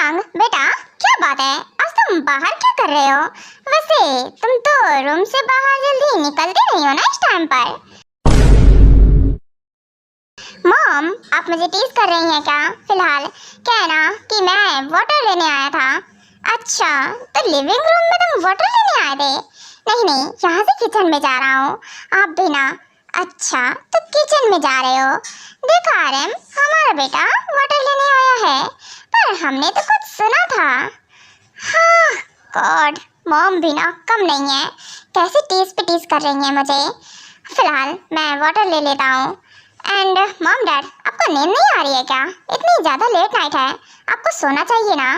टेयांग बेटा, क्या बात है, आज तुम बाहर क्या कर रहे हो? वैसे तुम तो रूम से बाहर जल्दी निकलते नहीं हो ना इस टाइम पर। मॉम, आप मुझे टीज कर रही हैं क्या? फिलहाल क्या है ना कि मैं वाटर लेने आया था। अच्छा, तो लिविंग रूम में तुम वाटर लेने आए थे? नहीं नहीं, यहाँ से किचन में जा रहा हूँ। आप भी ना? अच्छा, तो किचन में जा रहे हो। देखा आरएम, हमारा बेटा वाटर लेने आया है, पर हमने तो कुछ सुना था। हाँ गॉड, मॉम भी ना कम नहीं है, कैसे टीज पे टीज कर रही हैं मुझे। फिलहाल मैं वाटर ले लेता हूँ। एंड मॉम डैड, आपको नींद नहीं आ रही है क्या? इतनी ज़्यादा लेट नाइट है, आपको सोना चाहिए ना।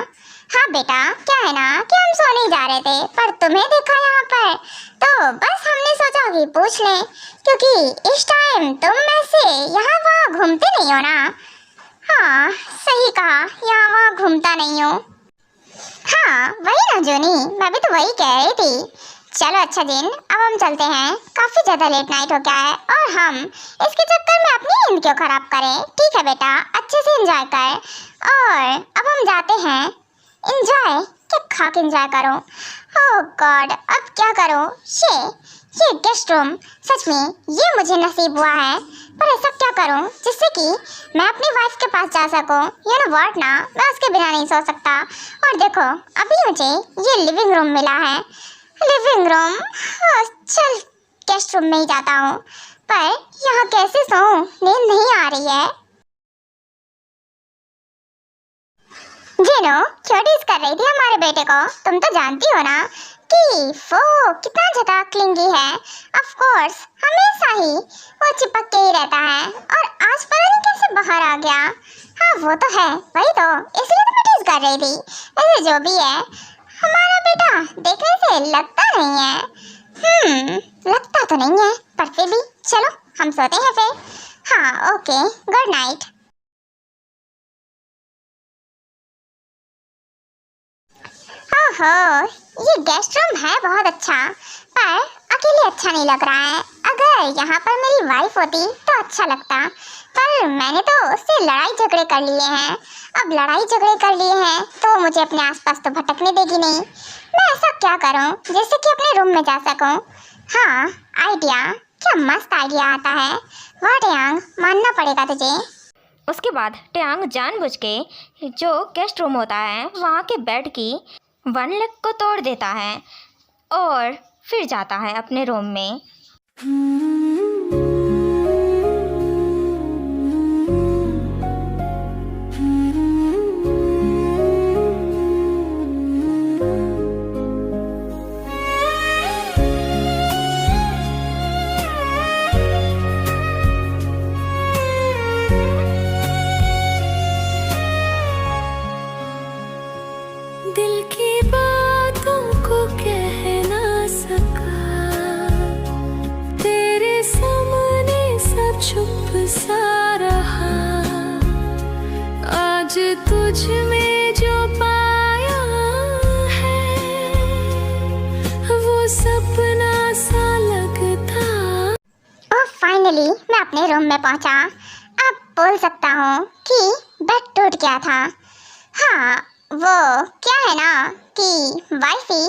हाँ बेटा, क्या है ना कि हम सोने ही जा रहे थे, पर तुम्हें देखा यहाँ पर, तो बस हमने सोचा कि पूछ लें, क्योंकि इस टाइम तुम ऐसे यहाँ वहाँ घूमते नहीं हो ना। हाँ सही कहा, यहाँ वहाँ घूमता नहीं हूँ। हाँ वही ना जोनी, मैं भी तो वही कह रही थी। चलो अच्छा दिन, अब हम चलते हैं, काफी ज्यादा लेट नाइट हो गया है और हम इसके चक्कर में अपनी नींद क्यों खराब करें। ठीक है बेटा, अच्छे से एंजॉय कर। और अब हम जाते हैं। एंजॉय क्या, खा के एंजॉय करो। ओह गॉड, अब क्या करो। ये गेस्ट रूम, सच में ये मुझे नसीब हुआ है, पर ऐसा क्या करूं जिससे कि मैं अपनी वाइफ के पास जा सकूं। यू नो व्हाट ना, मैं उसके बिना नहीं सो सकता। और देखो, अभी मुझे ये लिविंग रूम मिला है। लिविंग रूम, चल गेस्ट रूम में ही जाता हूँ, पर यहाँ कैसे सोऊं, नींद नहीं आ रही है। जिनो, क्यों टीज कर रही थी हमारे बेटे को? तुम तो जानती हो ना कि वो कितना ज्यादा क्लिंगी है। ऑफ कोर्स, हमेशा ही वो चिपक के ही रहता है, और आज पता नहीं कैसे बाहर आ गया। हाँ वो तो है, वही तो, इसलिए तो मैं टीज कर रही थी। ऐसे जो भी है, हमारा बेटा देखने से लगता नहीं है। लगता तो नहीं है, पर फिर भी चलो हम सोते हैं फिर। हाँ ओके, गुड नाइट। ओहो, ये गेस्ट रूम है बहुत अच्छा, पर अकेले अच्छा नहीं लग रहा है। अगर यहाँ पर मेरी वाइफ होती तो अच्छा लगता, पर मैंने तो उससे लड़ाई झगड़े कर लिए हैं। अब लड़ाई झगड़े कर लिए हैं तो मुझे अपने आसपास तो भटकने देगी नहीं। मैं ऐसा क्या करूँ जिससे कि अपने रूम में जा सकूँ? हाँ आइडिया, क्या मस्त आइडिया आता है। वाह टेयांग, मानना पड़ेगा तुझे। उसके बाद टेयांग जानबूझ के जो गेस्ट रूम होता है वहाँ के बेड की वन लेग को तोड़ देता है और फिर जाता है अपने रूम में। दिल की बातों को कह ना सका, तेरे सामने सब चुप सा रहा। आज तुझ में जो पाया है, वो सपना सा लगता। और फाइनली मैं अपने रूम में पहुंचा। अब बोल सकता हूँ कि बेड टूट गया था। हाँ वो क्या है ना कि वाइफी,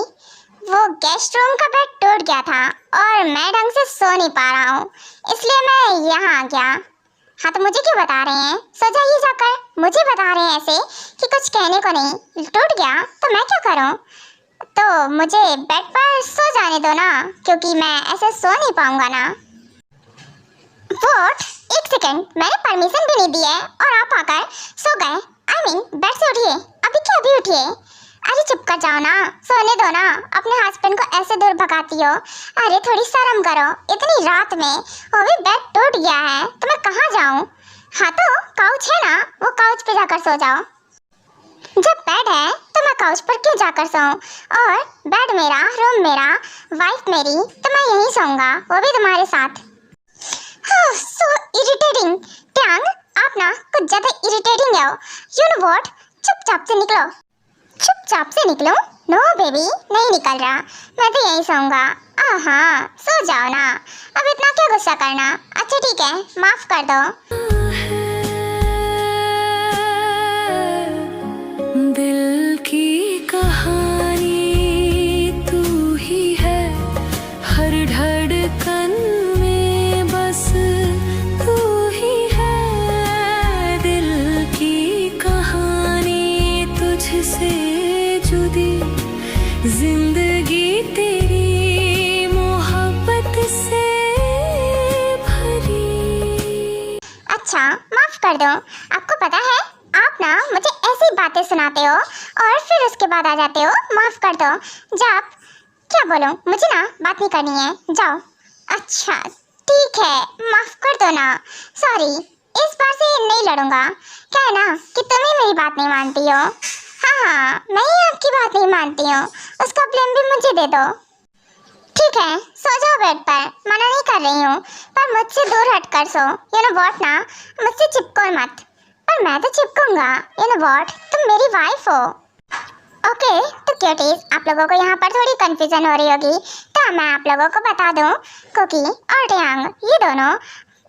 वो गेस्ट रूम का बेड टूट गया था और मैं ढंग से सो नहीं पा रहा हूँ, इसलिए मैं यहाँ आ गया। हाँ तो मुझे क्यों बता रहे हैं? सो जाइए जाकर, मुझे बता रहे हैं ऐसे कि कुछ कहने को नहीं। टूट गया तो मैं क्या करूँ? तो मुझे बेड पर सो जाने दो ना, क्योंकि मैं ऐसे सो नहीं पाऊंगा ना। वॉट? एक सेकंड, मैंने परमिशन भी नहीं दी है और आप आकर सो गए। आई मीन बेड से उठिए, अभी क्या अभी उठिए। अरे चुप कर जाओ ना, सोने दो ना। अपने हस्बैंड को ऐसे दूर भगाती हो, अरे थोड़ी शर्म करो। इतनी रात में, वो भी बेड टूट गया है तो मैं कहाँ जाऊँ? हाँ तो काउच है ना, वो काउच पे जाकर सो जाओ। जब बेड है तो मैं काउच पर क्यों जाकर सोऊं? और बेड मेरा, रूम मेरा, वाइफ मेरी, तो मैं यहीं सोऊंगा, वो भी तुम्हारे साथ। So irritating. टेयांग, आप ना कुछ ज्यादा इरिटेटिंग हो। You know what? चुपचाप से निकलो। चुपचाप से निकलो? नो बेबी, नहीं निकल रहा, मैं तो यहीं सोऊंगा। हाँ सो जाओ ना, अब इतना क्या गुस्सा करना। अच्छा ठीक है, माफ कर दो। दिल कर दूं? आपको पता है आप ना मुझे ऐसी बातें सुनाते हो और फिर उसके बाद आ जाते हो माफ कर दो। जब क्या बोलूं, मुझे ना बात नहीं करनी है, जाओ। अच्छा ठीक है, माफ कर दो ना, सॉरी, इस बार से नहीं लड़ूंगा। क्या है ना कि तुम ही मेरी बात नहीं मानती हो। हाँ, मैं ही आपकी बात नहीं मानती हूँ, उसका ब्लेम भी मुझे दे दो। ठीक है, सो जाओ बेड पर, मना नहीं कर रही हूँ, पर मुझसे दूर हट कर सो। यू नो व्हाट ना, मुझसे चिपको मत। पर मैं तो चिपकूंगा, यू नो व्हाट, तुम मेरी वाइफ हो। ओके तो क्यूटीज, आप लोगों को यहाँ पर थोड़ी कंफ्यूजन हो रही होगी, तो मैं आप लोगों को बता दूँ, कुकी और टेयांग ये दोनों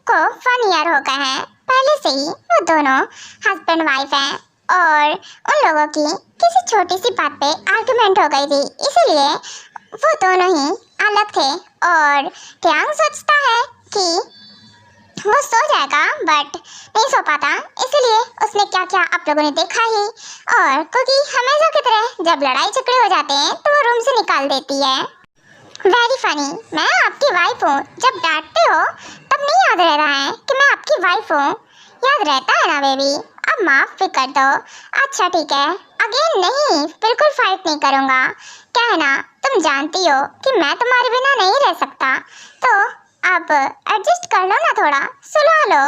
को 1 ईयर हो गए हैं। पहले से ही वो दोनों हस्बैंड वाइफ हैं और उन लोगों की किसी छोटी सी बात पे आर्गुमेंट हो गई थी, इसीलिए वो दोनों ही अलग थे। और टेयांग सोचता है कि वो सो जाएगा बट नहीं सो पाता, इसलिए उसने क्या क्या आप लोगों ने देखा ही। और क्योंकि हमेशा की तरह जब लड़ाई झगड़े हो जाते हैं तो वो रूम से निकाल देती है। वेरी फनी, मैं आपकी वाइफ हूँ, जब डांटते हो तब नहीं याद रह रहा है कि मैं आपकी वाइफ हूँ। याद रहता है ना बेबी, अब माफ भी कर दो। अच्छा ठीक है, अगेन नहीं, बिल्कुल फाइट नहीं करूँगा। क्या है ना, तुम जानती हो कि मैं तुम्हारे बिना नहीं रह सकता, तो अब एडजस्ट कर लो ना, थोड़ा सुला लो।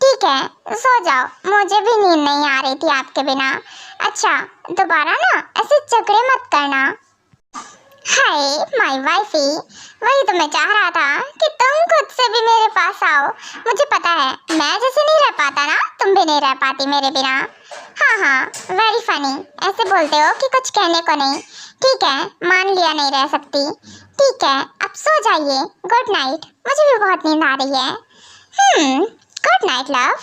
ठीक है, सो जाओ, मुझे भी नींद नहीं आ रही थी आपके बिना। अच्छा दोबारा ना ऐसे झगड़े मत करना। हाय माय वाइफी, वही तो मैं चाह रहा था कि तुम खुद से भी मेरे पास आओ। मुझे पता है मैं जैसे नहीं रह पाता ना, तुम भी नहीं रह पाती मेरे बिना। हाँ, वेरी फनी, ऐसे बोलते हो कि कुछ कहने को नहीं। ठीक है, मान लिया नहीं रह सकती। ठीक है, अब सो जाइए, गुड नाइट, मुझे भी बहुत नींद आ रही है। Good night love.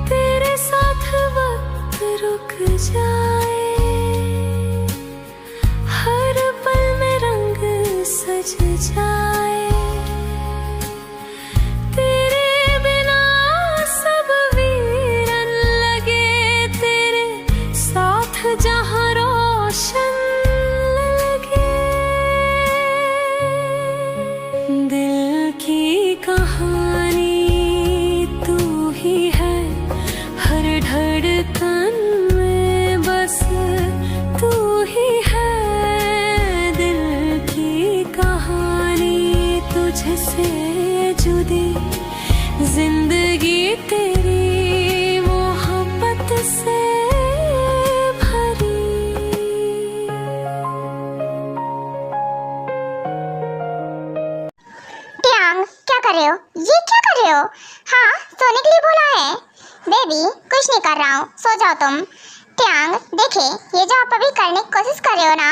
तेरे साथ वक्त रुक जाए, हर पल में रंग सज जाए, तेरे बिना सब वीरन लगे, तेरे साथ जहां रोशन लगे। दिल की कहानी तू ही है, हर धड़कन में बस तू ही है। दिल की कहानी तुझसे जुदी, जिंदगी तेरी मोहब्बत से भरी। टेयांग क्या कर रहे हो, ये क्या कर रहे हो? हाँ, सोने के लिए बोला है। बेबी कुछ नहीं कर रहा हूँ, सो जाओ तुम। टेयांग देखे, ये जो आप अभी करने की कोशिश कर रहे हो ना,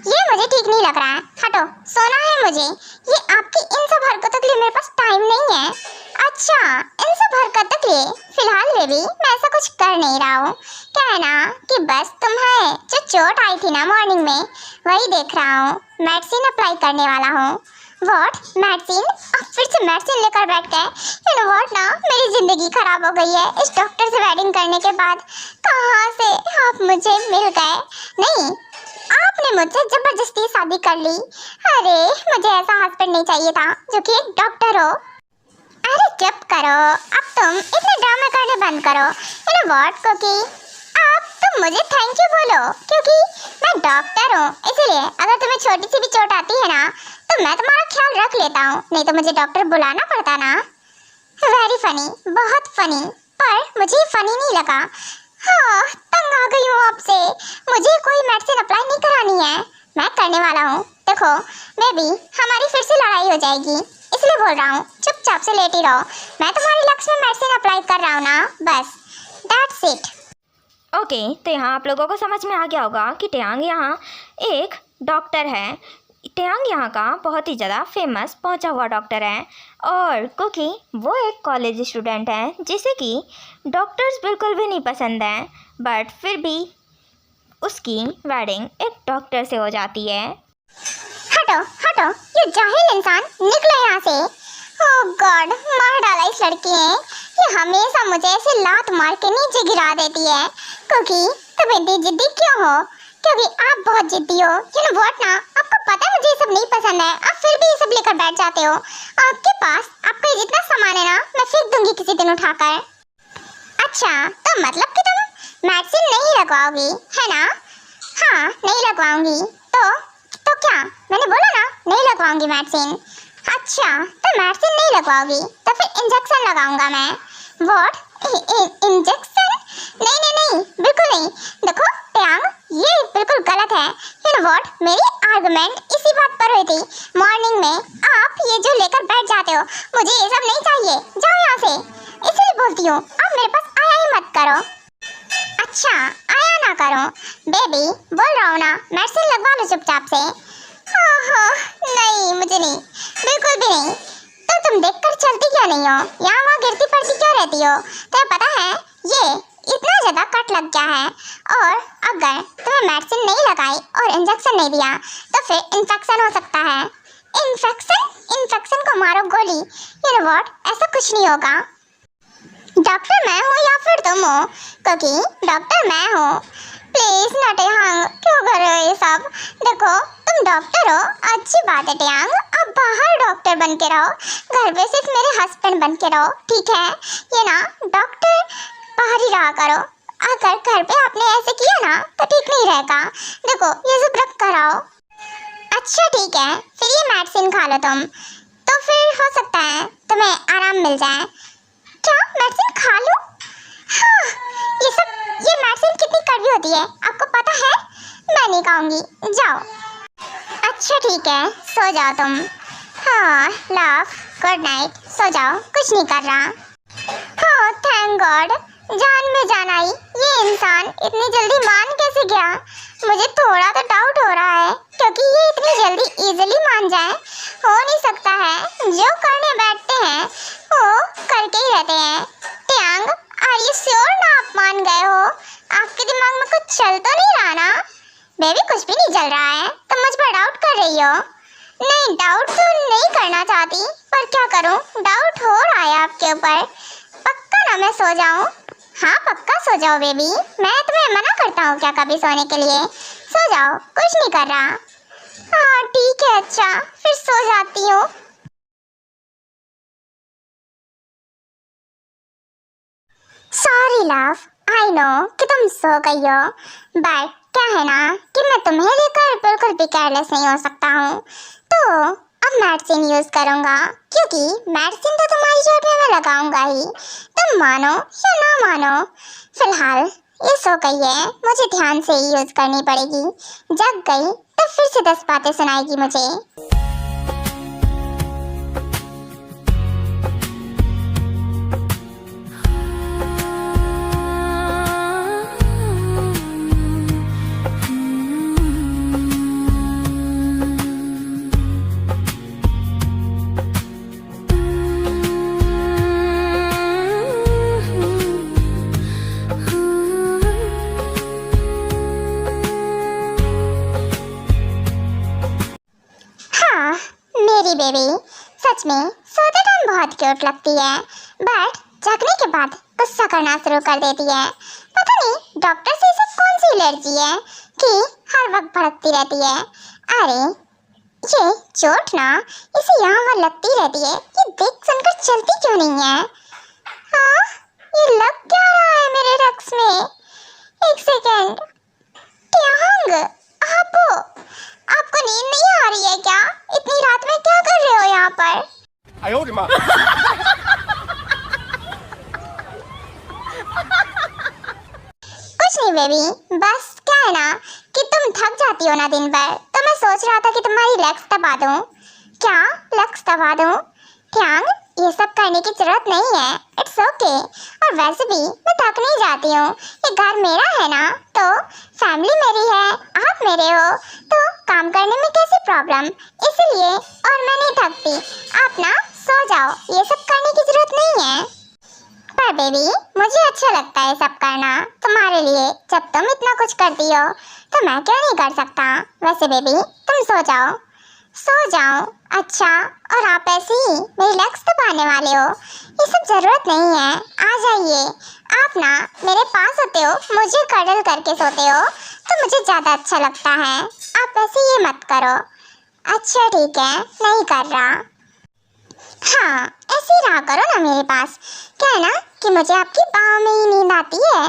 ये मुझे ठीक नहीं लग रहा है, हटो, सोना है मुझे। ये आपकी इन सब हरकतों के लिए मेरे पास टाइम नहीं है। अच्छा, इन सब हरकतों के लिए फिलहाल बेबी मैं ऐसा कुछ कर नहीं रहा हूँ। क्या है ना कि बस तुम्हें जो चोट आई थी ना मॉर्निंग में, वही देख रहा हूँ, मेडिसिन अप्लाई करने वाला हूँ। What, medicine? अब फिर से मेडिसिन लेकर बैठ गए। यू नो व्हाट ना, मेरी जिंदगी खराब हो गई है इस डॉक्टर से वेडिंग करने के बाद। कहाँ से आप मुझे मिल गए? नहीं, आपने मुझसे जबरदस्ती शादी कर ली। अरे मुझे ऐसा हस्बैंड नहीं चाहिए था जो कि एक डॉक्टर हो। अरे चुप करो, अब तुम इतने ड्रामे करने बंद करो। यू नो व्हाट कुकी, अब तुम मुझे थैंक यू बोलो, क्योंकि मैं डॉक्टर हूँ, इसीलिए अगर तुम्हें छोटी सी भी चोट आती है ना तो मैं तुम्हारा ख्याल रख लेता हूँ, नहीं तो मुझे डॉक्टर बुलाना पड़ता ना। वेरी फनी, बहुत फनी, पर मुझे फनी नहीं लगा। हाँ, तंग आ गई हूँ आपसे, मुझे कोई मेडिसिन अप्लाई नहीं करानी है, मैं करने वाला हूँ। देखो बेबी, हमारी फिर से लड़ाई हो जाएगी, इसलिए बोल रहा हूँ चुपचाप से लेटी रहो। मैं तुम्हारी लक्ष्य में मेडिसिन अप्लाई कर रहा हूँ ना, बस दैट्स इट। ओके तो यहाँ आप लोगों को समझ में आ गया होगा कि टेयांग यहाँ एक डॉक्टर है। टेयांग यहाँ का बहुत ही ज़्यादा फेमस पहुँचा हुआ डॉक्टर है, और क्योंकि वो एक कॉलेज स्टूडेंट है जिसे कि डॉक्टर्स बिल्कुल भी नहीं पसंद हैं, बट फिर भी उसकी वेडिंग एक डॉक्टर से हो जाती है। हटो हटो, ये जाहिल इंसान, निकलो यहाँ से। ओह गॉड, मार डाला इस लड़की ने, ये हमेशा मुझे ऐसे लात मार के नीचे गिरा देती है। क्योंकि तुम इतनी जिद्दी क्यों हो? क्योंकि आप बहुत जिद्दी हो। यू नो व्हाट ना, आपको पता है मुझे ये सब नहीं पसंद है, आप फिर भी ये सब लेकर बैठ जाते हो। आपके पास आपका जितना सामान है ना, मैं फेंक दूंगी किसी दिन उठाकर। अच्छा, तो मतलब कि तुम मेडिसिन नहीं लगवाओगी, है ना? हाँ, नहीं लगवाऊंगी। तो क्या? मैंने बोला ना, नहीं लगवाऊंगी मेडिसिन। अच्छा, तो मेडिसिन नहीं लगवाओगी, तो फिर इंजेक्शन लगाऊंगा मैं। व्हाट? इंजेक्शन? नहीं, बिल्कुल नहीं। देखो टेयांग, ये बिल्कुल गलत है। यू नो व्हाट, मेरी आर्गुमेंट इसी बात पर हुई थी मॉर्निंग में। आप ये जो लेकर बैठ जाते हो, मुझे ये सब नहीं चाहिए, जाओ यहाँ से। इसलिए बोलती हूँ, आप मेरे पास आया ही मत करो। अच्छा, आया ना करो। बेबी, बोल रहा हूँ ना, मेडिसिन लगवा लो चुपचाप से। हाँ, नहीं, मुझे नहीं, बिल्कुल भी नहीं। तो तुम देखकर चलती क्यों नहीं हो? यहाँ वहाँ गिरती पड़ती क्यों रहती हो? तुम्हें पता है ये इतना ज़्यादा कट लग गया है, और अगर तुम्हें मेडिसिन नहीं लगाई और इंजेक्शन नहीं दिया तो फिर इन्फेक्शन हो सकता है। इन्फेक्शन को मारो गोली। यू नो व्हाट, ऐसा कुछ नहीं होगा। डॉक्टर मैं हूँ या फिर तुम हो? क्योंकि डॉक्टर मैं हूँ। प्लीज ना टेयांग, क्यों कर रहे हो ये सब? देखो तुम डॉक्टर हो, अच्छी बात है टेयांग, आप बाहर डॉक्टर बन के रहो, घर पे सिर्फ मेरे हस्बैंड बन के रहो, ठीक है? ये ना, डॉक्टर बाहर ही रहा करो। अगर घर पे आपने ऐसे किया ना तो ठीक नहीं रहेगा। देखो ये सब रख कर आओ। अच्छा ठीक है, फिर ये मेडिसिन खा लो तुम, तो फिर हो सकता है तुम्हें आराम मिल जाए। क्या मेडिसिन खा लूं? हाँ, ये मेडिसिन कितनी कड़वी होती है आपको पता है? मैं नहीं खाऊंगी, जाओ। अच्छा ठीक है, सो जाओ तुम। हाँ लव, गुड नाइट, सो जाओ, कुछ नहीं कर रहा। हाँ थैंक गॉड, जान में जान आई। ये इंसान इतनी जल्दी मान कैसे गया? मुझे थोड़ा तो डाउट हो रहा है, क्योंकि ये इतनी जल्दी इजीली मान जाए, हो नहीं सकता है। जो करने बैठते हैं वो करके ही रहते हैं। टेयांग, आर यू श्योर ना आप मान गए हो? आपके दिमाग में कुछ चल तो नहीं रहा ना? बेबी कुछ भी नहीं चल रहा है, तुम मुझ पर डाउट कर रही हो? नहीं, डाउट तो नहीं करना चाहती, पर क्या करूं, डाउट हो रहा है आपके ऊपर। पक्का ना मैं सो जाऊं? हाँ पक्का सो जाओ बेबी, मैं तुम्हें मना करता हूँ क्या कभी सोने के लिए? सो जाओ, कुछ नहीं कर रहा। हाँ ठीक है, अच्छा फिर सो जाती हूँ। सॉरी लव, आई नो कि तुम सो गई हो, बट क्या है ना कि मैं तुम्हें लेकर बिल्कुल भी केयरलेस नहीं हो सकता हूँ। तो अब मेडिसिन यूज़ करूँगा, क्योंकि मेडिसिन तो तुम्हारी चोट में मैं लगाऊंगा ही, तुम मानो या ना मानो। फिलहाल ये सो गई है, मुझे ध्यान से ही यूज़ करनी पड़ेगी। जग गई तो फिर से 10 बातें सुनाएगी मुझे। मेरी बेबी सच में सोते टाइम बहुत क्यूट लगती है, बट जगने के बाद गुस्सा करना शुरू कर देती है। पता नहीं डॉक्टर से इसे कौन सी एलर्जी है कि हर वक्त भड़कती रहती है। अरे ये चोट ना इसे यहाँ वहाँ लगती रहती है, ये देख सुनकर चलती क्यों नहीं है? हाँ, ये लग क्या रहा है मेरे रक्स में? एक सेकेंड, टेयांग, आपको नींद नहीं आ रही है क्या? इतनी रात में क्या कर रहे हो यहाँ पर? कुछ नहीं बेबी, बस क्या है ना कि तुम थक जाती हो ना दिन भर, तो मैं सोच रहा था कि तुम्हारी लेग्स दबा दूं। क्या लेग्स दबा दूं? टेयांग, ये सब करने की जरूरत नहीं है, इट्स ओके। और वैसे भी मैं थक नहीं जाती हूँ, ये घर मेरा है ना, तो फैमिली मेरी है, आप मेरे हो, तो काम करने में कैसी प्रॉब्लम? इसलिए, और मैं नहीं थकती। आप ना सो जाओ, ये सब करने की जरूरत नहीं है। पर बेबी मुझे अच्छा लगता है सब करना तुम्हारे लिए, जब तुम इतना कुछ करती हो तो मैं क्यों नहीं कर सकता? वैसे बेबी तुम सो जाओ, सो जाओ। अच्छा, और आप ऐसे ही मेरी लेग्स दबाने वाले हो, ये सब जरूरत नहीं है, आ जाइए। आप ना मेरे पास होते हो, मुझे कडल करके सोते हो, तो मुझे ज़्यादा अच्छा लगता है। आप ऐसे ये मत करो, अच्छा ठीक है, नहीं कर रहा। हाँ, ऐसे ही रहा करो ना मेरे पास। क्या है ना कि मुझे आपकी बाहों में ही नींद आती है।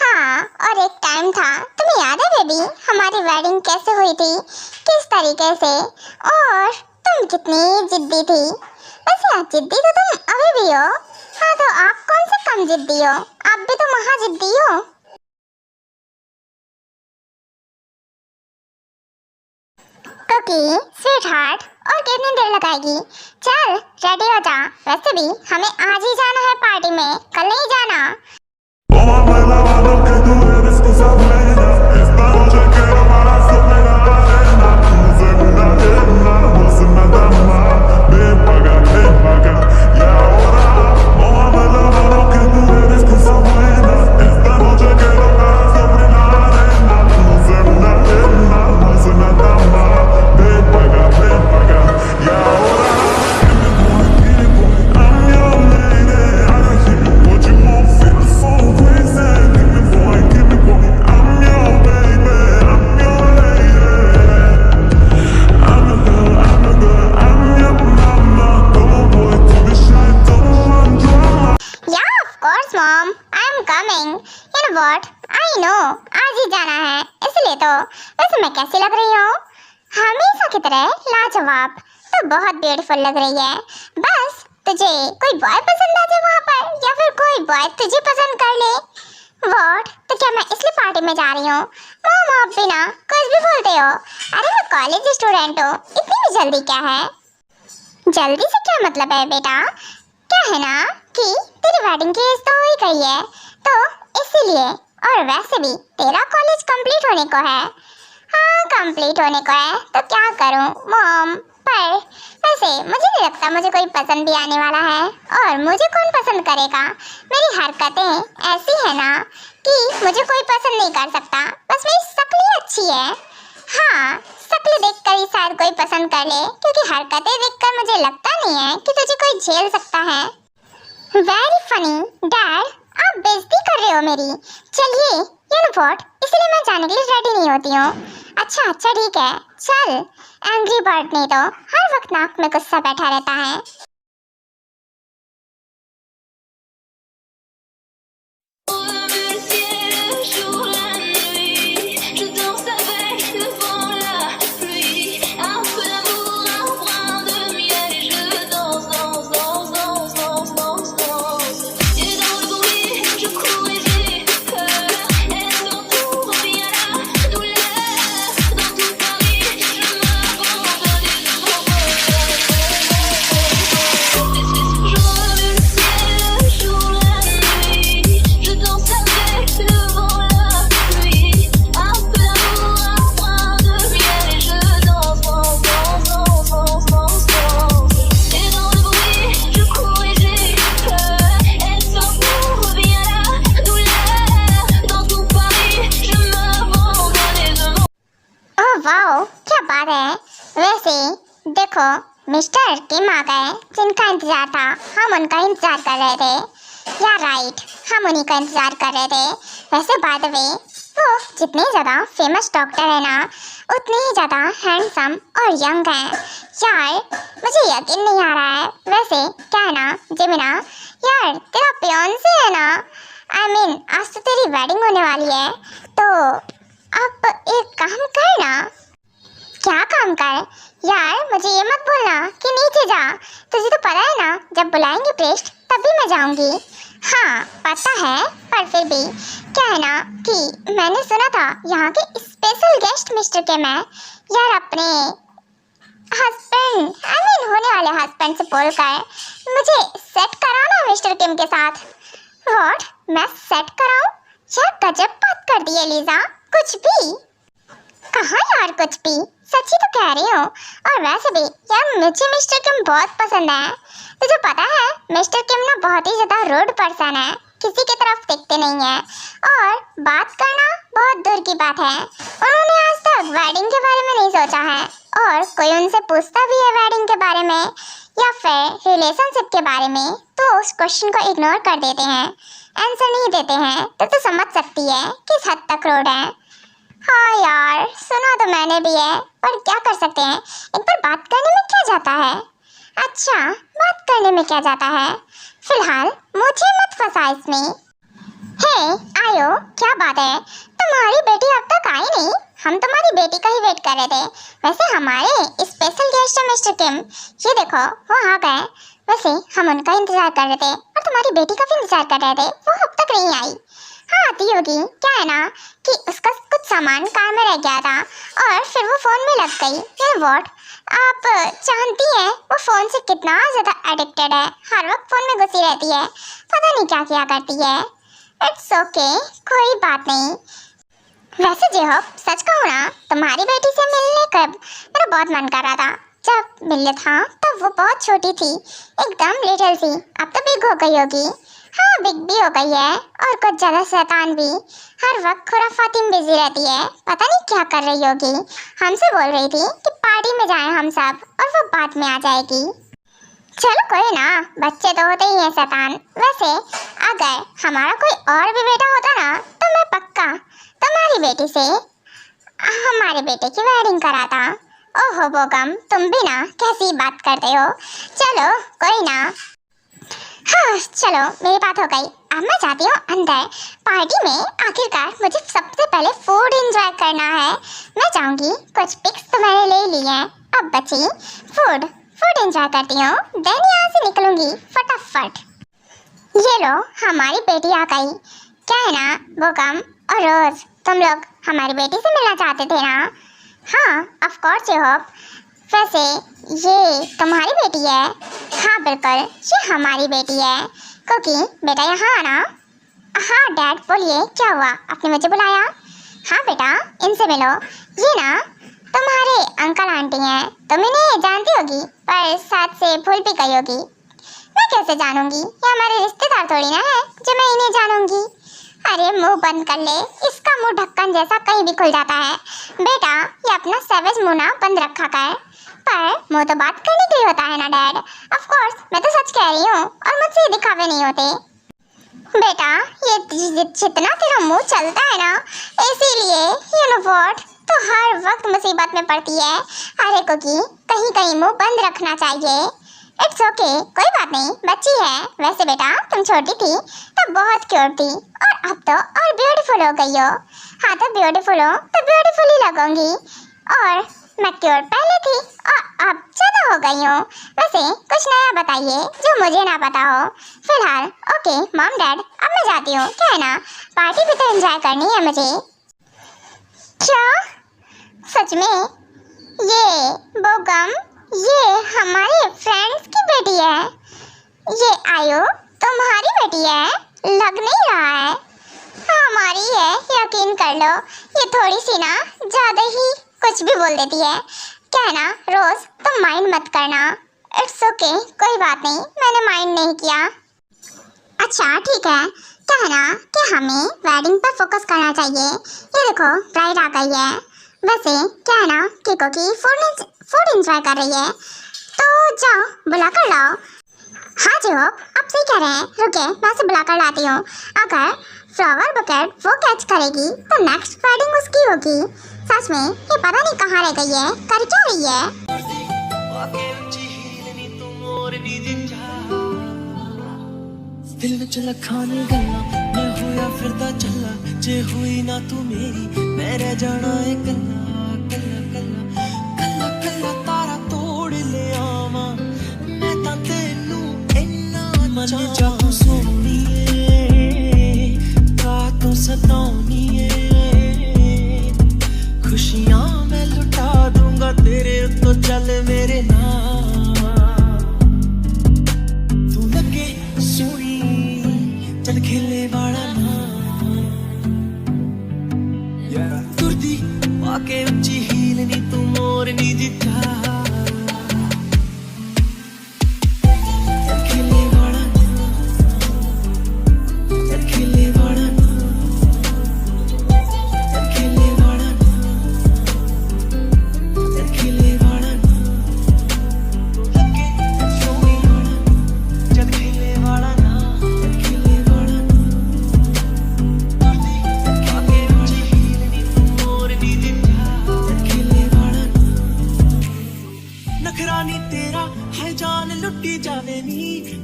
हाँ, और एक टाइम था, तुम्हें याद है बेबी, हमारी वेडिंग कैसे हुई थी, किस तरीके से, और तुम कितनी जिद्दी थी। वैसे जिद्दी तो तुम अभी भी हो। हाँ, तो आप कौन से कम जिद्दी हो, आप भी तो महा जिद्दी हो। कुकी स्वीट हार्ट, और कितनी देर लगाएगी? चल रेडी हो जा। वैसे भी हमें आज ही जाना है पार्टी में, कल नहीं जाना। Mom, I am coming. You know what, I know आज ही जाना है, इसलिए तो। वैसे मैं कैसी लग रही हूँ? हमेशा की तरह लाजवाब। तो बहुत ब्यूटीफुल लग रही है। बस तुझे कोई बॉय पसंद आ जाए वहाँ पर, या फिर कोई बॉय तुझे पसंद कर ले। व्हाट, तो क्या मैं इसलिए पार्टी में जा रही हूँ? मॉम आप भी ना कुछ भी बोलते हो। अरे मैं कॉलेज स्टूडेंट हूँ, इतनी भी जल्दी क्या है? जल्दी से क्या मतलब है बेटा? क्या है ना कि तेरी वेडिंग की एज तो हो ही गई है, तो इसीलिए। और वैसे भी तेरा कॉलेज कंप्लीट होने को है। हाँ, कंप्लीट होने को है, तो क्या करूं मॉम? पर वैसे मुझे नहीं लगता मुझे कोई पसंद भी आने वाला है। और मुझे कौन पसंद करेगा? मेरी हरकतें ऐसी है ना कि मुझे कोई पसंद नहीं कर सकता। बस मेरी शक्ल ही अच्छी है। हाँ, शक्ल देखकर ही शायद कोई पसंद कर ले, क्योंकि हरकतें देखकर मुझे लगता नहीं है कि तुझे कोई झेल सकता है। वेरी फनी डैड, आप बेइज्जती कर रहे हो मेरी। चलिए, यू नो व्हाट, इसलिए मैं जाने के लिए रेडी नहीं होती हूँ। अच्छा ठीक है, चल। एंग्री बर्ड नहीं तो हर वक्त नाक में गुस्सा बैठा रहता है। वाओ, क्या बात है। वैसे देखो, मिस्टर किम आ गए, जिनका इंतजार था। हम उनका इंतजार कर रहे थे। या राइट, हम उन्हीं का इंतजार कर रहे थे। वैसे बाय द वे, वो जितने ज़्यादा फेमस डॉक्टर है ना, उतने ही ज़्यादा हैंडसम और यंग हैं। यार मुझे यकीन नहीं आ रहा है। वैसे क्या है ना जेमिना, यार तेरा फियांसे है ना, आई मीन आज तो तेरी वेडिंग होने वाली है, तो अब एक काम कर ना। क्या काम कर? यार मुझे ये मत बोलना कि नीचे जा। तुझे तो पता है ना, जब बुलाएंगे प्रेस्ट तभी मैं जाऊंगी। हाँ पता है, पर फिर भी क्या है ना कि मैंने सुना था यहाँ के स्पेशल गेस्ट मिस्टर किम है। यार अपने हस्बैंड, आई मीन होने वाले हस्बैंड से बोलकर मुझे सेट कराओ ना मिस्टर किम के साथ। व्हाट, मैं सेट कराऊं? यार गजब बात कर दी है लीजा। कुछ भी कहाँ यार, कुछ भी, सच्ची तो कह रही हूँ। और वैसे भी यार मुझे मिस्टर किम बहुत पसंद है। तुझे पता है मिस्टर किम ना बहुत ही ज़्यादा रूड पर्सन है, किसी की तरफ देखते नहीं है, और बात करना बहुत दूर की बात है। उन्होंने आज तक वेडिंग के बारे में नहीं सोचा है, और कोई उनसे पूछता भी है वेडिंग के बारे में या फिर रिलेशनशिप के बारे में, तो उस क्वेश्चन को इग्नोर कर देते हैं, आंसर नहीं देते हैं। तो समझ सकती है किस हद तक रूड है। हाँ यार, सुना तो मैंने भी है, पर क्या कर सकते हैं, इन पर बात करने में क्या जाता है। अच्छा, बात करने में क्या जाता है, फिलहाल मुझे मत फंसा इसमें। हे आयो, क्या बात है, तुम्हारी बेटी अब तक आई नहीं? हम तुम्हारी बेटी का ही वेट कर रहे थे। वैसे हमारे स्पेशल गेस्ट है मिस्टर किम, ये देखो वो आ गए। वैसे हम उनका इंतजार कर रहे थे और तुम्हारी बेटी का भी इंतजार कर रहे थे, वो अब तक नहीं आई। हाँ आती होगी, क्या है ना कि उसका कुछ सामान कार में रह गया था और फिर वो फ़ोन में लग गई। ये व्हाट, आप जानती हैं वो फ़ोन से कितना ज़्यादा एडिक्टेड है, हर वक्त फ़ोन में घुसी रहती है, पता नहीं क्या किया करती है। इट्स ओके, कोई बात नहीं। वैसे जेहोप, सच कहूँ ना, तुम्हारी बेटी से मिलने का मेरा बहुत मन कर रहा था। जब मिलने था तब वो बहुत छोटी थी, एकदम लिटिल सी, अब तो बिग हो गई होगी। हाँ बिग भी हो गई है और कुछ ज़्यादा शैतान भी, हर वक्त खुराफाती में बिजी रहती है, पता नहीं क्या कर रही होगी। हमसे बोल रही थी कि पार्टी में जाएं हम सब और वो बाद में आ जाएगी। चलो कोई ना, बच्चे तो होते ही हैं शैतान। वैसे अगर हमारा कोई और भी बेटा होता ना तो मैं पक्का तुम्हारी बेटी से हमारे बेटे की वेडिंग कराता। ओहो बोगम, तुम भी ना कैसी बात करते हो। चलो कोई ना, हाँ चलो मेरी बात हो गई, अब मैं जाती हूँ अंदर। पार्टी में आखिरकार मुझे सबसे पहले फूड एंजॉय करना है। मैं जाऊँगी, कुछ पिक्स तो मैंने ले ली हैं, अब बची फूड एंजॉय करती हूँ, देन यहाँ से निकलूंगी फटाफट। ये लो हमारी बेटी आ गई। क्या है ना बोगम और रोज, तुम लोग हमारी बेटी से मिलना चाहते थे ना? हाँ ऑफ कोर्स यू होप। वैसे ये तुम्हारी बेटी है? हाँ बिल्कुल, ये हमारी बेटी है। क्योंकि बेटा यहाँ आना। हाँ डैड बोलिए, क्या हुआ, आपने मुझे बुलाया? हाँ बेटा इनसे मिलो, ये ना तुम्हारे अंकल आंटी हैं, तुम इन्हें जानती होगी पर साथ से भूल भी गई होगी। मैं कैसे जानूंगी, ये हमारे रिश्तेदार थोड़ी ना है जो मैं इन्हें जानूंगी। अरे मुंह बंद कर ले, इसका मुंह ढक्कन जैसा कहीं भी खुल जाता है। बेटा ये अपना सैवेज मुंह ना बंद रखा कर, पर मुंह तो बात करने के लिए होता है ना डैड। ऑफ कोर्स मैं तो सच कह रही हूँ और मुझसे ये दिखावे नहीं होते। बेटा ये जितना तेरा मुंह चलता है ना, इसीलिए यू नो व्हाट तो हर वक्त मुसीबत में पड़ती है। अरे क्योंकि कहीं कहीं मुंह बंद रखना चाहिए। इट्स ओके, कोई बात नहीं, बच्ची है। वैसे बेटा तुम छोटी थी तब बहुत क्यूट थी और अब तो और ब्यूटीफुल हो गई हो। हाँ तो ब्यूटीफुल हो तो ब्यूटीफुल ही लगूंगी, और मैं क्यूट पहले थी और अब ज़्यादा हो गई हूँ। वैसे कुछ नया बताइए जो मुझे ना पता हो। फिलहाल ओके मॉम डैड, अब मैं जाती हूँ। क्या है ना, पार्टी भी तो एंजॉय करनी है मुझे। क्या सच में? ये बोगम ये हमारे फ्रेंड्स की बेटी है? ये आयो तुम्हारी बेटी है? लग नहीं रहा है। हाँ हमारी है, यकीन कर लो। ये थोड़ी सी ना ज़्यादा ही कुछ भी बोल देती है। क्या है ना रोज, तुम माइंड मत करना। इट्स ओके, कोई बात नहीं, मैंने माइंड नहीं किया। अच्छा ठीक है, क्या है ना कि हमें वेडिंग पर फोकस करना चाहिए। ये देखो ब्राइड आ गई है। वैसे क्या है ना कि कोकी फूड एंजॉय कर रही है, तो जाओ बुला कर लाओ। हाँ जी हो, आप सही कह रहे हैं, रुके मैं उसे बुला कर लाती हूँ। अगर फ्लावर बुकेट वो कैच करेगी तो नेक्स्ट वेडिंग उसकी होगी। सच में ये पता नहीं कहाँ रह गई है, कर क्या रही है। दिल विच लखां ने गल्लां मैं होया फिरदा चला, जे होई ना तू मेरी मैं रह जाना है कल्ला कल्ला कल्ला कल्ला कल्ला तारा तोड़ ले आवा मैं तां तैनू इन्ना मन जा तू सोहणीए का तू सताउणीए खुशियां मैं लुटा दूंगा तेरे उत्तों चल मेरे नाल तू लगे सोहणी चल खेले वाला ना तुरदी आके नी तेरा है जान लुटी जावे नी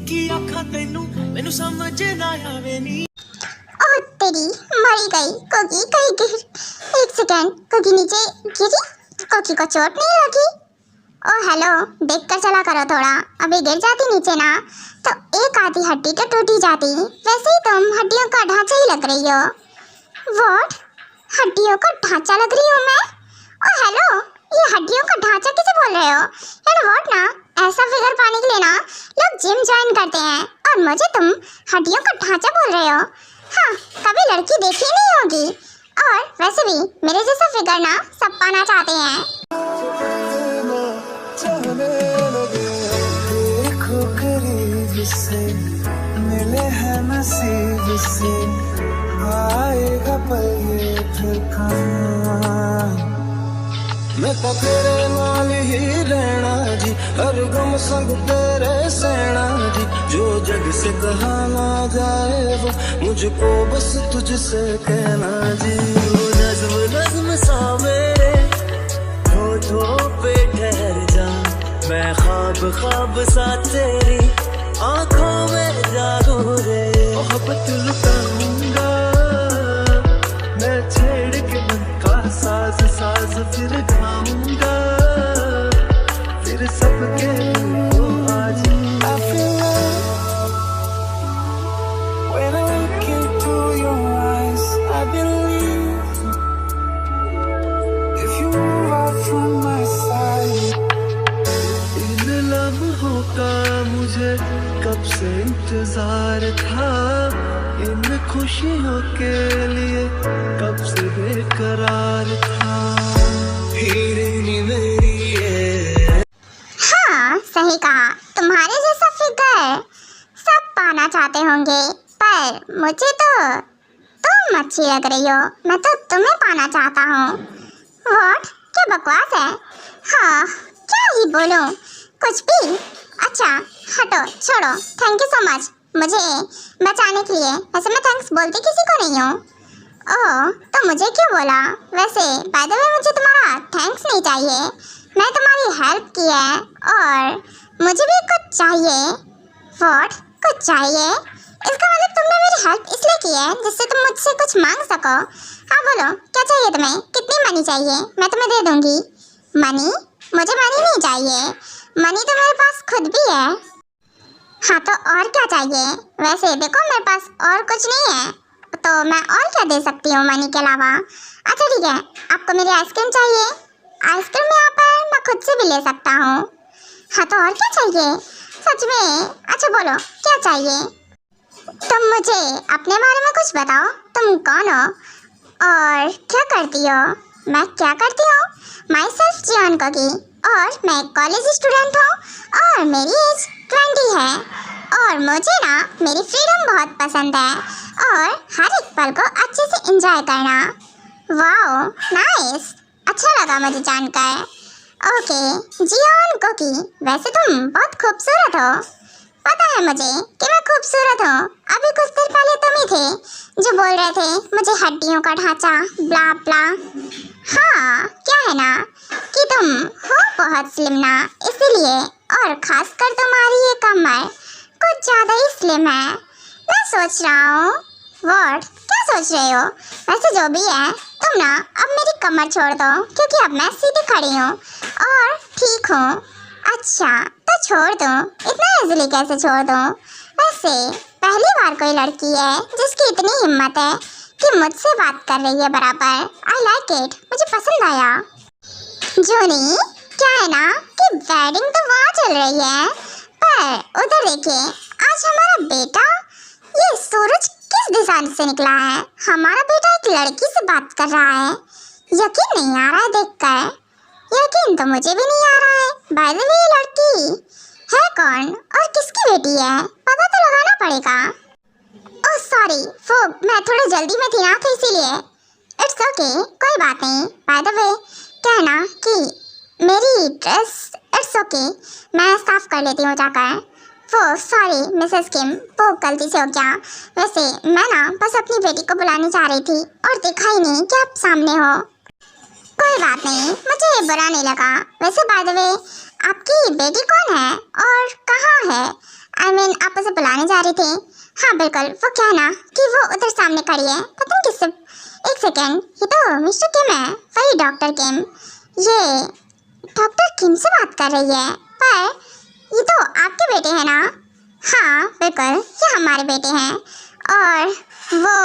की आखा तेनू मैनू समझ ना आवे नी। ओह तेरी मरी गई कोकी कहीं गिर। एक सेकेंड, कोकी नीचे गिरी? कोकी को चोट नहीं लगी? ओह हेलो, देख कर चला करो थोड़ा, अभी गिर जाती नीचे ना तो एक आधी हड्डी तो टूट ही जाती। वैसे ही तुम हड्डियों का ढांचा ही लग रही हो। व्हाट? हड्डियों का ढांचा लग रही हूँ मैं? ओह हेलो, ये हड्डियों का ढांचा किसे बोल रहे हो? यार व्हाट ना, ऐसा फिगर पाने के लिए ना लोग जिम ज्वाइन करते हैं और मुझे तुम हड्डियों का ढांचा बोल रहे हो? हाँ, कभी लड़की देखी नहीं होगी। और वैसे भी मेरे जैसा फिगर ना सब पाना चाहते हैं। देखो करीब से मिले हैं नसीब से आएगा पल ये फिर कहाँ। मैं तो तेरे नाल ही रहना जी, हर गम संग तेरे सहना जी, जो जग से कहा ना जाए वो मुझको बस तुझसे कहना जी। वो नज़्म नज़्म सा मेरे होठों पे ठहर जा, मैं ख्वाब ख्वाब सा तेरी आंखों में जागू रे। मोहब्बत लुटाऊंगा मैं छेड़ के मन का साज साज फिर गाऊंगा, फिर सबके को आज I feel love when I look into your eyes. I believe if you move out from my side. इन लम्हों का मुझे कब से इंतजार था, इन खुशियों के लिए कब से बेकरार था। हीरे नी मेरी ये। हाँ सही कहा, तुम्हारे जैसा फिगर सब पाना चाहते होंगे, पर मुझे तो तुम अच्छी लग रही हो, मैं तो तुम्हें पाना चाहता हूँ। व्हाट? क्या बकवास है? हाँ, क्या ही बोलूँ, कुछ भी। अच्छा हटो, छोड़ो, थैंक यू सो मच मुझे बचाने के लिए। वैसे मैं थैंक्स बोलती किसी को नहीं हूँ। ओह, तो मुझे क्यों बोला? वैसे बाय द वे मुझे तुम्हारा थैंक्स नहीं चाहिए, मैं तुम्हारी हेल्प की है और मुझे भी कुछ चाहिए। व्हाट? कुछ चाहिए? इसका मतलब तुमने मेरी हेल्प इसलिए की है जिससे तुम मुझसे कुछ मांग सको। हाँ बोलो, क्या चाहिए तुम्हें? कितनी मनी चाहिए? मैं तुम्हें दे दूँगी। मनी? मुझे मनी नहीं चाहिए, मनी तो मेरे पास खुद भी है। हाँ तो और क्या चाहिए? वैसे देखो मेरे पास और कुछ नहीं है, तो मैं और क्या दे सकती हूँ मनी के अलावा? अच्छा ठीक है, आपको मेरी आइसक्रीम चाहिए? आइसक्रीम यहाँ पर मैं खुद से भी ले सकता हूँ। हाँ तो और क्या चाहिए? सच में? अच्छा बोलो, क्या चाहिए? तुम मुझे अपने बारे में कुछ बताओ, तुम कौन हो और क्या करती हो? मैं क्या करती हूँ? माई सेल्फ जियान कोकी, और मैं कॉलेज स्टूडेंट हूँ और मेरी एज 20 है और मुझे ना मेरी फ्रीडम बहुत पसंद है और हर एक पल को अच्छे से एंजॉय करना। वाओ नाइस, अच्छा लगा मुझे जानकर। ओके जियान कोकी, वैसे तुम बहुत खूबसूरत हो। पता है मुझे कि मैं खूबसूरत हूँ। अभी कुछ देर पहले तुम ही थे जो बोल रहे थे मुझे हड्डियों का ढांचा ब्ला ब्ला। हाँ क्या है ना कि तुम हो बहुत स्लिम ना, इसीलिए, और खासकर तुम्हारी ये कमर कुछ ज़्यादा ही स्लिम है। मैं सोच रहा हूँ। व्हाट? क्या सोच रहे हो? वैसे जो भी है, तुम ना अब मेरी कमर छोड़ दो क्योंकि अब मैं सीधी खड़ी हूँ और ठीक हूँ। अच्छा तो छोड़ दूँ? इतना इजीली कैसे छोड़ दूँ? वैसे पहली बार कोई लड़की है जिसकी इतनी हिम्मत है कि मुझसे बात कर रही है बराबर। आई लाइक इट, मुझे पसंद आया। जूनी, क्या है ना कि वेडिंग तो वहाँ चल रही है, पर उधर देखिए आज हमारा बेटा, ये सूरज किस दिशा से निकला है? हमारा बेटा एक लड़की से बात कर रहा है। यकीन नहीं आ रहा है देखकर, यकीन तो मुझे भी नहीं आ रहा है। बाय द वे ये लड़की है कौन और किसकी बेटी है? पता तो लगाना पड़ेगा। ओह सॉरी, वो मैं थोड़ा जल्दी में थी ना तो इसीलिए। इट्स ओके, कोई बात नहीं। बाय द वे कहना कि मेरी ड्रेस, इट्स ओके, मैं साफ कर लेती हूँ जाकर। वो सॉरी मिसेस किम, वो गलती से हो गया। वैसे मैं ना बस अपनी बेटी को बुलाने जा रही थी और देखा ही नहीं कि आप सामने हो। कोई बात नहीं, मुझे बुरा नहीं लगा। वैसे बाय द वे आपकी बेटी कौन है और कहाँ है? आप उसे बुलाने जा रही थी? हाँ बिल्कुल, वो क्या है ना कि वो उधर सामने खड़ी है, पता नहीं किससे। एक सेकेंड, ये तो मिस्टर किम है, वही डॉक्टर किम। ये डॉक्टर किम से बात कर रही है, पर ये तो आपके बेटे हैं ना? हाँ बिल्कुल, ये हमारे बेटे हैं और वो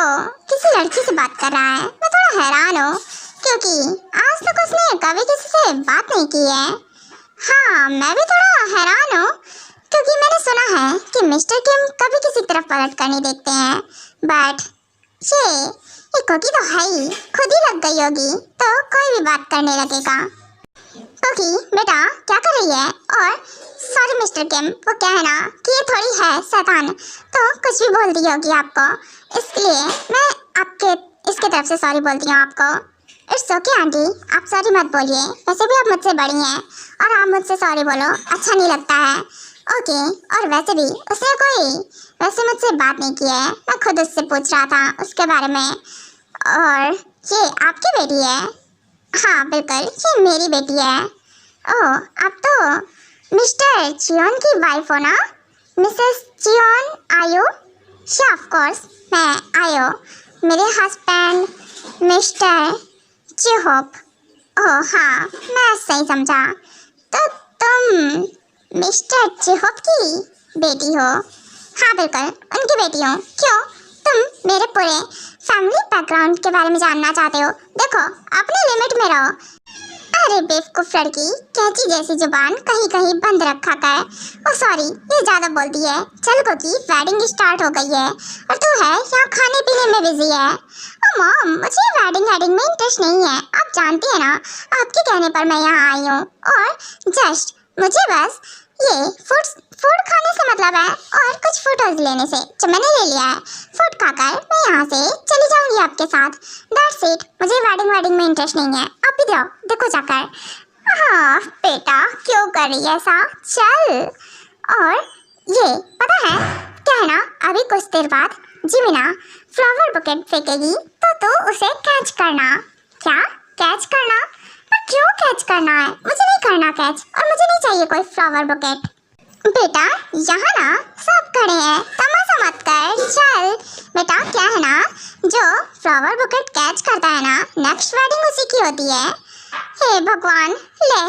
किसी लड़की से बात कर रहा है। मैं थोड़ा हैरान हूँ क्योंकि आज तक उसने कभी किसी से बात नहीं की है। हाँ मैं भी थोड़ा हैरान हूँ क्योंकि मैंने सुना है कि मिस्टर किम कभी किसी तरफ पलट कर नहीं देखते हैं, बट ये कुकी तो है ही, खुद ही लग गई होगी तो कोई भी बात करने लगेगा। कुकी बेटा क्या कर रही है? और सॉरी मिस्टर किम, वो क्या है ना कि ये थोड़ी है शैतान, तो कुछ भी बोल दी होगी आपको, इसलिए मैं आपके इसके तरफ से सॉरी बोलती हूँ आपको। इट्स ओके आंटी, आप सॉरी मत बोलिए, वैसे भी आप मुझसे बड़ी हैं और आप मुझसे सॉरी बोलो अच्छा नहीं लगता है। ओके, और वैसे भी उसने कोई वैसे मुझसे बात नहीं की है, मैं खुद उससे पूछ रहा था उसके बारे में। और ये आपकी बेटी है? हाँ बिल्कुल, ये मेरी बेटी है। ओह, आप तो मिस्टर चियोन की वाइफ हो ना? मिसेस चियोन आयो? या ऑफ कोर्स मैं आयो, मेरे हस्बैंड मिस्टर चिहोप। ओह हाँ, मैं सही समझा, तो तुम मिस्टर चिहोप की बेटी हो? हाँ बिल्कुल, उनकी बेटी हूँ। क्यों, तुम मेरे पूरे फैमिली बैकग्राउंड के बारे में जानना चाहते हो? देखो अपने लिमिट में रहो। अरे बेवकूफ लड़की, कैची जैसी जुबान कहीं कहीं बंद रखा कर। ओ सॉरी, ये ज्यादा बोलती है। चल कुकी, वेडिंग स्टार्ट हो गई है और तू है यहाँ खाने पीने में बिजी है। ओ मॉम, मुझे वेडिंग में इंटरेस्ट नहीं है, आप जानती है ना, आपके कहने पर मैं यहाँ आई हूँ और जस्ट मुझे बस ये फूड खाने से मतलब है और कुछ फोटोज लेने से, जो मैंने ले लिया है। फूड खाकर मैं यहाँ से चली जाऊंगी आपके साथ, दैट्स इट। मुझे वेडिंग में इंटरेस्ट नहीं है, आप भी देखो जाकर। हाँ बेटा, क्यों कर रही है ऐसा? चल। और ये पता है क्या है ना, अभी कुछ देर बाद जिमिना फ्लावर बुकेट फेंकेगी तो तू उसे कैच करना। क्या कैच करना? पर क्यों कैच करना है? मुझे नहीं करना कैच, और मुझे नहीं चाहिए कोई फ्लावर बुकेट। बेटा यहाँ ना सब खड़े हैं, तमाशा मत कर, चल। बेटा क्या है ना, जो फ्लावर बुकेट कैच करता है ना, नेक्स्ट वेडिंग उसी की होती है। हे भगवान, ले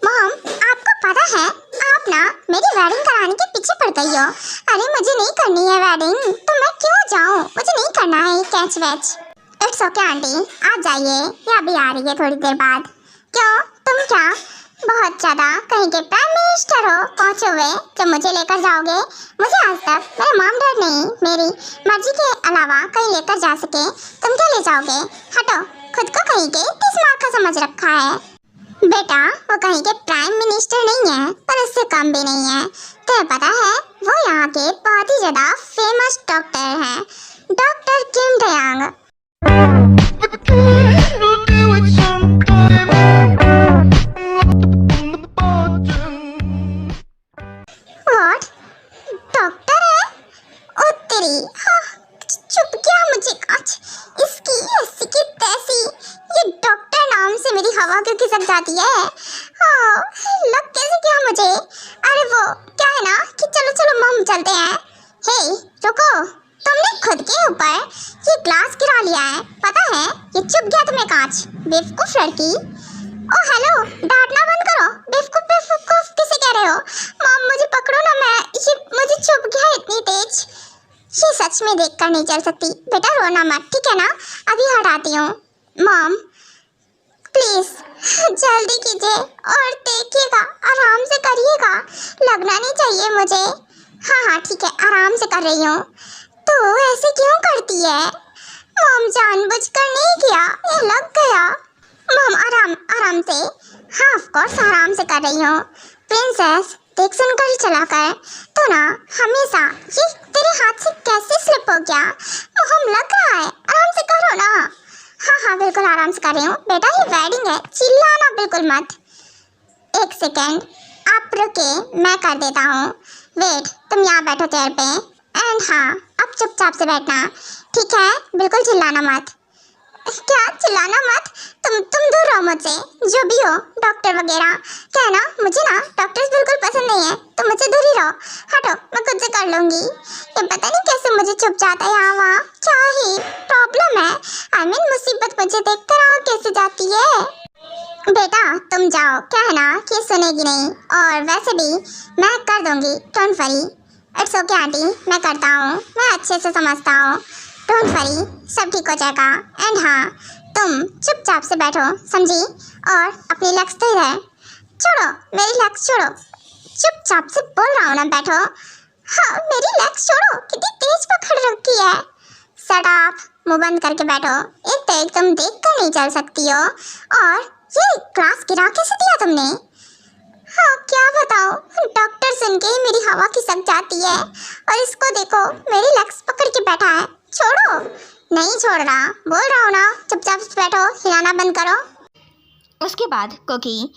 मॉम, आपको पता है आप ना मेरी वेडिंग कराने के पीछे पड़ गई हो। अरे मुझे नहीं करनी है वेडिंग, तो मैं क्यों जाऊँ? मुझे नहीं करना है कैच वैच। इट्स ओके आंटी, आप जाइए, ये अभी आ रही है थोड़ी देर बाद। क्यों, तुम क्या बहुत ज़्यादा कहीं के प्राइम मिनिस्टर हो पहुँचे हुए जो मुझे लेकर जाओगे? मुझे आज तक मेरे मॉम डैड नहीं मेरी मर्जी के अलावा कहीं लेकर जा सके, तुम क्या ले जाओगे? हटो, खुद को कहीं के 30 मार्क का समझ रखा है। बेटा वो कहीं के प्राइम मिनिस्टर नहीं है, पर उससे कम भी नहीं है। तुम्हें पता है वो यहाँ के बहुत ही ज़्यादा फेमस डॉक्टर हैं, डॉक्टर किम टयांग। व्हाट, डॉक्टर है? ओ तेरी, हाँ, चुप क्या मुझे आज इसकी ऐसी की तैसी, ये डॉक्टर नाम से मेरी हवा क्यों खिसक जाती है? हाँ, लग कैसे क्या मुझे? अरे वो क्या है ना कि चलो चलो मम चलते हैं। हे रुको, तुमने खुद के ऊपर ये ग्लास गिरा लिया है, पता है? ये चुप गया तुम्हें कांच, बेवकूफ लड़की। ओ हेलो, डांटना बंद करो, बेवकूफ बेवकूफ किसे कह रहे हो? मॉम मुझे पकड़ो ना, ये मुझे चुप गया इतनी तेज, ये सच में देखकर नहीं चल सकती। बेटा रोना मत, ठीक है ना, अभी हटाती हूँ। मॉम प्लीज जल्दी कीजिए और देखिएगा, आराम से करिएगा, लगना नहीं चाहिए मुझे। हाँ हाँ ठीक है, आराम से कर रही हूँ। तो ऐसे क्यों करती है? मॉम जानबूझकर नहीं किया, ये लग गया। मॉम आराम से। हाँ ऑफ कोर्स आराम से कर रही हूँ। प्रिंसेस देख सुनकर ही चला कर, तो ना हमेशा ये तेरे हाथ से कैसे स्लिप हो गया? मॉम लग रहा है, आराम से करो ना। हाँ हाँ बिल्कुल आराम से कर रही हूँ। बेटा ये वेडिंग है, चिल्लाना बिल्कुल मत। एक सेकेंड आप रुके, मैं कर देता हूँ। वेट, तुम यहाँ बैठो चेयर पे, एंड हाँ अब चुपचाप से बैठना, ठीक है? बिल्कुल चिल्लाना मत। क्या चिल्लाना मत, तुम दूर रहो मुझसे, जो भी हो डॉक्टर वगैरह। क्या है ना, मुझे ना डॉक्टर्स बिल्कुल पसंद नहीं है, तो मुझसे दूर ही रहो। हटो, मैं खुद से कर लूंगी। ये पता नहीं कैसे मुझे चुप जाता है यहाँ वहाँ, क्या ही प्रॉब्लम है। आई मीन मुसीबत मुझे देखकर यहाँ कैसे जाती है। बेटा तुम जाओ, क्या है ना कि सुनेगी नहीं, और वैसे भी मैं कर दूंगी, don't worry. It's okay aunty, मैं करता हूँ, मैं अच्छे से समझता हूँ, डोंट वरी, सब ठीक हो जाएगा। एंड हाँ, तुम चुपचाप से बैठो, समझी, और अपनी लेग्स तो इधर छोड़ो, मेरी लेग्स छोड़ो, चुपचाप से बोल रहा हूँ ना, बैठो। हाँ मेरी लेग्स छोड़ो, कितनी तेज पकड़ रखी है। शट अप, मुंह बंद करके बैठो। एक तो एकदम देख कर नहीं चल सकती हो, और ये ग्लास गिरा कैसे दिया तुमने? हाँ क्या बताओ, डॉक्टर सुन के ही मेरी हवा खिसक जाती है, और इसको देखो मेरी लेग्स पकड़ के बैठा है। छोड़ो, नहीं छोड़ रहा, बोल रहा हूँ ना, चुपचाप से बैठो, हिलाना बंद करो। उसके बाद कुकी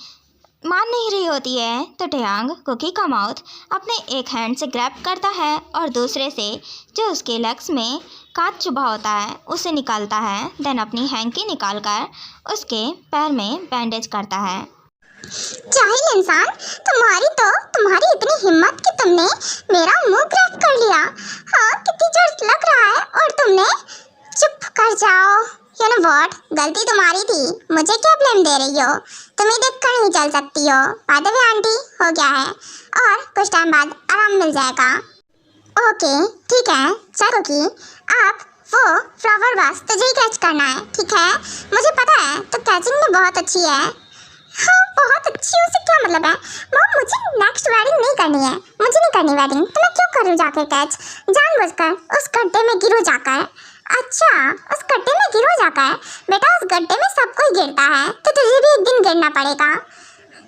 मान नहीं रही होती है, तो टेयांग कुकी का माउथ अपने एक हैंड से ग्रैब करता है और दूसरे से जो उसके लेग्स में कांच चुभा होता है उसे निकालता है। देन अपनी हैंकी निकालकर उसके पैर में बैंडेज करता है। जाहिल इंसान, तुम्हारी इतनी हिम्मत कि तुमने मेरा मुंह ग्रैब कर लिया। हाँ कितनी जोर लग रहा है, और तुमने चुप कर जाओ। यू नो व्हाट, गलती तुम्हारी थी, मुझे क्या ब्लेम दे रही हो? तुम्हें देख कर नहीं चल सकती हो। बाय द वे आंटी, हो गया है, और कुछ टाइम बाद आराम मिल जाएगा। ओके ठीक है, चलो कि आप वो फ्लावर वास तुझे ही कैच करना है, ठीक है? मुझे पता है तो कैचिंग में बहुत अच्छी है। हाँ बहुत अच्छी, उसे क्या मतलब है? मॉम मुझे नेक्स्ट वेडिंग नहीं करनी है, मुझे नहीं करनी वेडिंग, तो मैं क्यों करूँ जाकर कैच, जानबूझकर उस गड्ढे में गिरूँ जाकर। अच्छा उस गड्ढे में गिरो जाकर? बेटा उस गड्ढे में सब कोई गिरता है, तो तुझे भी एक दिन गिरना पड़ेगा।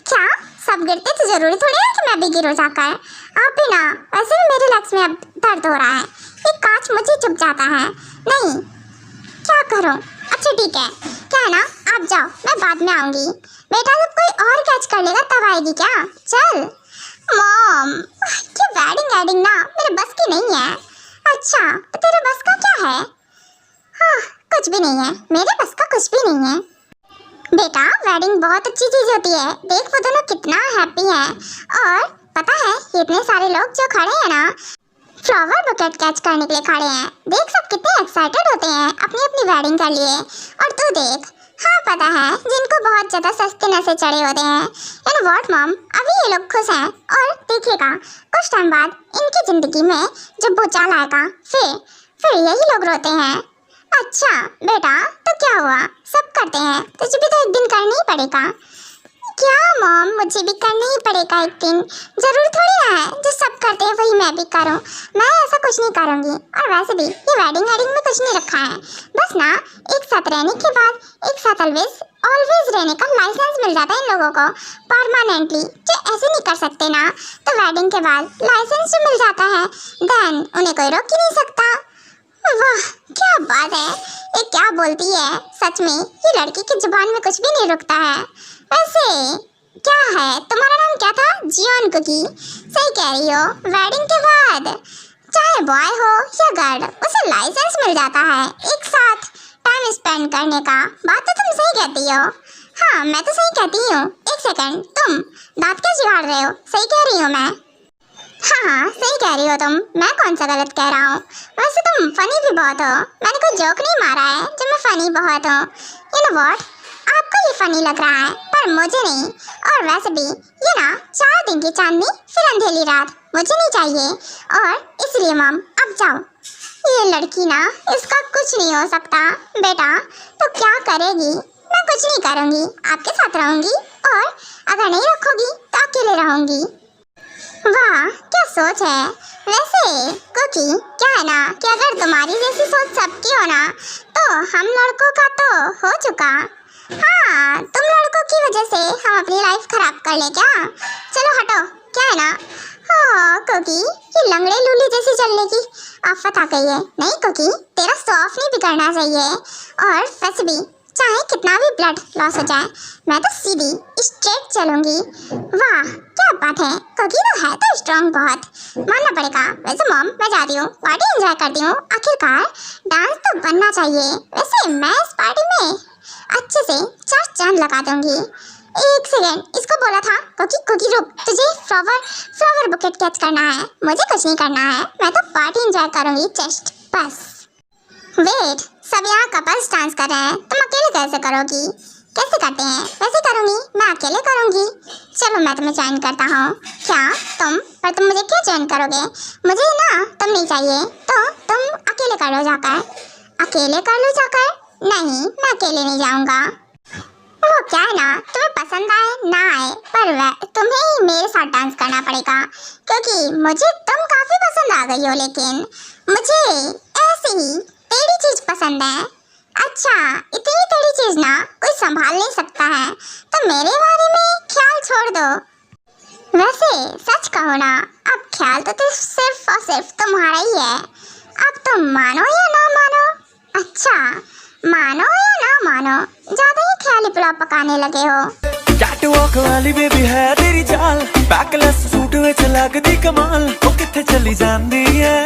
क्या सब गिरते तो जरूरी थोड़ी है कि मैं भी गिरूँ जाकर? आप भी ना, वैसे भी मेरे लेग्स में अब दर्द हो रहा है, एक कांच मुझे चुभ जाता है। नहीं क्या करूँ? अच्छा ठीक है, क्या है ना, आप जाओ, मैं बाद में आऊँगी। बेटा जब कोई और कैच कर लेगा तब आएगी क्या? चल। मॉम ये वेडिंग ना मेरे बस की नहीं है। अच्छा तो तेरे बस का क्या है? हाँ कुछ भी नहीं है, मेरे बस का कुछ भी नहीं है। बेटा वेडिंग बहुत अच्छी चीज होती है, देख वो दोनों कितना हैप्पी हैं, और पता है ये इतने सारे लोग जो खड़े हैं ना फ्लावर बुकेट कैच करने के लिए खड़े हैं, देख सब कितने एक्साइटेड होते हैं अपनी अपनी वेडिंग के लिए। और तू देख, हाँ पता है जिनको बहुत ज़्यादा सस्ते नशे चढ़े होते हैं। एंड व्हाट मॉम, अभी ये लोग खुश हैं, और देखिएगा कुछ टाइम बाद इनकी ज़िंदगी में जब भूचाल आएगा फिर यही लोग रोते हैं। अच्छा बेटा तो क्या हुआ, सब करते हैं, तुझे भी तो एक दिन करना ही पड़ेगा। क्या मॉम, मुझे भी करना ही पड़ेगा एक दिन, जरूर थोड़ी ना है जो सब करते हैं वही मैं भी करूं। मैं ऐसा कुछ नहीं करूंगी, और वैसे भी ये वेडिंग में कुछ नहीं रखा है, बस ना एक साथ रहने के बाद एक साथ ऑलवेज रहने का लाइसेंस मिल जाता है इन लोगों को परमानेंटली। जो ऐसे नहीं कर सकते ना, तो वेडिंग के बाद लाइसेंस जो मिल जाता है देन उन्हें कोई रोक ही नहीं सकता। वाह क्या बात है, ये क्या बोलती है, सच में ये लड़की की जुबान में कुछ भी नहीं रुकता है। वैसे क्या है तुम्हारा नाम क्या था? जियोन कुकी, सही कह रही हो, वेडिंग के बाद चाहे बॉय हो या गर्ल उसे लाइसेंस मिल जाता है एक साथ टाइम स्पेंड करने का। बात तो तुम सही कहती हो। हाँ मैं तो सही कहती हूँ। एक सेकंड, तुम दांत क्यों चिढ़ा रहे हो? सही कह रही हूँ मैं? हाँ सही कह रही हो तुम, मैं कौन सा गलत कह रहा हूँ? वैसे तुम फनी भी बहुत हो, मैंने कोई जोक नहीं मारा है जो मैं फनी बहुत हूँ। यू नो व्हाट, आपको ये फनी लग रहा है पर मुझे नहीं, और वैसे भी ये ना 4 दिन की चांदनी फिर अंधेरी रात मुझे नहीं चाहिए, और इसलिए मॉम अब जाओ। ये लड़की ना, इसका कुछ नहीं हो सकता। बेटा तो क्या करेगी? मैं कुछ नहीं करूँगी, आपके साथ रहूँगी, और अगर नहीं रखोगी तो अकेले रहूँगी। वाह क्या सोच है। वैसे कुकी क्या है ना कि अगर तुम्हारी जैसी सोच सबकी हो ना, तो हम लड़कों का तो हो चुका। हाँ तुम लड़कों की वजह से हम अपनी लाइफ खराब कर ले क्या? चलो हटो, क्या है ना। हाँ कुकी ये लंगड़े लूली जैसी चलने की आफत आ गई है। नहीं कुकी तेरा शो ऑफ नहीं बिगड़ना चाहिए, और वैसे भी चाहे कितना भी ब्लड लॉस हो जाए, मैं तो सीधी स्ट्रेट चलूंगी। वाह क्या बात है, कुकी तो है तो स्ट्रांग बहुत, मानना पड़ेगा। वैसे मॉम मैं जाती हूँ, पार्टी एंजॉय करती हूँ, आखिरकार डांस तो बनना चाहिए। वैसे मैं इस पार्टी में अच्छे से 4 चांद लगा दूंगी। एक सेकेंड, इसको बोला था कुकी कुकी रुक, तुझे फ्लावर बुकेट कैच करना है, मुझे कुछ नहीं करना है, मैं तो पार्टी एंजॉय करूंगी जस्ट बस। वेट, सब यहाँ कपल्स डांस कर रहे हैं, तुम अकेले कैसे करोगी? कैसे करते हैं वैसे करूंगी, मैं अकेले करूंगी। चलो मैं तुम्हें ज्वाइन करता हूँ। क्या तुम मुझे क्यों ज्वाइन करोगे? मुझे ना तुम नहीं चाहिए, तो तुम अकेले कर लो जाकर। अकेले कर लो जाकर? नहीं, मैं अकेले नहीं जाऊंगा। वो क्या है ना, तुम्हें पसंद आए ना आए, पर तुम्हें ही मेरे साथ डांस करना पड़ेगा, क्योंकि मुझे तुम काफी पसंद आ गई हो, लेकिन मुझे ऐसी ही टेढ़ी चीज पसंद है। अच्छा, इतनी टेढ़ी चीज ना कोई संभाल नहीं सकता है, तो मेरे बारे में ख्याल छोड़ दो। वैसे सच कहो ना, अब ख्याल तो सिर्फ और सिर्फ तुम्हारा ही है। अब तुम मानो या ना मानो। अच्छा, मानो या ना मानो, ज्यादा ही ख्याली पुलाव पकाने लगे हो। कैटवॉक वाली बेबी है तेरी चाल, बैकलेस सूट विच लगदी कमाल। ओ किथे चली जांदी है,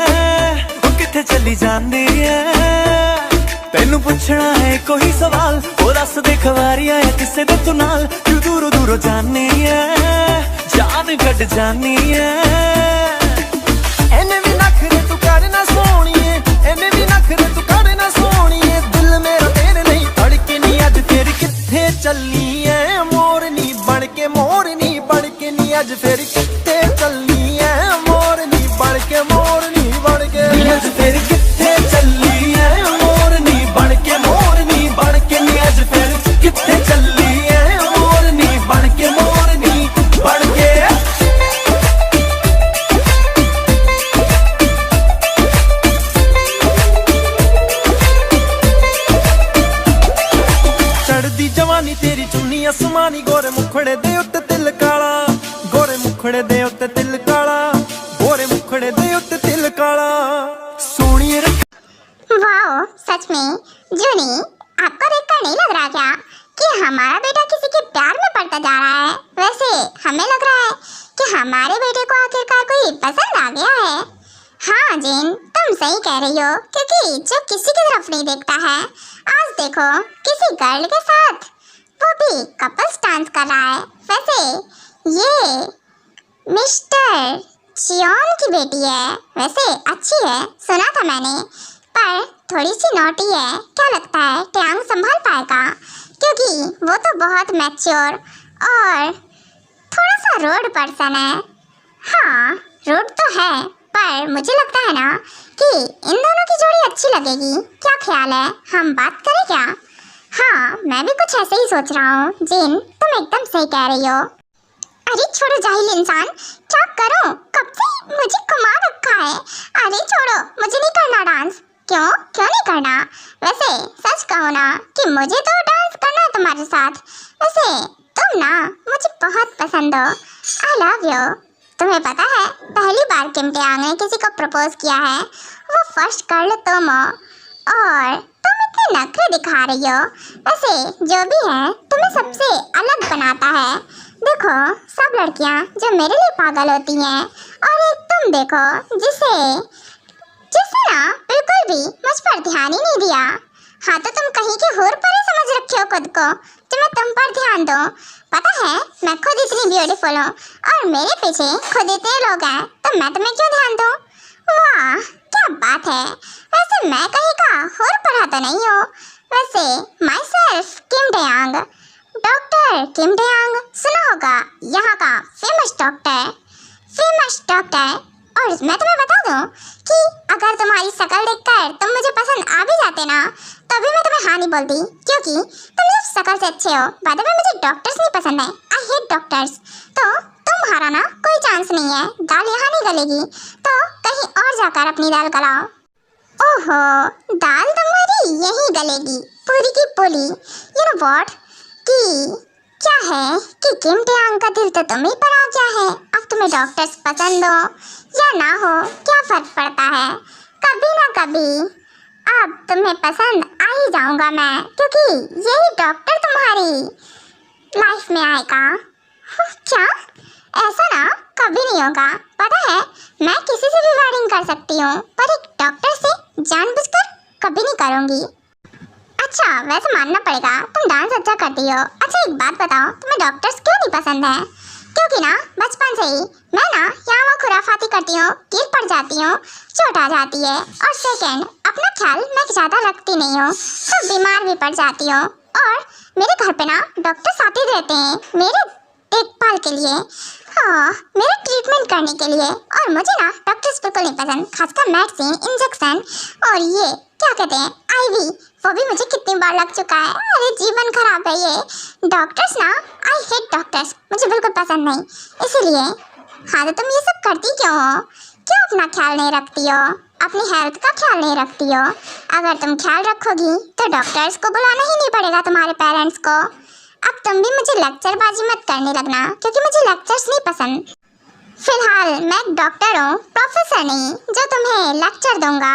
ओ किथे चली जांदी है, तेनू पुछना है कोई सवाल, ओ दस दे खवारी आया किसे दे तू नाल। तू दूरों दूरों जानी है, जान कट जानी है। एने भी नखरे तू करना सोहणीए, एने भी नखरे तू करना सोहणीए, दिल मेरा तेरे नहीं धड़के नी अज फिर किथे चली है, मोरनी बन के मोरनी बन के नी अज फिर किथे चली है, मोरनी बन के मोरनी बन के अज फिर किथे चली है, मोरनी बन के मोरनी बन के नी अज फिर किथे चली है, मोरनी बन के मोरनी बन के। चढ़दी जवानी तेरी चुन्नी आसमानी, गोरे मुखड़े दे उत्ते तिल काला, गोरे मुखड़े दे उत्ते तिल काला, गोरे मुखड़े दे उत्ते तिल काला, सोहणी रख। वाओ, सच में जूनी, आपको देखकर नहीं लग रहा क्या कि हमारा बेटा किसी के प्यार में पड़ता जा रहा है? वैसे हमें लग रहा है कि हमारे बेटे को आखिरकार कोई पसंद आ गया है। हाँ जिन, तुम सही कह रही हो, क्योंकि जो किसी की तरफ नहीं देखता है, आज देखो किसी गर्ल के साथ, वो भी कपल्स डांस कर रहा है। वैसे ये मिस्टर चियोन की बेटी है, वैसे अच्छी है सुना था मैंने, पर थोड़ी सी नॉटी है। क्या लगता है ट्यांग संभाल पाएगा? क्योंकि वो तो बहुत मैच्योर और थोड़ा सा रूड पर्सन है। हाँ रूड तो है, पर मुझे लगता है ना कि इन दोनों की जोड़ी अच्छी लगेगी। क्या ख्याल है, हम बात करें क्या? हाँ मैं भी कुछ ऐसे ही सोच रहा हूँ जिन, तुम एकदम सही कह रही हो। अरे छोड़ो जाहिल इंसान, क्या करूं? कब से मुझे घुमा रखा है। अरे छोड़ो, मुझे नहीं करना डांस। क्यों नहीं करना? वैसे सच कहो ना कि मुझे तो डांस करना है तुम्हारे साथ। वैसे तुम ना मुझे बहुत पसंद हो। I love you. तुम्हें पता है पहली बार किम टयांग ने किसी को प्रपोज किया है, वो फर्स्ट गर्ल तुम हो, और तुम इतने नखरे दिखा रही हो। वैसे जो भी है तुम्हें सबसे अलग बनाता है। देखो सब लड़कियां जो मेरे लिए पागल होती हैं, और एक तुम देखो जिसे ना बिल्कुल भी मुझ पर ध्यान ही नहीं दिया। हाँ तो तुम कहीं के होर पर ही समझ रखे हो खुद को, तो मैं तुम पर ध्यान दूं। पता है मैं खुद इतनी ब्यूटीफुल हूँ और मेरे पीछे खुद इतने लोग हैं, तो मैं तुम्हें क्यों ध्यान दूं? वाह क्या बात है। वैसे मैं कहीं का होर पढ़ा तो नहीं हूँ। वैसे माई सेल्फ किम टयांग, डॉक्टर किम टयांग, सुना होगा यहाँ का फेमस डॉक्टर। और मैं तुम्हें बता दूं कि अगर तुम्हारी शक्ल देखकर तुम मुझे पसंद आ भी जाते ना, तभी मैं तुम्हें हाँ नहीं बोलती, क्योंकि तुम सिर्फ शक्ल से अच्छे हो। बाद में मुझे डॉक्टर्स नहीं पसंद है, आई हेट डॉक्टर्स। तो तुम्हारा ना कोई चांस नहीं है, दाल यहाँ नहीं गलेगी, तो कहीं और जाकर अपनी दाल गलाओ। ओहो, दाल तुम्हारी यहीं गलेगी पूरी की पूरी। यू नो व्हाट कि क्या है कि किम टयांग का दिल तो तुम ही पर आ गया है। अब तुम्हें डॉक्टर्स पसंद हो या ना हो क्या फर्क पड़ता है? कभी ना कभी अब तुम्हें पसंद आ ही जाऊंगा मैं, क्योंकि यही डॉक्टर तुम्हारी लाइफ में आएगा। क्या? ऐसा ना कभी नहीं होगा। पता है मैं किसी से भी वेडिंग कर सकती हूँ, पर एक डॉक्टर से जानबूझकर कभी नहीं करूँगी। अच्छा वैसे मानना पड़ेगा तुम डांस अच्छा करती हो। अच्छा एक बात बताओ, तुम्हें डॉक्टर्स क्यों नहीं पसंद है? क्योंकि ना बचपन से ही मैं ना यहाँ वो खुराफाती करती हूँ, गिर पड़ जाती हूँ, चोट आ जाती है, और सेकंड अपना ख्याल मैं ज़्यादा रखती नहीं हूँ तो बीमार भी पड़ जाती हूँ। और मेरे घर पे ना डॉक्टर्स आते रहते हैं मेरे देखभाल के लिए, हाँ मेरा ट्रीटमेंट करने के लिए। और मुझे ना डॉक्टर्स बिल्कुल नहीं पसंद, खासकर मेडिसिन, इंजेक्शन और ये क्या कहते हैं आईवी, वो भी मुझे कितनी बार लग चुका है। अरे जीवन खराब है ये डॉक्टर्स ना, आई हेट डॉक्टर्स, मुझे बिल्कुल पसंद नहीं। इसीलिए हाँ तो तुम ये सब करती क्यों हो? क्यों अपना ख्याल नहीं रखती हो, अपनी हेल्थ का ख्याल नहीं रखती हो? अगर तुम ख्याल रखोगी तो डॉक्टर्स को बुलाना ही नहीं पड़ेगा, तुम्हारे पेरेंट्स को। अब तुम भी मुझे लेक्चरबाजी मत करने लगना, क्योंकि मुझे लेक्चर्स नहीं पसंद। फिलहाल मैं एक डॉक्टर हूँ, प्रोफेसर नहीं जो तुम्हें लेक्चर दूंगा।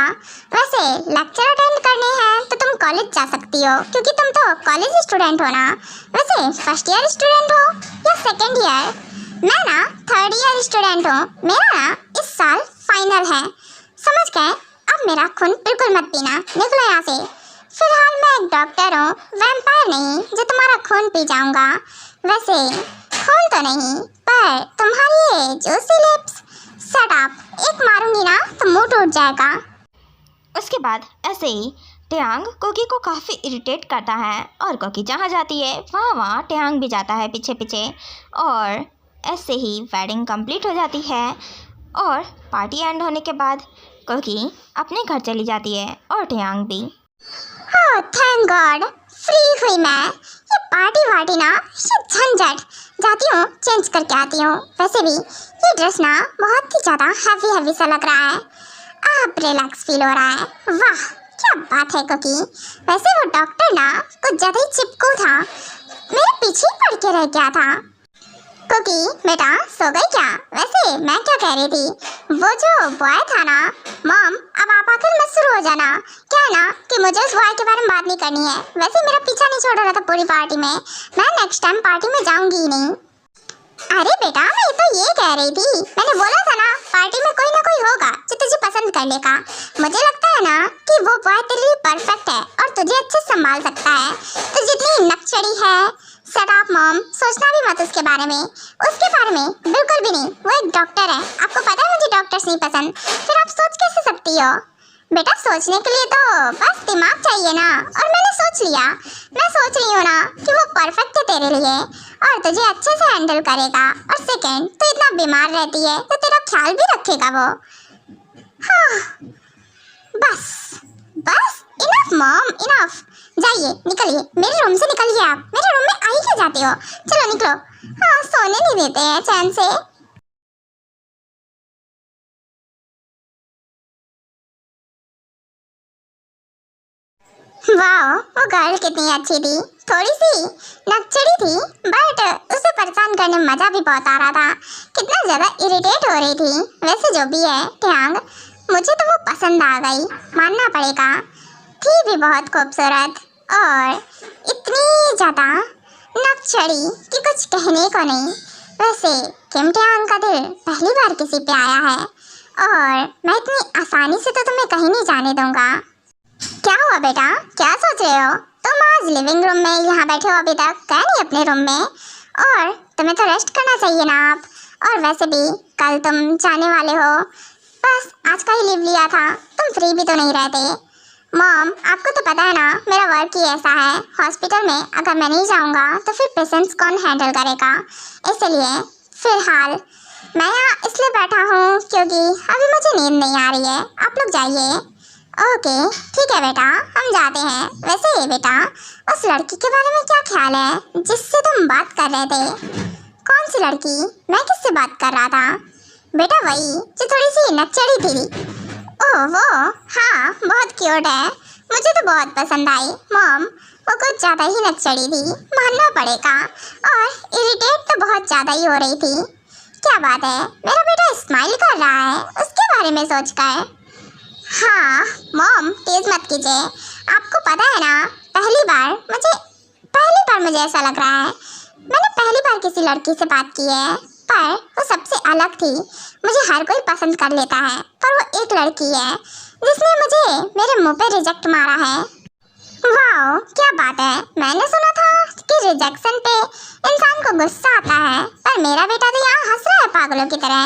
वैसे लेक्चर अटेंड करने हैं तो तुम कॉलेज जा सकती हो, क्योंकि तुम तो कॉलेज स्टूडेंट हो ना। वैसे फर्स्ट ईयर स्टूडेंट हो या सेकेंड ईयर? मैं ना थर्ड ईयर स्टूडेंट हूँ, मेरा ना इस साल फाइनल है, समझ गए? अब मेरा खून बिल्कुल मत पीना, निकलो यहाँ से। फिलहाल मैं एक डॉक्टर हूँ, वैम्पायर नहीं जो तुम्हारा खून पी जाऊंगा। वैसे खून तो नहीं, पर तुम्हारी ये जूसी लिप्स, शट अप, एक मारूंगी ना तो मुंह टूट जाएगा। उसके बाद ऐसे ही टेयांग कोकी को काफ़ी इरिटेट करता है, और कोकी जहाँ जाती है वहाँ टेयांग भी जाता है पीछे पीछे, और ऐसे ही वेडिंग कंप्लीट हो जाती है। और पार्टी एंड होने के बाद कोकी अपने घर चली जाती है, और टेयांग भी। ओह थैंक गॉड, फ्री हुई मैं। ये पार्टी वार्टी ना, ये झंझट, जाती हूँ चेंज करके आती हूँ। वैसे भी ये ड्रेस ना बहुत ही ज़्यादा हैवी हैवी सा लग रहा है, अब रिलैक्स फील हो रहा है। वाह क्या बात है कोकी। वैसे वो डॉक्टर ना कुछ ज़्यादा ही चिपकू था, मेरे पीछे ही पड़ के रह गया था। कोकी बेटा सो गई क्या? वैसे मैं क्या कह रही थी, वो जो बॉय था ना, मॉम अब आप आकर मत शुरू हो जाना। क्या है ना कि मुझे उस बॉय के बारे में बात नहीं करनी है। वैसे मेरा पीछा नहीं छोड़ रहा था पूरी पार्टी में, मैं नेक्स्ट टाइम पार्टी में जाऊंगी ही नहीं। अरे बेटा मैं तो ये कह रही थी, मैंने बोला था ना पार्टी में कोई ना कोई होगा जो तुझे पसंद कर लेगा। मुझे लगता है ना कि वो बॉय तेरे लिए परफेक्ट है और तुझे अच्छे से संभाल सकता है। तू जितनी नकचड़ी है, शट अप मॉम, सोचना भी मत उसके बारे में, उसके बारे में बिल्कुल भी नहीं। वो एक डॉक्टर है, आपको पता है मुझे डॉक्टर्स नहीं पसंद, फिर आप सोच कैसे सकती हो? बेटा सोचने के लिए तो बस दिमाग चाहिए ना, और मैंने सोच लिया। मैं सोच रही हूँ ना कि वो परफेक्ट है तेरे लिए और तुझे अच्छे से हैंडल करेगा। और सेकंड तो इतना बीमार रहती है तो तेरा ख्याल भी रखेगा वो। हाँ बस बस, इनफ मॉम इनफ, जाइए निकलिए मेरे रूम से, निकलिए आप। मेरे रूम में आ ही क्या जाते हो, चलो निकलो। हाँ सोने नहीं देते हैं चैन से। वाह वो गर्ल कितनी अच्छी थी, थोड़ी सी नकचड़ी थी, बट उसे परेशान करने में मजा भी बहुत आ रहा था। कितना ज़्यादा इरिटेट हो रही थी। वैसे जो भी है टेयांग, मुझे तो वो पसंद आ गई, मानना पड़ेगा। थी भी बहुत खूबसूरत और इतनी ज़्यादा नकचड़ी कि कुछ कहने को नहीं। वैसे किम टेयांग का दिल पहली बार किसी पे आया है, और मैं इतनी आसानी से तो तुम्हें कहीं नहीं जाने दूंगा। क्या हुआ बेटा, क्या सोच रहे हो? तुम आज लिविंग रूम में यहाँ बैठे हो अभी तक, क्या नहीं अपने रूम में? और तुम्हें तो रेस्ट करना चाहिए ना आप। और वैसे भी कल तुम जाने वाले हो, बस आज का ही लीव लिया था, तुम फ्री भी तो नहीं रहते। मॉम आपको तो पता है ना मेरा वर्क ही ऐसा है, हॉस्पिटल में अगर मैं नहीं जाऊँगा तो फिर पेशेंट्स कौन हैंडल करेगा। इसलिए फ़िलहाल मैं यहाँ इसलिए बैठा हूँ क्योंकि अभी मुझे नींद नहीं आ रही है। आप लोग जाइए। ओके ठीक है बेटा, हम जाते हैं। वैसे बेटा उस लड़की के बारे में क्या ख्याल है जिससे तुम बात कर रहे थे? कौन सी लड़की? मैं किससे बात कर रहा था? बेटा वही जो थोड़ी सी नकचड़ी थी। ओह वो, हाँ बहुत क्यूट है, मुझे तो बहुत पसंद आई। मॉम वो कुछ ज़्यादा ही नकचड़ी थी, मानना पड़ेगा, और इरिटेट तो बहुत ज़्यादा ही हो रही थी। क्या बात है, मेरा बेटा स्माइल कर रहा है, उसके बारे में सोच कर। हाँ मॉम, तेज मत कीजिए। आपको पता है ना, पहली बार मुझे ऐसा लग रहा है। मैंने पहली बार किसी लड़की से बात की है, पर वो सबसे अलग थी। मुझे हर कोई पसंद कर लेता है, पर वो एक लड़की है जिसने मुझे मेरे मुंह पे रिजेक्ट मारा है। वाह, क्या बात है। मैंने सुना था कि रिजेक्शन पे इंसान को गुस्सा आता है, पर मेरा बेटा तो यहाँ हंस रहा है पागलों की तरह।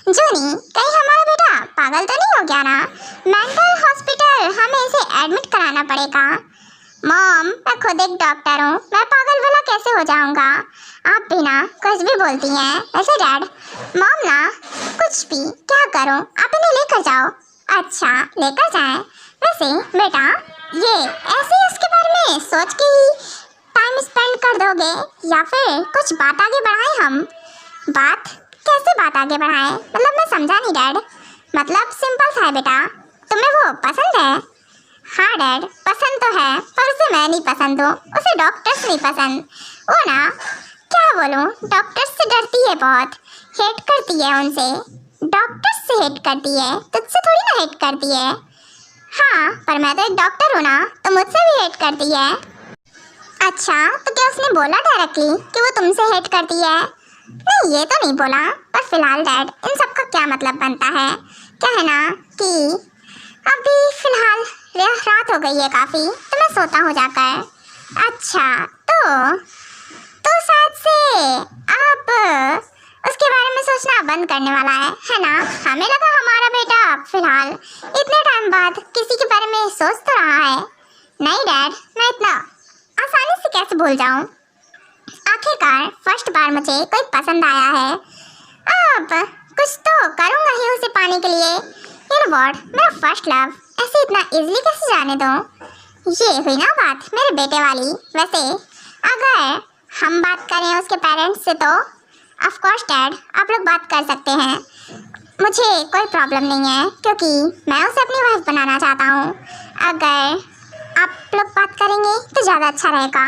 जूनी, कहीं हमारा बेटा पागल तो नहीं हो गया ना? मेंटल हॉस्पिटल हमें इसे एडमिट कराना पड़ेगा। मॉम, मैं खुद एक डॉक्टर हूँ, मैं पागल भला कैसे हो जाऊँगा? आप भी ना कुछ भी बोलती हैं। वैसे डैड, मॉम ना कुछ भी क्या करूँ, आप इन्हें लेकर जाओ। अच्छा, लेकर जाएं। वैसे बेटा, ये ऐसे उसके बारे में सोच के ही टाइम स्पेंड कर दोगे या फिर कुछ बात आगे बढ़ाएं हम? बात? कैसे बात आगे बढ़ाएं? मतलब मैं समझा नहीं डैड। मतलब सिंपल सा है बेटा, तुम्हें वो पसंद है? हाँ डैड, पसंद तो है, पर उसे मैं नहीं पसंद हूँ, उसे डॉक्टर्स नहीं पसंद। वो ना, क्या बोलूँ, डॉक्टर्स से डरती है बहुत, हेट करती है उनसे। डॉक्टर्स से हेट करती है, तुझसे थोड़ी ना हेट करती है। हाँ, पर मैं तो एक डॉक्टर हूँ ना, तो मुझसे भी हेट करती है। अच्छा, तो क्या उसने बोला डायरेक्टली कि वो तुमसे हेट करती है? नहीं, ये तो नहीं बोला, पर फिलहाल डैड, इन सब का क्या मतलब बनता है? क्या है ना कि अभी फिलहाल रात हो गई है काफ़ी, तो मैं सोता हूँ जाकर। अच्छा, तो शायद से आप उसके बारे में सोचना बंद करने वाला है ना? हमें लगा हमारा बेटा फिलहाल इतने टाइम बाद किसी के बारे में सोच तो रहा है। नहीं डैड, मैं इतना आसानी से कैसे भूल जाऊँ? आखिरकार फर्स्ट बार मुझे कोई पसंद आया है, अब कुछ तो करूँगा ही उसे पाने के लिए। इन वर्ड, मेरा फर्स्ट लव ऐसे इतना इजीली कैसे जाने दूँ? ये हुई ना बात मेरे बेटे वाली। वैसे अगर हम बात करें उसके पेरेंट्स से तो ऑफ कोर्स डैड, आप लोग बात कर सकते हैं, मुझे कोई प्रॉब्लम नहीं है, क्योंकि मैं उसे अपनी वाइफ बनाना चाहता हूँ। अगर आप लोग बात करेंगे तो ज़्यादा अच्छा रहेगा।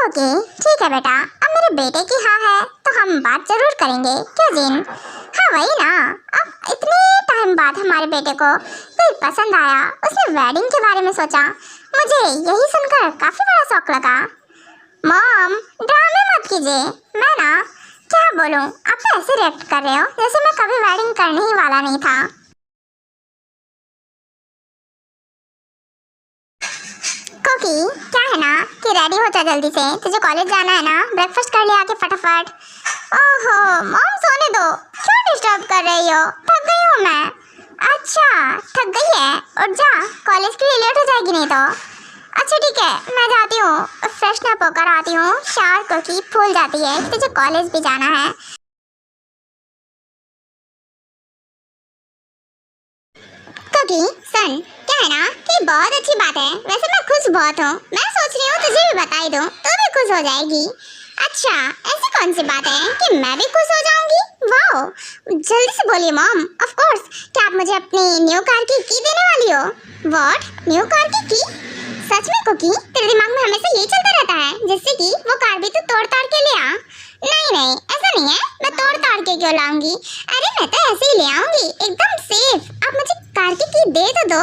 ओके ठीक है बेटा, अब मेरे बेटे की हाँ है तो हम बात जरूर करेंगे, क्यों जिन? हाँ वही ना, अब इतने टाइम बाद हमारे बेटे को कोई पसंद आया, उसने वेडिंग के बारे में सोचा, मुझे यही सुनकर काफ़ी बड़ा शौक लगा। मॉम, ड्रामे मत कीजिए। मैं ना क्या बोलूँ, आप तो ऐसे रिएक्ट कर रहे हो जैसे मैं कभी वेडिंग करने ही वाला नहीं था। कोकी, क्या है ना कि रेडी हो जा जल्दी से, तुझे कॉलेज जाना है ना, ब्रेकफास्ट कर ले आके फटाफट। ओहो मॉम, सोने दो, क्यों डिस्टर्ब कर रही हो? थक गई हूँ मैं। अच्छा, थक गई है, उठ जा, कॉलेज के लिए लेट हो जाएगी नहीं तो। अच्छा ठीक है, मैं जाती हूँ, फ्रेशन अप होकर आती हूँ। शार कोकी भूल जाती है तुझे कॉलेज भी जाना है। कोकी सन, क्या है ना कि बहुत अच्छी बात है, वैसे मैं खुश बहुत हूँ, मैं सोच रही हूँ तुझे भी बता ही दूँ, तू भी खुश हो जाएगी। अच्छा, ऐसी कौन सी बात है कि मैं भी खुश हो जाऊंगी? वाओ, जल्दी से बोलिए मॉम। ऑफ कोर्स, क्या आप मुझे अपनी न्यू कार की देने वाली हो? व्हाट, न्यू कार की? सच में कोकी, तेरे दिमाग में हमेशा यही चलता रहता है जिससे कि वो कार भी तू तोड़ ताड़ के ले आ। नहीं, ऐसा नहीं है, मैं तोड़ ताड़ के क्यों लाऊंगी? अरे मैं तो ऐसे ही ले आऊंगी, एकदम सेफ। आप मुझे कार की दे तो दो।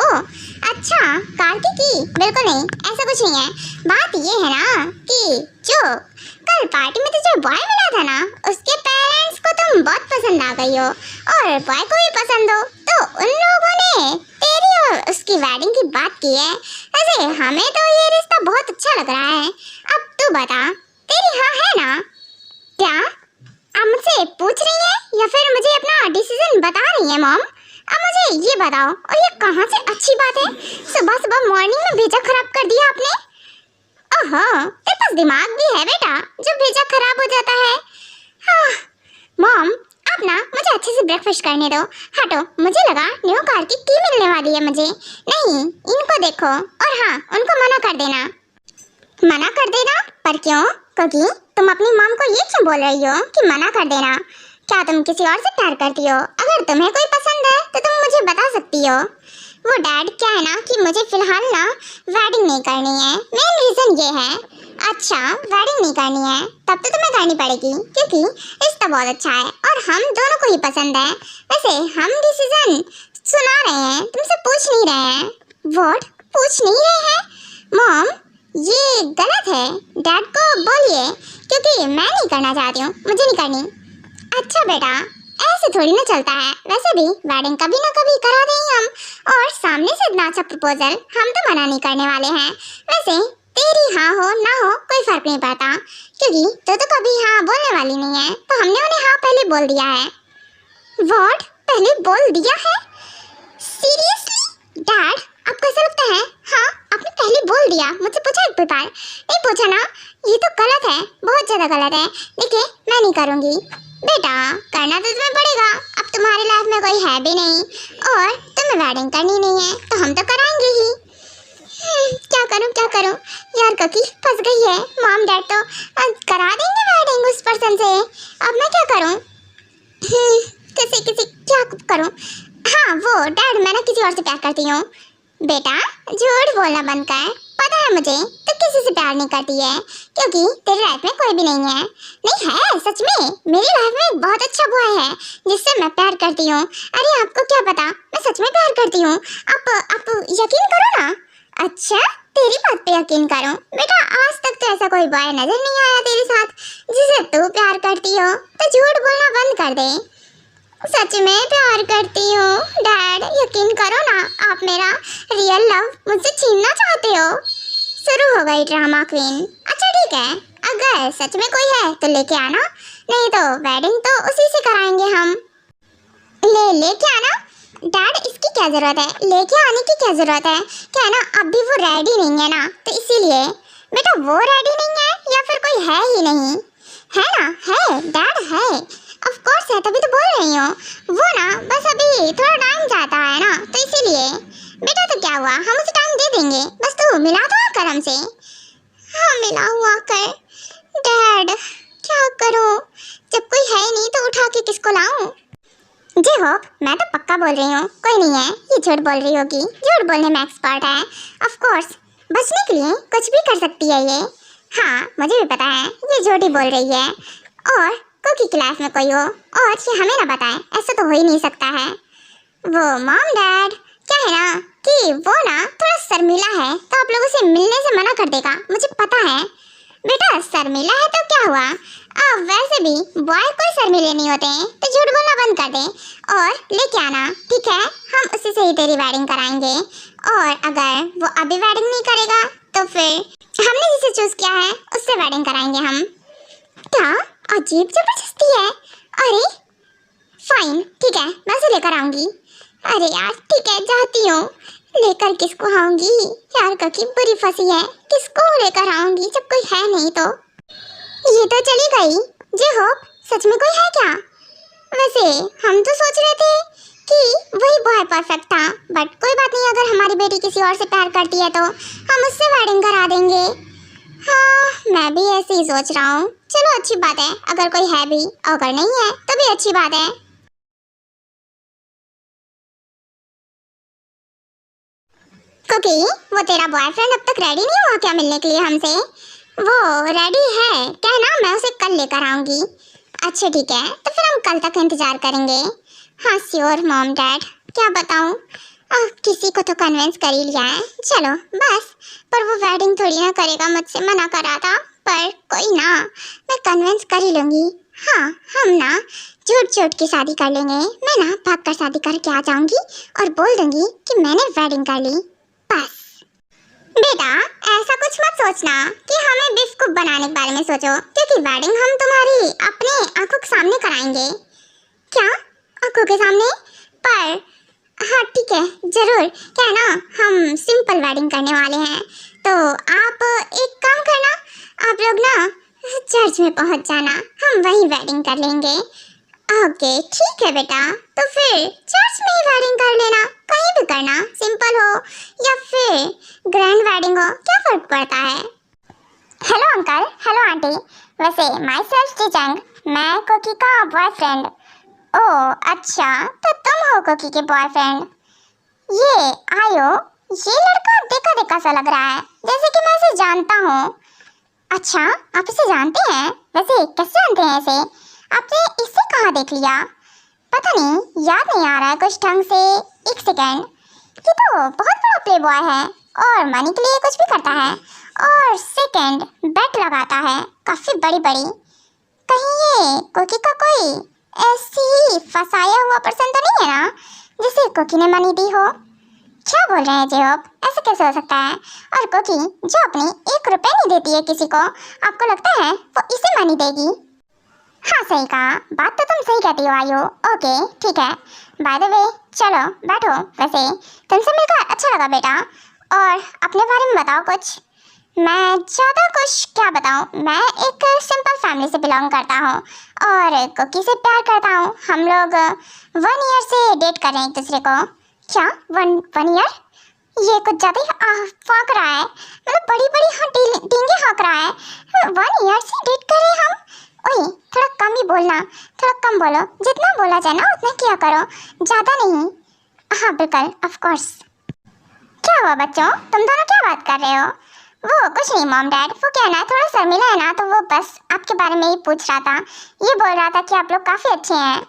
अच्छा, कार की? बिल्कुल नहीं, ऐसा कुछ नहीं है। बात ये है ना कि जो कल पार्टी में तुझे बॉय मिला था ना, उसके पेरेंट्स को तुम बहुत पसंद आ गई हो और बॉय को भी पसंद हो, तो उन लोगों ने तेरी और उसकी वेडिंग की बात की है। वैसे हमें तो ये रिश्ता बहुत अच्छा लग रहा है। अब तू बता, तेरी हाँ है ना? क्या आप मुझसे पूछ रही हैं या फिर मुझे अपना डिसीजन बता रही हैं मॉम? अब मुझे ये बताओ, और ये कहाँ से अच्छी बात है? सुबह सुबह मॉर्निंग में भेजा खराब कर दिया आपने। ओहो, तेरे पास दिमाग भी है बेटा, जो भेजा खराब हो जाता है। हाँ मॉम, आप ना मुझे अच्छे से ब्रेकफास्ट करने दो। हटो, मुझे लगा न्यू कार की मिलने वाली है मुझे। नहीं, इनको देखो, और हाँ, उनको मना कर देना। मना कर देना? पर क्यों? क्योंकि तुम अपनी मॉम को ये क्यों बोल रही हो कि मना कर देना? क्या तुम किसी और से प्यार करती हो? अगर तुम्हें कोई पसंद है तो तुम मुझे बता सकती हो। वो डैड, क्या है ना कि मुझे फिलहाल ना वेडिंग नहीं करनी है, मेन रीज़न ये है। अच्छा, वेडिंग नहीं करनी है, तब तो तुम्हें करनी पड़ेगी, क्योंकि रिश्ता बहुत अच्छा है और हम दोनों को ही पसंद है। वैसे हम डिसीजन सुना रहे हैं, तुमसे पूछ नहीं रहे हैं। व्हाट? पूछ नहीं रहे हैं? मॉम, ये गलत है। डैड को बोलिए, क्योंकि मैं नहीं करना चाहती हूँ, मुझे नहीं करनी। अच्छा बेटा, ऐसे थोड़ी ना चलता है। वैसे भी वेडिंग कभी ना कभी करा देंगे हम, और सामने से इतना अच्छा प्रपोजल, हम तो मना नहीं करने वाले हैं। वैसे तेरी हाँ हो ना हो कोई फर्क नहीं पड़ता, क्योंकि तो कभी हाँ बोलने वाली नहीं है, तो हमने उन्हें हाँ पहले बोल दिया है। व्हाट? पहले बोल दिया है? सीरियसली डैड, आपको ऐसा लगता है? हाँ, आपने पहले बोल दिया। मुझसे पूछा एक बार? नहीं पूछा ना? ये तो गलत है, बहुत ज़्यादा गलत है। देखिए, मैं नहीं करूँगी। बेटा, करना तो तुम्हें पड़ेगा, अब तुम्हारी लाइफ में कोई है भी नहीं, और तुम्हें वेडिंग करनी नहीं है, तो हम तो कराएंगे ही। क्या करूं यार, ककी फंस गई है। मॉम डैड तो करा देंगे वेडिंग उस पर्सन से, अब मैं क्या करूं? किसी क्या करूं? हाँ वो डैड, मैं ना किसी और से प्यार करती हूँ। बेटा झूठ बोलना बंद कर, पता है मुझे तो किसी से प्यार नहीं करती है, क्योंकि तेरी लाइफ में कोई भी नहीं है। नहीं है, सच में मेरी लाइफ में एक बहुत अच्छा बॉय है जिससे मैं प्यार करती हूँ। अरे आपको क्या पता, मैं सच में प्यार करती हूँ। आप यकीन करो ना। अच्छा, तेरी बात पे यकीन करूं? बेटा आज तक तो ऐसा कोई बॉय नजर नहीं आया तेरे साथ जिसे तू प्यार करती हो, तो झूठ बोलना बंद कर दे। सच में प्यार करती हूँ डैड, यकीन करो ना, आप मेरा रियल लव मुझसे छीनना चाहते हो। शुरू हो गई ड्रामा क्वीन। अच्छा ठीक है, अगर सच में कोई है तो लेके आना, नहीं तो वेडिंग तो उसी से कराएंगे हम। लेके आना? डैड इसकी क्या जरूरत है, लेके आने की क्या जरूरत है? क्या है ना, अभी वो रेडी नहीं है ना, तो इसीलिए। बेटा वो रेडी नहीं है या फिर कोई है ही नहीं? है ना, है डैड है, ऑफ कोर्स है, तभी तो बोल रही हूँ। वो ना बस अभी थोड़ा टाइम चाहता है ना, तो इसीलिए। बेटा तो क्या हुआ, हम उसे टाइम दे देंगे, बस तू मिला तो कर हमसे। हाँ मिला हुआ कर। डैड क्या करूँ, जब कोई है नहीं तो उठा के किसको लाऊं? जी होप, मैं तो पक्का बोल रही हूँ, कोई नहीं है। ये झूठ बोल रही होगी, झूठ बोलने में एक्सपर्ट है। ऑफ कोर्स बचने के लिए कुछ भी कर सकती है ये। हाँ मुझे भी पता है ये झूठ ही बोल रही है, और कुकी की लाइफ में कोई हो और ये हमें ना बताए, ऐसा तो हो ही नहीं सकता है। वो मॉम डैड क्या है ना कि वो ना थोड़ा शर्मीला है, तो आप लोगों से मिलने से मना कर देगा, मुझे पता है। बेटा शर्मीला है तो क्या हुआ, अब वैसे भी बॉय कोई शर्मीले नहीं होते हैं, तो झूठ बोलना बंद कर दे और लेके आना, ठीक है? हम उसी से ही तेरी वेडिंग कराएंगे, और अगर वो अभी वेडिंग नहीं करेगा तो फिर हमने जिसे चूज किया है उससे वेडिंग कराएंगे हम। क्या अजीब जबरदस्ती है। अरे फाइन ठीक है, मैं उसे लेकर आऊंगी। अरे यार ठीक है, जाती हूँ। लेकर किसको आऊंगी यार, ककी बुरी फंसी है, किसको लेकर आऊंगी जब कोई है नहीं तो। ये तो चली गई। जी होप, सच में कोई है क्या? वैसे हम तो सोच रहे थे कि वही बॉय परफेक्ट था, बट कोई बात नहीं, अगर हमारी बेटी किसी और से प्यार करती है तो हम उससे वेडिंग करा देंगे। हाँ मैं भी ऐसे ही सोच रहा हूँ। चलो अच्छी बात है, अगर कोई है भी, अगर नहीं है तो भी अच्छी बात है। कुकी, वो तेरा बॉयफ्रेंड अब तक रेडी नहीं हुआ क्या मिलने के लिए हमसे? वो रेडी है, कहना मैं उसे कल लेकर आऊंगी। अच्छा ठीक है, तो फिर हम कल तक इंतजार करेंगे। हाँ श्योर मॉम डैड, क्या बताऊँ, किसी को तो कन्विंस कर ही लिया है। चलो बस, पर वो वेडिंग थोड़ी ना करेगा, मुझसे मना करा था, पर कोई ना, मैं कन्विंस कर ही लूँगी। हाँ हम ना झूठ की शादी कर लेंगे, मैं ना भाग कर शादी करके आ जाऊँगी और बोल दूँगी कि मैंने वेडिंग कर ली, बस। बेटा ऐसा कुछ मत सोचना कि हमें बेवकूफ बनाने के बारे में सोचो, क्योंकि वेडिंग हम तुम्हारी अपने आंखों के सामने कराएंगे। क्या आंखों के सामने? पर हाँ ठीक है जरूर, क्या है ना, हम सिंपल वेडिंग करने वाले हैं, तो आप एक काम करना, आप लोग ना चर्च में पहुंच जाना, हम वहीं वेडिंग कर लेंगे। ओके ठीक है बेटा, तो फिर चर्च में ही वेडिंग कर लेना, कहीं भी करना, सिंपल हो या फिर ग्रैंड वेडिंग हो, क्या फर्क पड़ता है? हेलो अंकल, हेलो आंटी, वैसे माई सेल्फ जिजंग, मैं कुकी का बॉयफ्रेंड। ओह अच्छा, तो तुम हो कुकी के बॉयफ्रेंड। ये आयो, ये लड़का देखा देखा सा लग रहा है, जैसे कि मैं इसे जानता हूँ। अच्छा आप इसे जानते हैं? वैसे कैसे जानते हैं इसे? आपने इसे कहाँ देख लिया? पता नहीं, याद नहीं आ रहा है कुछ ढंग से। एक सेकेंड, ये तो बहुत बड़ा प्ले बॉय है और मनी के लिए कुछ भी करता है। और सेकेंड, बेट लगाता है काफी बड़ी बड़ी। कहीं ये कुकी का कोई ऐसी फंसाया हुआ पर्सन तो नहीं है ना जिसे कुकी ने मनी दी हो? क्या बोल रहे हैं जेब, ऐसे कैसे हो सकता है? और कुकी जो अपनी 1 रुपए नहीं देती है किसी को, आपको लगता है वो इसे मनी देगी? हाँ सही कहा, बात तो तुम सही कहती हो आयु। ओके ठीक है, बाय द वे चलो बैठो। वैसे तुमसे मिलकर अच्छा लगा बेटा। और अपने बारे में बताओ कुछ। मैं ज़्यादा कुछ क्या बताऊँ, मैं एक सिंपल फैमिली से बिलोंग करता हूँ और कुकी से प्यार करता हूँ। हम लोग 1 ईयर से डेट कर रहे हैं एक दूसरे को। क्या 1 ईयर? ये कुछ ज़्यादा ही फाँक रहा है, मतलब बड़ी बड़ी डींगे हाँक रहा है। 1 ईयर से डेट कर रहे हम? ओए थोड़ा कम ही बोलना, थोड़ा कम बोलो, जितना बोला जाए ना उतना किया करो, ज़्यादा नहीं। हाँ बिल्कुल, ऑफ कोर्स। क्या हुआ बच्चों, तुम दोनों क्या बात कर रहे हो? वो कुछ नहीं मॉम डैड, वो क्या ना थोड़ा शर्मिला है ना, तो वो बस आपके बारे में ही पूछ रहा था। ये बोल रहा था कि आप लोग काफ़ी अच्छे हैं।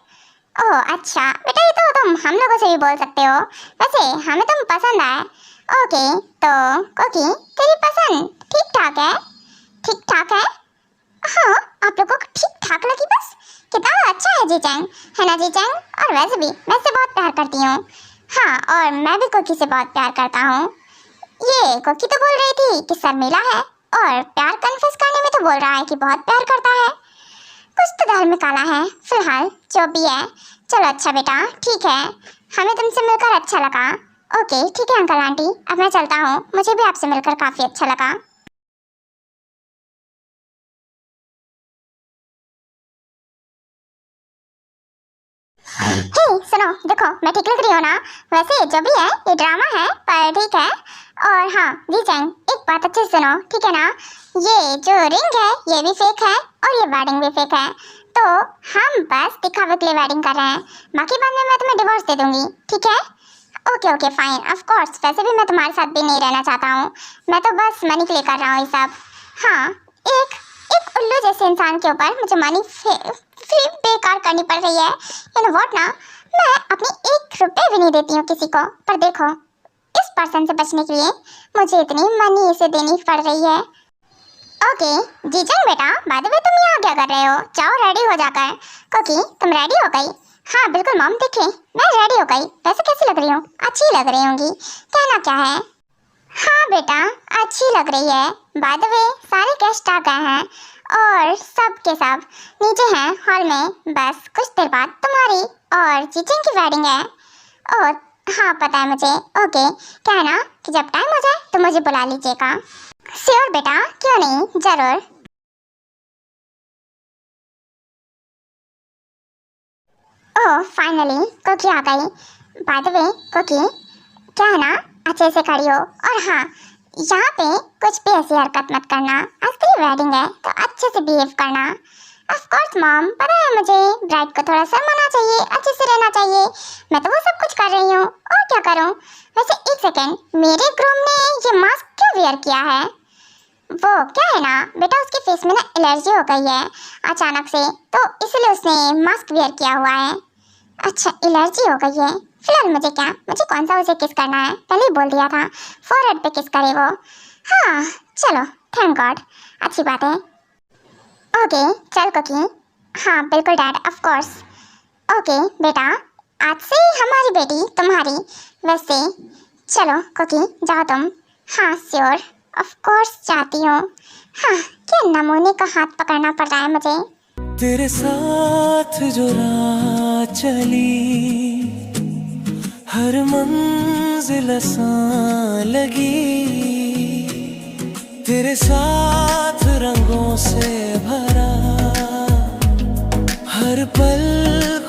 ओह अच्छा बेटा, ये तो तुम हम लोगों से भी बोल सकते हो। वैसे हमें तुम पसंद आए। ओके तो कुकी तेरी पसंद ठीक ठाक है? ठीक ठाक है? हाँ आप लोगों को ठीक ठाक लगी बस? कितना अच्छा है जी चैंग, है ना जी चैंग? और वैसे भी मैं इससे बहुत प्यार करती हूँ। हाँ और मैं भी कुकी से बहुत प्यार करता हूँ। ये कुकी तो बोल रही थी कि शर्मिला है और प्यार कन्फेस करने में तो बोल रहा है कि बहुत प्यार करता है। कुछ तो दाल में काला है। फिलहाल जो भी है, चलो अच्छा बेटा ठीक है, हमें तुमसे मिलकर अच्छा लगा। ओके ठीक है अंकल आंटी, अब मैं चलता हूँ, मुझे भी आपसे मिलकर काफ़ी अच्छा लगा। हे सुनो, देखो मैं ठीक लग रही हूँ ना? वैसे जो भी है ये ड्रामा है पर ठीक है। और हाँ जी चैंग, एक बात अच्छे से सुनो ठीक है ना? ये जो रिंग है ये भी फेक है और ये वेडिंग भी फेक है। तो हम बस दिखावे के लिए वेडिंग कर रहे हैं, बाकी बाद में मैं तुम्हें डिवोर्स दे दूंगी ठीक है? Okay okay fine, of course. वैसे भी मैं तुम्हारे साथ भी नहीं रहना चाहता हूँ, मैं तो बस मनी के लिए कर रहा हूँ ये सब। हाँ एक उल्लू जैसे इंसान के ऊपर मुझे मनी फ्री बेकार करनी पड़ रही है। यू नो व्हाट ना, मैं अपनी 1 रुपए भी नहीं देती हूँ किसी को, पर देखो इस पर्सन से बचने के लिए मुझे इतनी मनी इसे देनी पड़ रही है। ओके जीजन बेटा, बाय द वे तुम यहाँ क्या कर रहे हो? जाओ रेडी हो जाकर। कुकी तुम रेडी हो गई? हाँ बिल्कुल मॉम, देखे मैं रेडी हो गई। वैसे कैसी लग रही हूँ? अच्छी लग रही होंगी, कहना क्या है? हाँ बेटा अच्छी लग रही है। बाय द वे सारे गेस्ट आ गए हैं और सब के सब नीचे हैं हॉल में। बस कुछ देर बाद तुम्हारी और जीजन की वेडिंग है। और हाँ पता है मुझे। ओके कहना कि जब टाइम हो जाए तो मुझे बुला लीजिएगा। श्योर बेटा, क्यों नहीं, जरूर। ओह फाइनली कुकी आ गई। बाय द वे कुकी क्या है ना, अच्छे से खड़ी हो। और हाँ यहाँ पे कुछ भी ऐसी हरकत मत करना, आज तेरी वेडिंग है तो अच्छे से बिहेव करना। ऑफ कोर्स मॉम, पता है मुझे ब्राइड को थोड़ा शर्माना चाहिए, अच्छे से रहना चाहिए। मैं तो वो सब कुछ कर रही हूँ, और क्या करूँ? वैसे एक सेकेंड, मेरे ग्रूम ने ये मास्क क्यों वेयर किया है? वो क्या है ना बेटा, उसके फेस में ना एलर्जी हो गई है अचानक से, तो इसलिए उसने मास्क वेयर किया हुआ है। अच्छा एलर्जी हो गई है। फिलहाल मुझे क्या, मुझे कौन सा उसे किस करना है, पहले ही बोल दिया था फॉरहेड पे किस करे वो। हाँ चलो थैंक गॉड, अच्छी बात है। ओके चल कुकी। हाँ बिल्कुल डैड, ऑफ कोर्स। ओके बेटा, आज से हमारी बेटी तुम्हारी। वैसे चलो कुकी जाओ तुम। हाँ श्योर, ऑफ कोर्स जाती हूँ। हाँ क्या नमूने का हाथ पकड़ना पड़ रहा है मुझे। तेरे साथ जो राह चली, हर मंजिल आसान लगी। तेरे साथ रंगों से भरा, हर पल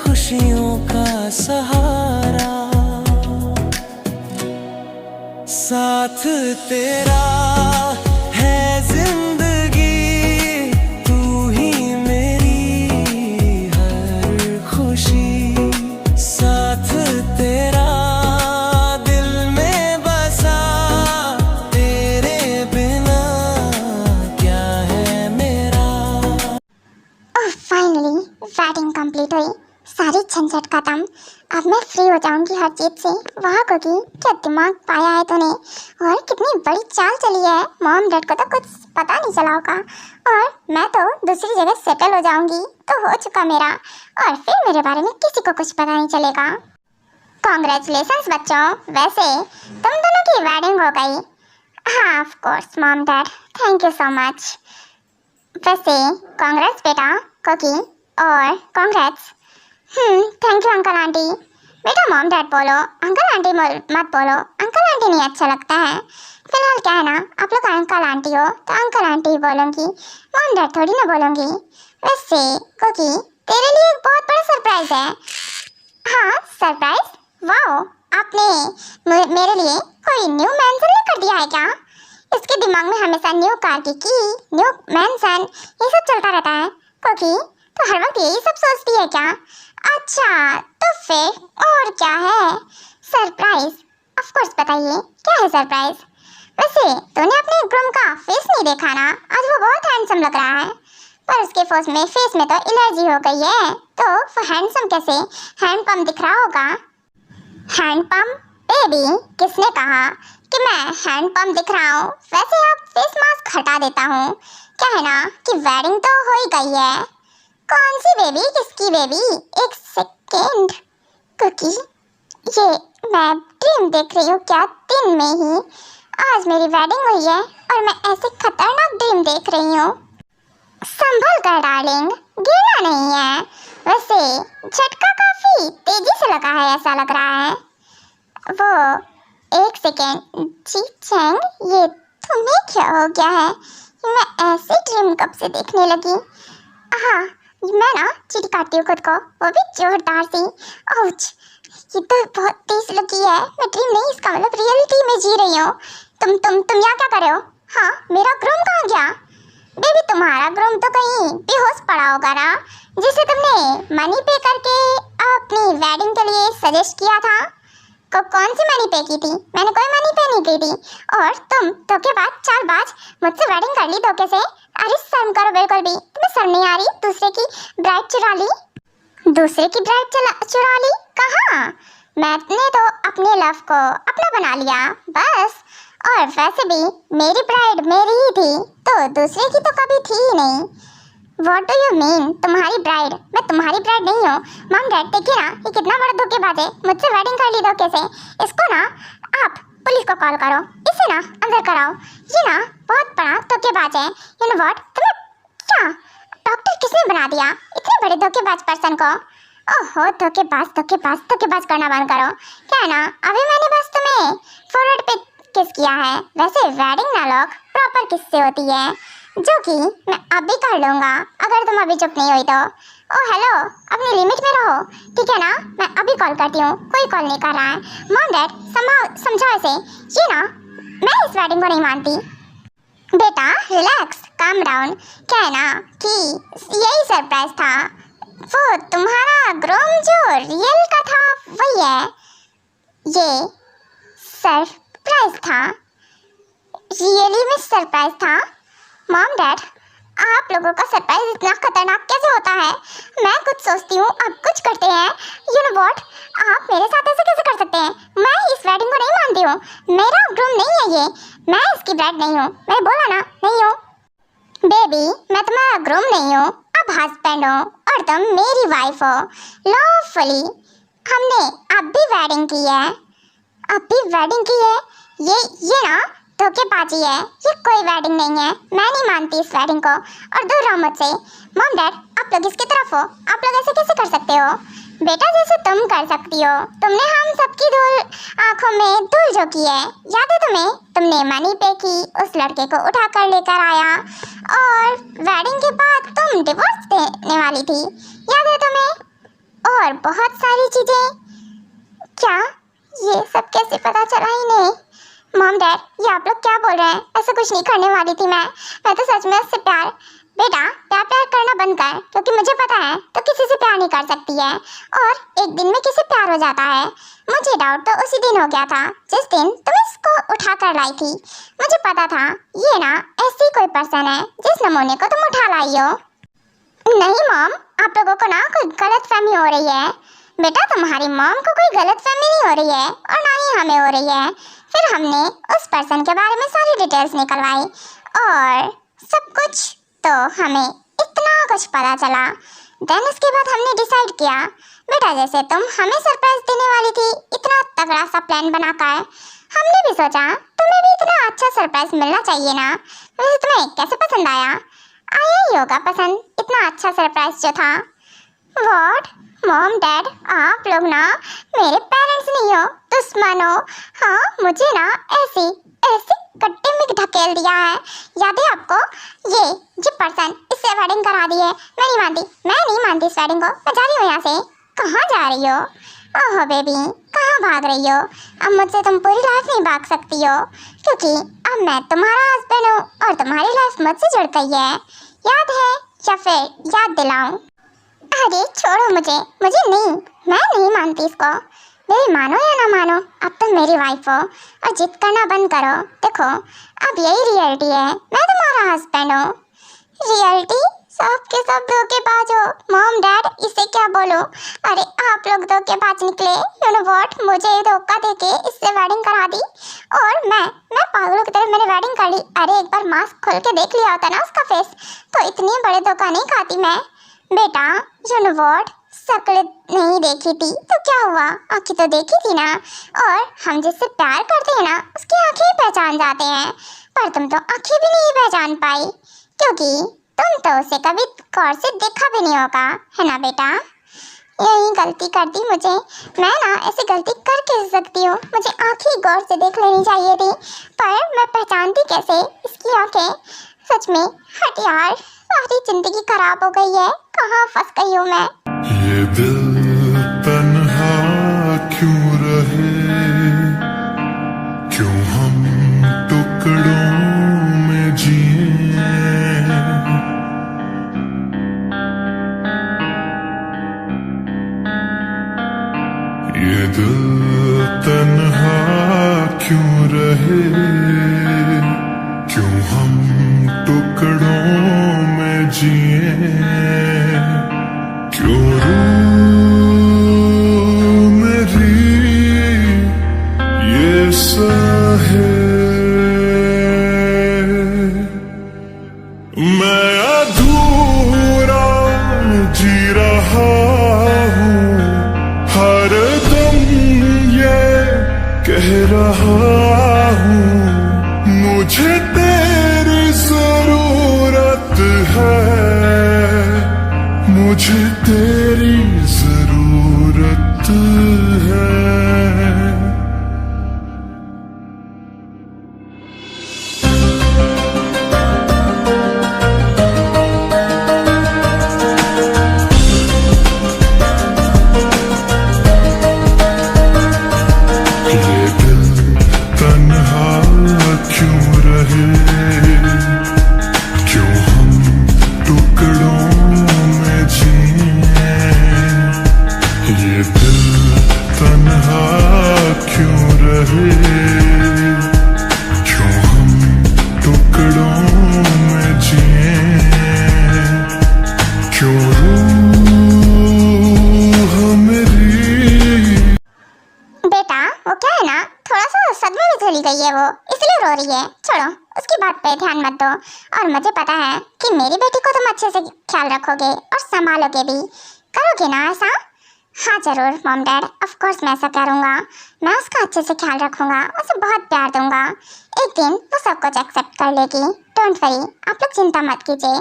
खुशियों का सहारा। साथ तेरा है जिंदगी, तू ही मेरी हर खुशी। साथ तेरा दिल में बसा, तेरे बिना क्या है मेरा। फाइनली वेडिंग कंप्लीट हुई, सारी सारी झंझट खत्म। अब मैं फ्री हो जाऊंगी हर चीज से। वाह कुकी, क्या दिमाग पाया है तूने, और कितनी बड़ी चाल चली है। मॉम डैड को तो कुछ पता नहीं चला होगा और मैं तो दूसरी जगह सेटल हो जाऊंगी तो हो चुका मेरा, और फिर मेरे बारे में किसी को कुछ पता नहीं चलेगा। कॉन्ग्रेचुलेशंस बच्चों, वैसे तुम दोनों की वेडिंग हो गई। हाँ of course mom dad, thank you so much. वैसे कांग्रेट्स बेटा कुकी, और congrats. Thank you uncle aunty. बेटा मॉम डैड बोलो, अंकल आंटी मत बोलो, अंकल आंटी नहीं अच्छा लगता है। फिलहाल क्या है ना, आप लोग अंकल आंटी हो तो अंकल आंटी ही बोलूँगी, मॉम डैड थोड़ी ना बोलूँगी। वैसे कुकी, तेरे लिए एक बहुत बड़ा सरप्राइज है। हाँ सरप्राइज, वाओ, आपने मेरे लिए कोई न्यू मैंसन लेकर दिया है क्या? इसके दिमाग में हमेशा न्यू कार की न्यू मैंसन ये सब चलता रहता है। कुकी तो हर वक्त यही सब सोचती है क्या? अच्छा तो फिर और क्या है? सरप्राइज, ऑफ कोर्स बताइए क्या है सरप्राइज? वैसे तूने अपने ग्रूम का फेस नहीं देखा ना, आज वो बहुत हैंडसम लग रहा है, पर उसके फेस में तो एलर्जी हो गई है, तो वो हैंडसम कैसे हैंडपम्प दिख रहा होगा? हैंडपम्प? बेबी किसने कहा कि मैं हैंडपम्प दिख रहा हूँ? वैसे आप फेस मास्क हटा देता हूँ। क्या है ना कि वेडिंग तो हो ही गई है। कौन सी बेबी, किसकी बेबी? एक सेकेंड कुकी, ये मैं ड्रीम देख रही हूँ क्या? दिन में ही आज मेरी वेडिंग हुई है और मैं ऐसे खतरनाक ड्रीम देख रही हूँ। संभल कर डार्लिंग, गिरना नहीं है। वैसे झटका काफी तेजी से लगा है ऐसा लग रहा है। वो एक सेकेंड, जी चैंग, ये तुम्हें क्या हो गया है? मैं ऐसी ड्रीम कब से देखने लगी? हाँ मैं ना चीटी काटती हूँ खुद को, वो भी जोरदार सी। आउच, ये तो बहुत तेज लगी है। मैं ड्रीम नहीं, इसका मतलब रियलिटी में जी रही हूँ। तुम यहाँ क्या कर रहे हो? हाँ मेरा ग्रूम कहाँ गया? बेबी तुम्हारा ग्रूम तो कहीं बेहोश पड़ा होगा ना, जिसे तुमने मनी पे करके अपनी वेडिंग के लिए सजेस्ट किया था। कौन सी मनी पे की थी? मैंने कोई मनी पे नहीं की थी। और तुम धोखेबाज, चालबाज, मुझसे वेडिंग कर ली धोखे से। अरे शर्म करो बिल्कुल भी, तुम्हें शर्म नहीं आ रही? दूसरे की ब्राइड चुरा ली? दूसरे की ब्राइड चुरा ली? कहाँ? मैंने तो अपने लव को अपना बना लिया बस। और वैसे भी मेरी ब्राइड मेरी ही थी, तो दूसरे की तो कभी थी ही नहीं। What do you mean? तुम्हारी ब्राइड? मैं तुम्हारी ब्राइड नहीं हूँ। मॉम डैड देखिए ना, ये कितना बड़ा धोखेबाज है, मुझसे वेडिंग कर ली धोखे से। इसको ना आप पुलिस को कॉल करो, इसे ना अंदर कराओ। ये ना बहुत बड़ा धोखेबाज है। You know what? तुम्हें क्या डॉक्टर किसने बना दिया इतने बड़े धोखेबाज पर्सन को? ओहो, धोखेबाज करना बंद करो। क्या है ना, अभी मैंने बस तुम्हें फॉरवर्ड पे किस किया है। वैसे वेडिंग डायलॉग प्रॉपर किस से होती है, जो कि मैं अभी कर लूँगा अगर तुम अभी चुप नहीं हुई तो। ओह हेलो, अपनी लिमिट में रहो, ठीक है ना? मैं अभी कॉल करती हूँ, कोई कॉल नहीं कर रहा है। मॉम डैड समझाओ इसे। ये ना मैं इस वेडिंग को नहीं मानती। बेटा रिलैक्स, काम डाउन। क्या है ना कि यही सरप्राइज था, वो तुम्हारा ग्रूम जो रियल का था वही है। ये सरप्राइज था, रियली में सरप्राइज था। मॉम डैड आप लोगों का सरप्राइज इतना खतरनाक कैसे होता है? मैं कुछ सोचती हूँ, आप कुछ करते हैं। यू नो व्हाट, आप मेरे साथ ऐसे कैसे कर सकते हैं? मैं इस वेडिंग को नहीं मानती हूँ। मेरा ग्रूम नहीं है ये, मैं इसकी ब्राइड नहीं हूँ। मैं बोला ना नहीं हूँ। बेबी मैं तुम्हारा ग्रूम नहीं हूँ, अब हस्बैंड हो और तुम मेरी वाइफ हो लॉफुली। हमने अब भी वेडिंग की है, ये ना धोखेबाजी है। ये कोई वेडिंग नहीं है, मैं नहीं मानती इस वेडिंग को, और दूर रहो मुझसे। मॉम डैड आप लोग इसकी तरफ हो, आप लोग ऐसे कैसे कर सकते हो? बेटा जैसे तुम कर सकती हो, तुमने हम सबकी आंखों में धूल झोंकी है। याद है तुम्हें? तुमने मनी पे की, उस लड़के को उठा कर लेकर आया, और वेडिंग के बाद तुम डिवोर्स देने वाली थी, याद है तुम्हें? और बहुत सारी चीजें। क्या ये सब कैसे पता चला ही नहीं? मॉम डैड ये आप लोग क्या बोल रहे हैं? ऐसा कुछ नहीं करने वाली थी मैं तो सच में उससे प्यार। बेटा प्यार करना बंद कर, क्योंकि मुझे पता है तो किसी से प्यार नहीं कर सकती है, और एक दिन में किसी प्यार हो जाता है। मुझे डाउट तो उसी दिन हो गया था जिस दिन तुम इसको उठा कर लाई थी। मुझे पता था ये ना ऐसी कोई पर्सन है जिस नमूने को तुम उठा लाई हो। नहीं मॉम, आप लोगों को ना कोई गलतफहमी हो रही है। बेटा तुम्हारी मॉम को कोई गलतफहमी नहीं हो रही है और ना ही हमें हो रही है। फिर हमने उस पर्सन के बारे में सारी डिटेल्स निकलवाई और सब कुछ, तो हमें इतना कुछ पता चला। देन उसके बाद हमने डिसाइड किया, बेटा जैसे तुम हमें सरप्राइज देने वाली थी इतना तगड़ा सा प्लान बनाकर, हमने भी सोचा तुम्हें भी इतना अच्छा सरप्राइज मिलना चाहिए ना। वैसे तुम्हें कैसे पसंद आया? आया ही होगा पसंद, इतना अच्छा सरप्राइज जो था। व्हाट मॉम डैड, आप लोग ना मेरे पेरेंट्स नहीं हो, दुश्मन हो। हाँ, मुझे ना ऐसी ऐसी गड्ढे में ढकेल दिया है। याद है आपको? ये पर्सन, इससे वेडिंग करा दी है। मैं नहीं मानती इस वेडिंग को। मैं जा रही हूँ यहाँ से। कहाँ जा रही हो? ओहो बेबी, कहाँ भाग रही हो? अब मुझसे तुम पूरी लाइफ नहीं भाग सकती हो, क्योंकि अब मैं तुम्हारा हस्बैंड हूँ और तुम्हारी लाइफ मुझसे जुड़ गई है। याद है या फिर याद दिलाऊं? अरे छोड़ो मुझे नहीं, मैं नहीं मानती इसको। मेरी मानो या ना मानो, अब तुम मेरी वाइफ हो और जिद करना बंद करो। देखो अब यही रियलिटी है, मैं तुम्हारा हस्बैंड हूँ। रियलिटी? सब के सब धोखेबाज हो। मॉम डैड, इसे क्या बोलो? अरे आप लोग धोखेबाज निकले। यू नो व्हाट, मुझे धोखा देके इससे वेडिंग करा दी और मैं पागलों की तरह मैंने वेडिंग कर ली। अरे एक बार मास्क खोल के देख लिया होता ना उसका फेस, तो इतनी बड़े धोखा नहीं खाती मैं। बेटा यू नो व्हाट, शक्ल नहीं देखी थी तो क्या हुआ, आंखें तो देखी थी ना। और हम जिससे प्यार करते हैं ना उसकी आंखें ही पहचान जाते हैं, पर तुम तो आंखें भी नहीं पहचान पाई, क्योंकि तुम तो उसे कभी गौर से देखा भी नहीं होगा, है ना बेटा? यही गलती कर दी मुझे। मैं ना ऐसी गलती कर कैसे सकती हूँ? मुझे आंखें गौर से देख लेनी चाहिए थी, पर मैं पहचानती कैसे इसकी आंखें? सच में हट यार, सारी जिंदगी खराब हो गई है। कहाँ फंस गई हूँ मैं? ये दिल तन्हा क्यों रहे, क्यों हम टुकड़ों में जिए। ये दिल तन्हा क्यों रहे, क्यों हम टुकड़ों में जिए। क्यों रूह मेरी ये सहे, मैं अधूरा जी रहा हूँ, हर दम ये कह रहा हूँ, मुझे तेरी जरूरत है, मुझे तेरी जरूरत है। ये दिल तन्हा क्यों रहे, क्यों हम टुकड़ों में जिए। ये दिल तन्हा क्यों रहे, क्यों हम टुकड़ों में जिए। क्यों रूह मेरी। बेटा वो क्या है ना, थोड़ा सा सदमे में चली गई है वो, इसलिए रो रही है। छोड़ो, उसकी बात पे ध्यान मत दो। और मुझे पता है कि मेरी बेटी को तुम अच्छे से ख्याल रखोगे और संभालोगे भी। करोगे ना ऐसा? हाँ जरूर मॉम डैड, ऑफ कोर्स मैं ऐसा करूँगा। मैं उसका अच्छे से ख्याल रखूँगा, उसे बहुत प्यार दूँगा। एक दिन वो सब कुछ एक्सेप्ट कर लेगी। डोंट वरी, आप लोग चिंता मत कीजिए।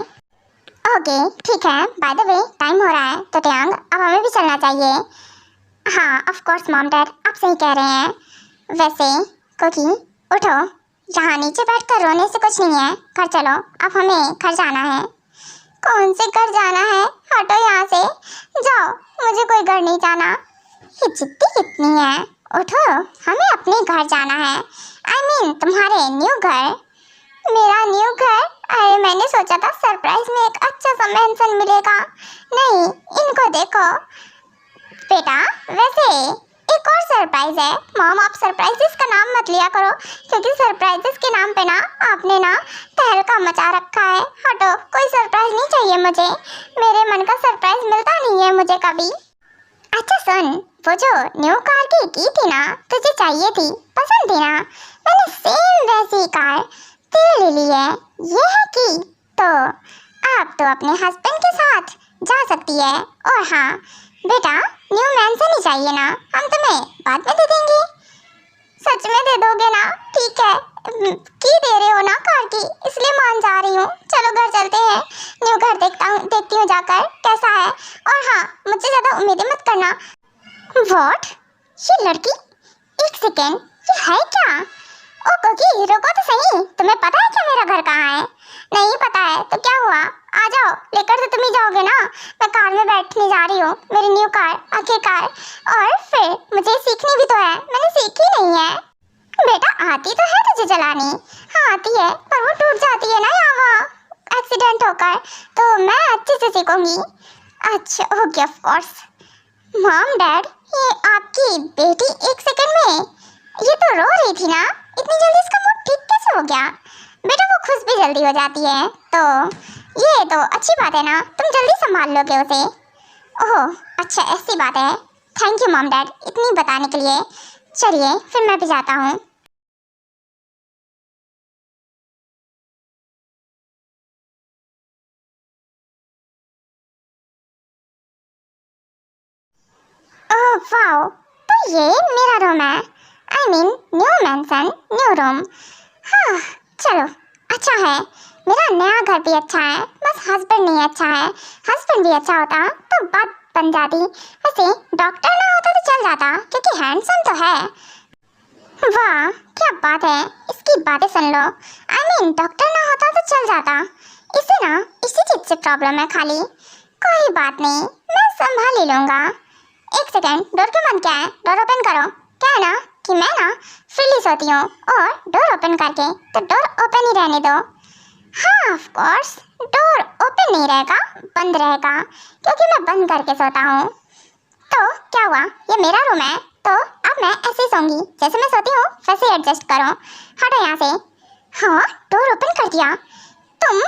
ओके ठीक है, बाय द वे टाइम हो रहा है, तो टेयांग अब हमें भी चलना चाहिए। हाँ ऑफ कोर्स मॉम डैड, आप सही कह रहे हैं। वैसे कुकी उठो, यहाँ नीचे बैठकर रोने से कुछ नहीं है, घर चलो, अब हमें घर जाना है। कौन से घर जाना है? हटो यहाँ से, जाओ, मुझे कोई घर नहीं जाना। ये जिद्दी कितनी है। उठो, हमें अपने घर जाना है। I mean, तुम्हारे न्यू घर। मेरा न्यू घर? अरे मैंने सोचा था सरप्राइज में एक अच्छा सा मेंशन मिलेगा। नहीं, इनको देखो। बेटा वैसे एक और सरप्राइज है। मॉम, आप सरप्राइजेस का नाम मत लिया करो, क्योंकि सरप्राइजेस के नाम पे ना आपने ना तहलका मचा रखा है। हटो, कोई सरप्राइज नहीं चाहिए मुझे। मेरे मन का सरप्राइज मिलता नहीं है मुझे कभी। अच्छा सुन, वो जो न्यू कार की थी ना, तुझे चाहिए थी, पसंद थी ना, मैंने सेम वैसी कार तेरे लिए ली है। ये है की, तो आप तो अपने हस्बैंड के साथ जा सकती है। और हाँ बेटा, न्यू मैंशन ही चाहिए ना, हम तुम्हें बाद में दे देंगे। सच में दे दोगे ना? ठीक है, की दे रहे हो ना कार की, इसलिए मान जा रही हूँ। चलो घर चलते हैं, न्यू घर देखती हूँ जाकर कैसा है। और हाँ, मुझसे ज़्यादा उम्मीदें मत करना। व्हाट? ये लड़की, एक सेकेंड, ये है क्या? ओ कोकी, रुको तो सही, तुम्हें पता है क्या मेरा घर कहाँ है? नहीं पता है तो क्या हुआ, आ जाओ, लेकर तो तुम ही जाओगे ना। मैं कार में बैठने जा रही हूँ, मेरी न्यू कार, आखिरकार। और फिर मुझे सीखनी भी तो है, मैंने सीखी नहीं है। बेटा आती तो है तुझे चलानी? हाँ आती है, पर वो टूट जाती है ना यहाँ वहाँ एक्सीडेंट होकर, तो मैं अच्छे से सीखूंगी। अच्छा okay, of course. Mom dad, ये आपकी बेटी एक सेकंड में, ये तो रो रही थी ना, इतनी जल्दी इसका मूड ठीक कैसे हो गया? बेटा वो खुश भी जल्दी हो जाती है, तो ये तो अच्छी बात है ना, तुम जल्दी संभाल लोगे उसे। ओह अच्छा, ऐसी बात है। थैंक यू मॉम डैड इतनी बताने के लिए। चलिए फिर मैं भी जाता हूँ। ओह वाओ, तो ये मेरा रूम है। I mean new mention, new room. हाँ चलो, अच्छा है, मेरा नया घर भी अच्छा है, बस हस्बैंड नहीं अच्छा है। हस्बैंड भी अच्छा होता तो बात बन जाती। वैसे डॉक्टर ना होता तो चल जाता, क्योंकि हैंडसम तो है। वाह क्या बात है, इसकी बातें सुन लो। आई मीन डॉक्टर ना होता तो चल जाता, इसे ना इसी चीज से प्रॉब्लम है खाली। कोई बात नहीं, मैं संभाल ही लूँगा। एक सेकेंड, डोर क्यों बंद किया है? डोर ओपन करो। क्या है ना कि मैं ना फ्रीली सोती हूँ, और डोर ओपन करके तो डोर ओपन ही रहने दो। हाँ ऑफ कोर्स, डोर ओपन नहीं रहेगा, बंद रहेगा, क्योंकि मैं बंद करके सोता हूँ। तो क्या हुआ, ये मेरा रूम है, तो अब मैं ऐसे ही सोऊंगी, जैसे मैं सोती हूँ वैसे ही एडजस्ट करो। हटो यहाँ से। हाँ डोर ओपन कर दिया। तुम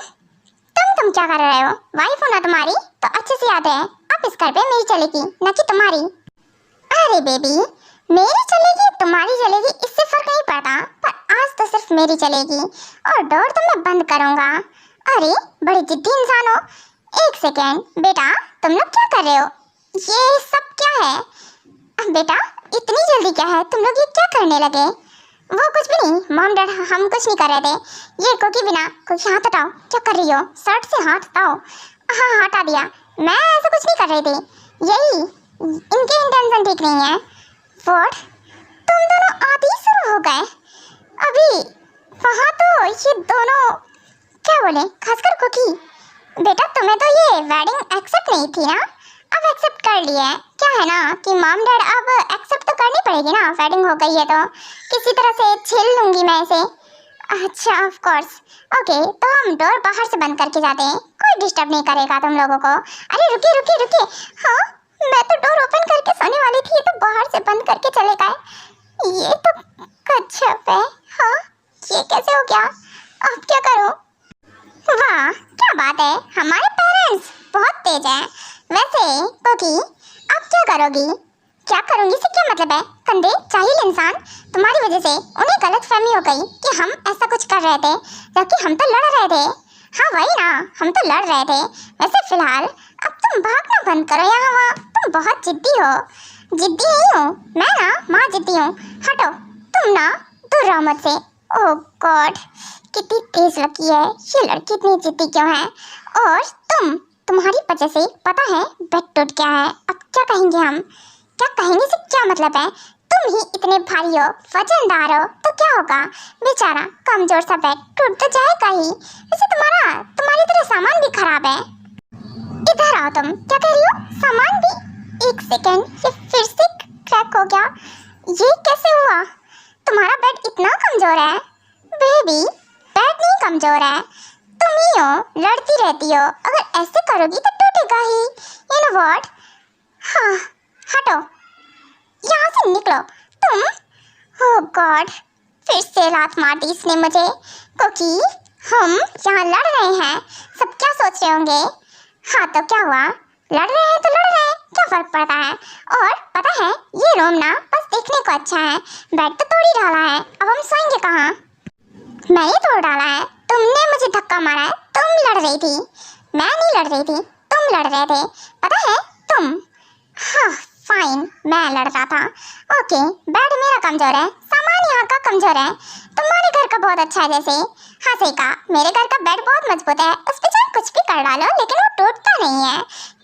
क्या कर रहे हो? वाइफ हो ना तुम्हारी, तो अच्छे से याद है, अब इस घर पे मेरी चलेगी, न कि तुम्हारी। अरे बेबी, मेरी चलेगी तुम्हारी चलेगी इससे फर्क नहीं पड़ता, पर आज तो सिर्फ मेरी चलेगी, और डोर तो मैं बंद करूँगा। अरे बड़ी जिद्दी इंसान हो। एक सेकेंड बेटा, तुम लोग क्या कर रहे हो? ये सब क्या है? बेटा इतनी जल्दी क्या है, तुम लोग ये क्या करने लगे? वो कुछ भी नहीं मॉम डैड, हम कुछ नहीं कर रहे थे। ये कोकी बिना, कोकी हाथ हटाओ, क्या कर रही हो? शर्ट से हाथ हटाओ। हाँ हटा दिया, मैं ऐसा कुछ नहीं कर रही थी, यही इनके इंटेंशन ठीक नहीं है। व्हाट? तुम दोनों आते ही शुरू हो गए? अभी वहाँ तो ये दोनों क्या बोले, खासकर कोकी। बेटा तुम्हें तो ये वेडिंग एक्सेप्ट नहीं थी ना, अब एक्सेप्ट कर ली है। क्या है ना कि मॉम डैड अब एक्सेप्ट तो करनी पड़ेगी ना, वेडिंग हो गई है तो किसी तरह से छील लूँगी मैं इसे। अच्छा ऑफ कोर्स, ओके, तो हम डोर बाहर से बंद करके जाते हैं, कोई डिस्टर्ब नहीं करेगा तुम लोगों को। अरे रुकिए। हाँ मैं तो डोर ओपन करके सोने वाली थी, तो बाहर से बंद करके चले गए। ये तो गजब है। हाँ ये कैसे हो गया, अब क्या करूँ? वाह क्या बात है, हमारे पेरेंट्स बहुत तेज हैं। वैसे कोकी अब क्या करोगी? क्या करूँगी से क्या मतलब है? कंधे चाहिए इंसान, तुम्हारी वजह से उन्हें गलतफहमी हो गई कि हम ऐसा कुछ कर रहे थे, जबकि हम तो लड़ रहे थे। हाँ वही ना, हम तो लड़ रहे थे। वैसे फिलहाल अब तुम भागना बंद करो यहाँ वहाँ, तुम बहुत जिद्दी हो। जिद्दी नहीं हूँ मैं ना, माँ जिद्दी हूँ। हटो तुम ना, दूर रहो मुझसे। ओह गॉड, कितनी तेज लड़की है ये लड़की, इतनी जिद्दी क्यों है? और तुम्हारी वजह से पता है बेड टूट गया है। अब क्या कहेंगे हम? क्या कहेंगे से क्या मतलब है? तुम ही इतने भारी हो, वजनदार हो, तो क्या होगा? बेचारा कमजोर सा बेड टूट तो जाएगा ही। वैसे तुम्हारी तरह सामान भी खराब है। इधर आओ तुम, क्या कह रही हो? सामान भी? एक सेकेंड, ये फिर से क्रैक हो गया, ये कैसे हुआ? तुम्हारा बेड इतना कमजोर है? बेबी बेड नहीं कमजोर है, तुम ही हो, लड़ती रहती हो। अगर ऐसे करोगी तो टूटेगा ही। You know what? हाँ हटो यहाँ से, से निकलो तुम। ओह गॉड, फिर से लात मार दी इसने मुझे। क्योंकि हम यहाँ लड़ रहे हैं, सब क्या सोच रहे होंगे। हाँ तो क्या हुआ, लड़ रहे हैं तो लड़ रहे हैं, क्या फर्क पड़ता है। और पता है ये रूम ना बस देखने को अच्छा है, बेड तो तोड़ ही डाला है, अब हम सोएंगे कहाँ। मैंने तोड़ डाला है, तुमने मुझे धक्का मारा है, तुम लड़ रही थी, मैं नहीं लड़ रही थी, तुम लड़ रहे थे, पता है तुम। हाँ फाइन, मैं लड़ रहा था। ओके, बेड मेरा कमजोर है, सामान यहाँ का कमजोर है, तुम्हारे घर का बहुत अच्छा है जैसे। हाँ सही कहा, मेरे घर का बेड बहुत मजबूत है, उस पे चाहे कुछ भी कर डालो लेकिन वो टूटता नहीं है,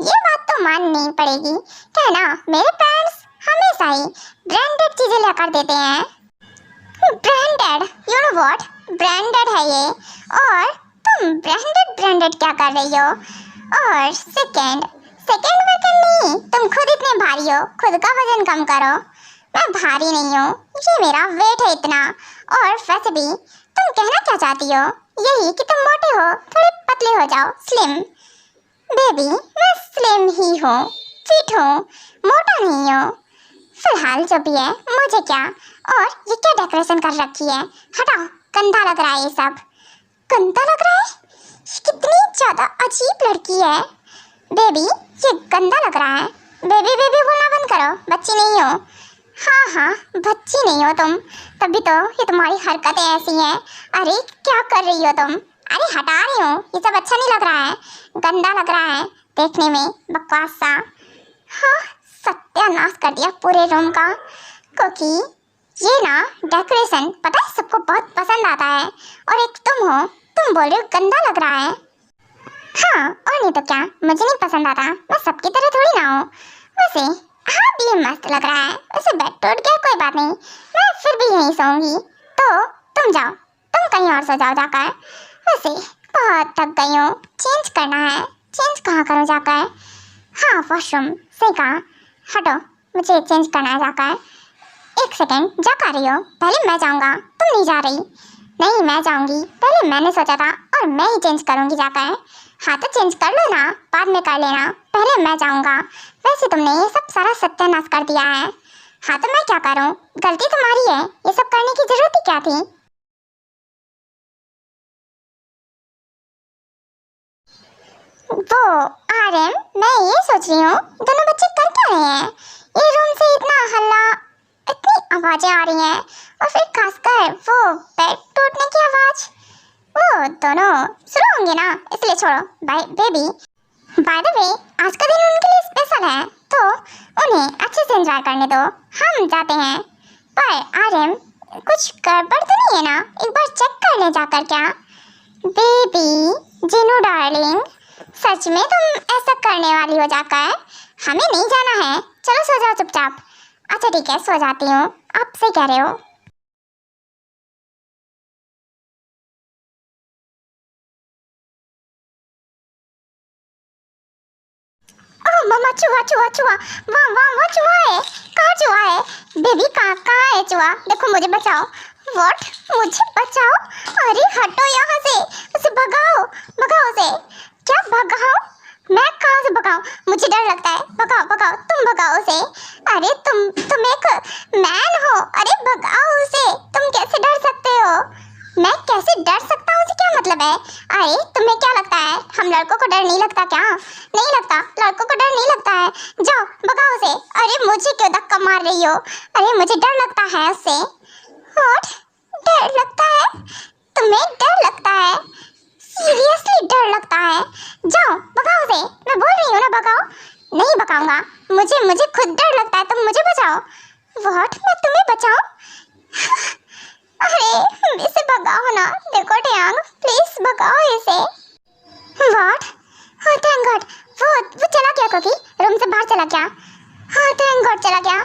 ये बात तो माननी पड़ेगी। क्या ना, मेरे पेरेंट्स हमेशा ही ब्रांडेड चीजें लेकर देते हैं। Branded, you know what, branded है ये। और तुम ब्रांडेड क्या कर रही हो। और सेकंड वैकेंड नहीं, तुम खुद इतने भारी हो, खुद का वजन कम करो। मैं भारी नहीं हूँ, ये मेरा वेट है इतना। और वैसे भी तुम कहना क्या चाहती हो, यही कि तुम मोटे हो, थोड़े पतले हो जाओ, स्लिम। बेबी मैं स्लिम ही हूँ, फिट हूँ, मोटा नहीं हूँ। फिलहाल जो भी है मुझे क्या। और ये क्या डेकोरेशन कर रखी है, हटाओ, गंदा लग रहा है ये सब, गंदा लग रहा है। कितनी ज़्यादा अजीब लड़की है बेबी, ये गंदा लग रहा है। बेबी बेबी बोलना बंद करो, बच्ची नहीं हो। हाँ बच्ची नहीं हो तुम, तभी तो ये तुम्हारी हरकतें ऐसी हैं। अरे क्या कर रही हो तुम, अरे हटा रही हूँ, ये सब अच्छा नहीं लग रहा है, गंदा लग रहा है देखने में, बकवास सा। हाँ सत्यानाश कर दिया पूरे रूम का, क्योंकि ये ना डेकोरेशन पता है सबको बहुत पसंद आता है। और एक तुम हो, तुम बोल रहे हो गंदा लग रहा है। हाँ और नहीं तो क्या, मुझे नहीं पसंद आता, मैं सबकी तरह थोड़ी ना हूँ। वैसे हाँ भी मस्त लग रहा है, वैसे बेड टूट गया कोई बात नहीं, मैं फिर भी यहीं सोऊंगी। तो तुम जाओ, तुम कहीं और सो जाओ जाकर। वैसे बहुत थक गई हूँ, चेंज करना है, चेंज कहाँ करूँ जाकर। हाँ वॉशरूम, सही कहा, हटो मुझे चेंज करना है जाकर। एक सेकेंड, जा कर रही हो, पहले मैं जाऊँगा, तुम नहीं जा रही। नहीं मैं जाऊँगी, पहले मैंने सोचा था और मैं ही चेंज करूँगी जाकर। हाँ तो चेंज कर लो ना, बाद में कर लेना, पहले मैं जाऊँगा। वैसे तुमने ये सब सारा सत्यानाश कर दिया है। हाँ तो मैं क्या करूँ, गलती तुम्हारी है, ये सब करने की जरूरत ही क्या थी। वो आर्यन, मैं ये सोच रही हूँ दोनों बच्चे कर क्या रहे हैं, ये रूम से इतना हल्ला, इतनी आवाजें आ रही हैं, और फिर खासकर वो बेड टूटने की आवाज। वो दोनों शुरू होंगे ना, इसलिए छोड़ो। बेबी बाय द वे, आज का दिन उनके लिए स्पेशल है, तो उन्हें अच्छे से एंजॉय करने दो, हम जाते हैं। पर आर्यन कुछ गड़बड़ तो नहीं है ना, एक बार चेक कर ले जाकर। क्या बेबी जिनू डार्लिंग, सच में तुम ऐसा करने वाली हो जाकर। हमें नहीं जाना है, चलो सो जाओ चुपचाप। अच्छा ठीक है, सो जाती हूँ, आप सही कह रहे हो। मम्मा चूहा चूहा चूहा, वाह चूहा है, कहाँ चूहा है बेबी, कहाँ है चूहा, देखो मुझे बचाओ। व्हाट, मुझे बचाओ, अरे हटो यहाँ से, उसे भगाओ उसे। क्या भगाओ, मैं कहाँ से भगाऊं, मुझे डर लगता है, भगाओ तुम भगाओ उसे। अरे तुम एक मैन हो, अरे भगाओ उसे, तुम कैसे डर सकते हो। मैं कैसे डर सकता हूँ, उसे क्या मतलब है। अरे तुम्हें क्या लगता है हम लड़कों को डर नहीं लगता क्या, नहीं लगता, लड़कों को डर नहीं लगता है, जाओ भगाओ उसे। अरे मुझे क्यों धक्का मार रही हो, अरे मुझे डर लगता है उससे। व्हाट, डर लगता है, तुम्हें डर लगता है, सीरियसली डर लगता है, जाओ भगाओ उसे, मैं बोल रही हूँ ना भगाओ। नहीं भगाऊंगा, मुझे खुद डर लगता है, तुम मुझे बचाओ। व्हाट, मैं तुम्हें बचाऊं। अरे इसे भगाओ ना, देखो टियांग प्लीज भगाओ इसे। व्हाट, हाँ थैंक गॉड, वो चला गया, क्योंकि रूम से बाहर चला गया। हाँ थैंक गॉड चला गया।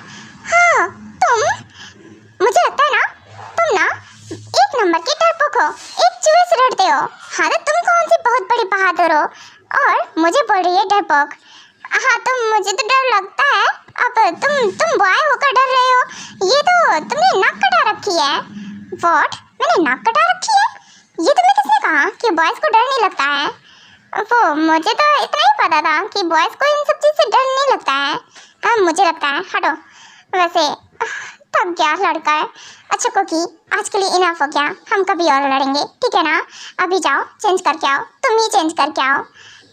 हाँ तुम, मुझे लगता है ना तुम ना एक नंबर के डरपोक हो, एक चूहे से डरते हो। हाँ तो तुम कौन सी बहुत बड़ी बहादुर हो और मुझे बोल रही है डरपोक। हाँ तो मुझे तो डर लगता है, अब तुम बॉय होकर डर रहे हो, ये तो तुमने नाक कटा रखी है। व्हाट, मैंने नाक कटा रखी है, ये तुम्हें किसने कहा कि बॉयज को डर नहीं लगता है। वो मुझे तो इतना ही पता था कि बॉयज को इन सब चीज़ से डर नहीं लगता है। हाँ मुझे लगता है, हटो। वैसे थक गया लड़कर। अच्छा कुकी, आज के लिए इनफ हो गया, हम कभी और लड़ेंगे, ठीक है ना? अभी जाओ चेंज करके आओ, तुम ही चेंज करके आओ।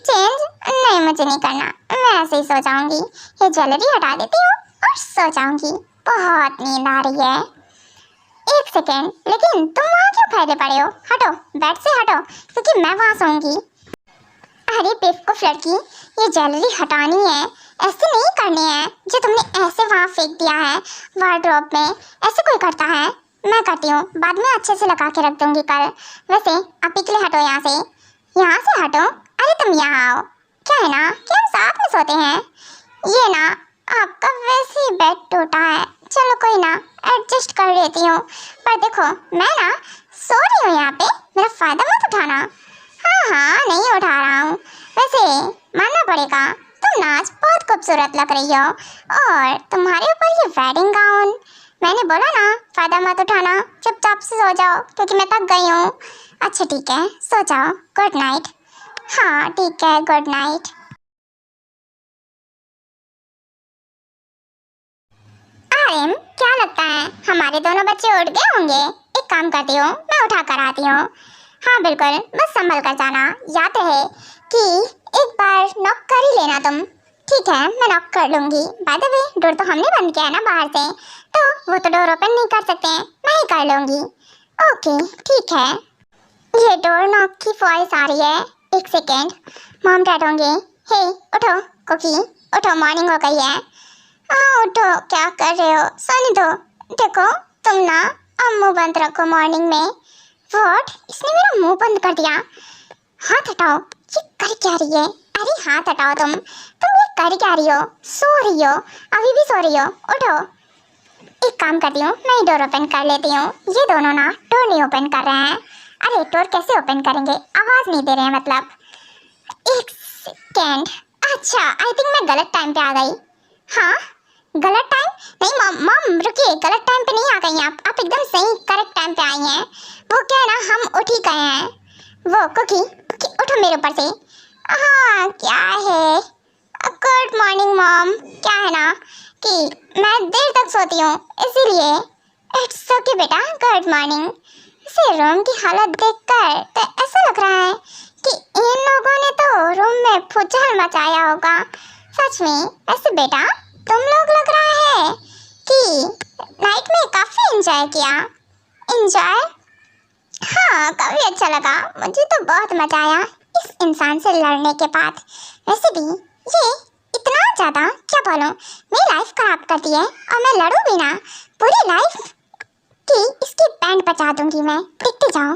चेंज? नहीं, मुझे नहीं करना, मैं ऐसे ही सो जाऊंगी। ये ज्वेलरी हटा देती हूँ और सो जाऊंगी, बहुत नींद आ रही है। एक सेकेंड, लेकिन तुम वहाँ क्यों फैले पड़े हो? हटो, बेड से हटो, क्योंकि मैं वहाँ सोऊंगी। अरे बेवकूफ लड़की, ये ज्वेलरी हटानी है, ऐसे नहीं करनी है जो तुमने ऐसे वहाँ फेंक दिया है वार्डरोब में। ऐसे कोई करता है? मैं करती हूँ, बाद में अच्छे से लगा के रख दूंगी कल। वैसे अभी के लिए हटो यहाँ से, यहाँ से हटो। अरे तुम यहाँ आओ, क्या है ना कि हम साथ में सोते हैं। ये ना आपका वैसे ही बेड टूटा है, चलो कोई ना, एडजस्ट कर लेती हूँ। पर देखो, मैं ना सो रही हूँ यहाँ पे, मेरा फ़ायदा मत उठाना। हाँ, नहीं उठा रहा हूँ। वैसे मानना पड़ेगा, तुम ना आज बहुत खूबसूरत लग रही हो, और तुम्हारे ऊपर ये वेडिंग गाउन। मैंने बोला ना फ़ायदा मत उठाना, चुपचाप से सो जाओ, क्योंकि मैं थक गई हूँ। अच्छा ठीक है, सो जाओ, गुड नाइट। हाँ ठीक है, गुड नाइट। आर्यन, क्या लगता है हमारे दोनों बच्चे उठ गए होंगे? एक काम करती हूँ, मैं उठा कर आती हूँ। हाँ बिल्कुल, बस संभल कर जाना, याद रहे कि एक बार नॉक कर ही लेना तुम। ठीक है, मैं नॉक कर लूँगी। बाय द वे, डोर तो हमने बंद किया है ना बाहर से, तो वो तो डोर ओपन नहीं कर सकते हैं, मैं ही कर लूँगी। ओके ठीक है। ये डोर नॉक की वॉइस आ रही है, एक सेकेंड, मॉम डैड होंगे। हे उठो कुकी, उठो, मॉर्निंग हो गई है। हाँ उठो, क्या कर रहे हो? सोने दो। देखो तुम ना अब मुंह बंद रखो मॉर्निंग में। व्हाट? इसने मेरा मुंह बंद कर दिया। हाथ हटाओ, ये कर क्या रही है? अरे हाथ हटाओ तुम ये कर क्या रही हो? सो रही हो? अभी भी सो रही हो? उठो। एक काम करती हूँ, मैं ही डोर ओपन कर लेती हूँ। ये दोनों ना डोर नहीं ओपन कर रहे हैं। अरे डोर कैसे ओपन करेंगे? आवाज़ नहीं दे रहे हैं मतलब। एक सेकेंड, अच्छा आई थिंक मैं गलत टाइम पे आ गई। हाँ गलत टाइम? नहीं मॉम, मॉम रुकिए, गलत टाइम पे नहीं आ गई आप एकदम सही करेक्ट टाइम पे आई हैं। वो क्या है ना, हम उठ ही गए हैं। वो कुकी उठो मेरे ऊपर से। हाँ क्या है? Good morning mom. क्या है ना कि मैं देर तक सोती हूँ, इसीलिए। इट्स ओके बेटा, गुड मॉर्निंग। इसे रूम की हालत देखकर तो ऐसा लग रहा है कि इन लोगों ने तो रूम में फुजहल मचाया होगा। सच में। वैसे बेटा तुम लोग लग रहा है कि नाइट में काफ़ी एंजॉय किया। एंजॉय? हाँ काफ़ी अच्छा लगा, मुझे तो बहुत मजा आया इस इंसान से लड़ने के बाद। वैसे भी ये इतना ज़्यादा क्या बोलूँ, मेरी लाइफ खराब करती है, और मैं लड़ूँ भी ना, पूरी लाइफ की इसकी बैंड बजा दूंगी मैं, देखते जाओ।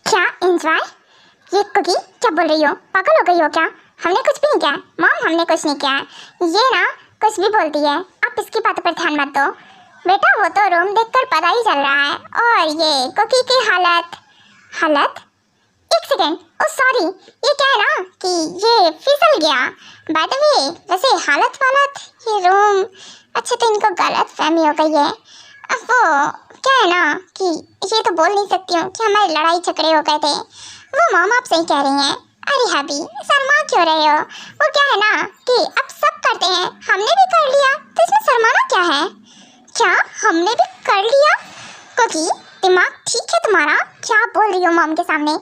क्या एंजॉय? ये कुकी क्या बोल रही हो? पागल हो गई हो क्या? हमने कुछ भी नहीं किया मॉम, हमने कुछ नहीं किया। ये ना कुछ भी बोलती है, आप इसकी बातों पर ध्यान मत दो। बेटा वो तो रूम देखकर पता ही चल रहा है। और ये कुकी की हालत एक सेकेंड, ओ सॉरी, ये क्या है ना कि ये फिसल गया। बाय द वे वैसे हालत ये रूम, अच्छा तो इनको गलत फहमी हो गई है। अब वो क्या है ना कि ये तो बोल नहीं सकती हूँ कि हमारी लड़ाई झगड़े हो गए थे। वो मॉम आप सही कह रही हैं। अरे हैप्पी शर्मा क्यों रहे हो? वो क्या है ना कि अब सब करते हैं, हमने भी कर लिया, तो इसमें शर्माना क्या है? क्या हमने भी कर लिया? कुकी दिमाग ठीक है तुम्हारा? क्या बोल रही हो मॉम के सामने?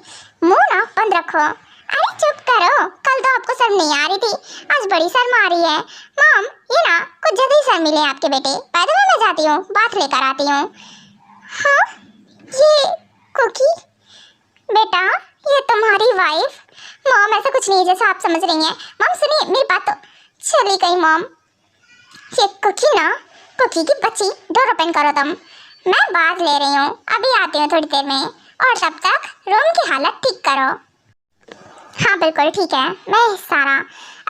मुंह ना बंद रखो। अरे चुप करो, कल तो आपको शर्म नहीं आ रही थी, आज बड़ी शर्म आ रही है। मॉम ये ना कुछ जल्दी शर्म मिले आपके बेटे, बाद में मैं जाती हूँ, बात लेकर आती हूँ। हाँ ये कुकी बेटा, ये तुम्हारी वाइफ? मॉम ऐसा कुछ नहीं जैसा आप समझ रही हैं। मॉम सुनिए मेरी बात तो। चली गई मॉम। ये कुकी ना, कुकी की बच्ची, डोर ओपन करो तुम, मैं बात ले रही हूँ, अभी आती हूँ थोड़ी देर में, और तब तक रूम की हालत ठीक करो। हाँ बिल्कुल ठीक है, मैं सारा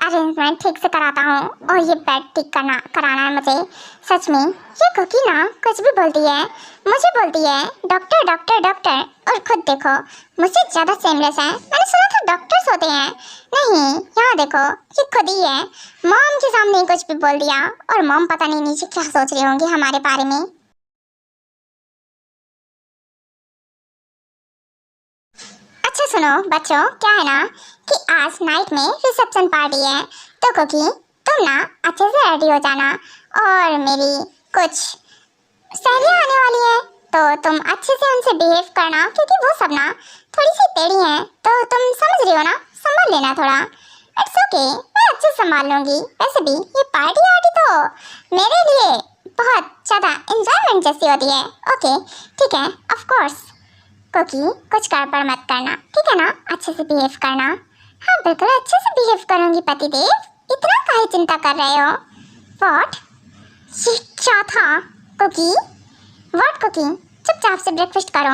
अरेंजमेंट ठीक से कराता हूँ, और ये बेड ठीक कराना है मुझे। सच में ये कुकी ना कुछ भी बोलती है, मुझे बोलती है डॉक्टर डॉक्टर डॉक्टर, और खुद देखो मुझसे ज़्यादा सेमलेस है। मैंने सुना था डॉक्टर्स होते हैं, नहीं यहाँ देखो ये खुद ही है। मॉम के सामने ही कुछ भी बोल दिया, और मॉम पता नहीं नीचे क्या सोच रही होंगी हमारे बारे में। अच्छा सुनो बच्चों, क्या है ना कि आज नाइट में रिसेप्शन पार्टी है, तो कुकी तुम ना अच्छे से रेडी हो जाना, और मेरी कुछ सहेलियाँ आने वाली हैं तो तुम अच्छे से उनसे बिहेव करना, क्योंकि वो सब ना थोड़ी सी टेढ़ी हैं, तो तुम समझ रही हो ना, संभाल लेना थोड़ा। इट्स ओके, मैं अच्छे से संभाल लूँगी। वैसे भी ये पार्टी आर्टी तो मेरे लिए बहुत ज़्यादा इंजॉयमेंट जैसी होती है। ओके ठीक है, ऑफ कोर्स। कुकी कुछ गड़बड़ मत करना, ठीक है ना, अच्छे से बिहेव करना। हाँ बिल्कुल अच्छे से बिहेव करूँगी पतिदेव, इतना काहे चिंता कर रहे हो। व्हाट, ये क्या था कुकी? व्हाट कुकी, चुपचाप से ब्रेकफास्ट करो।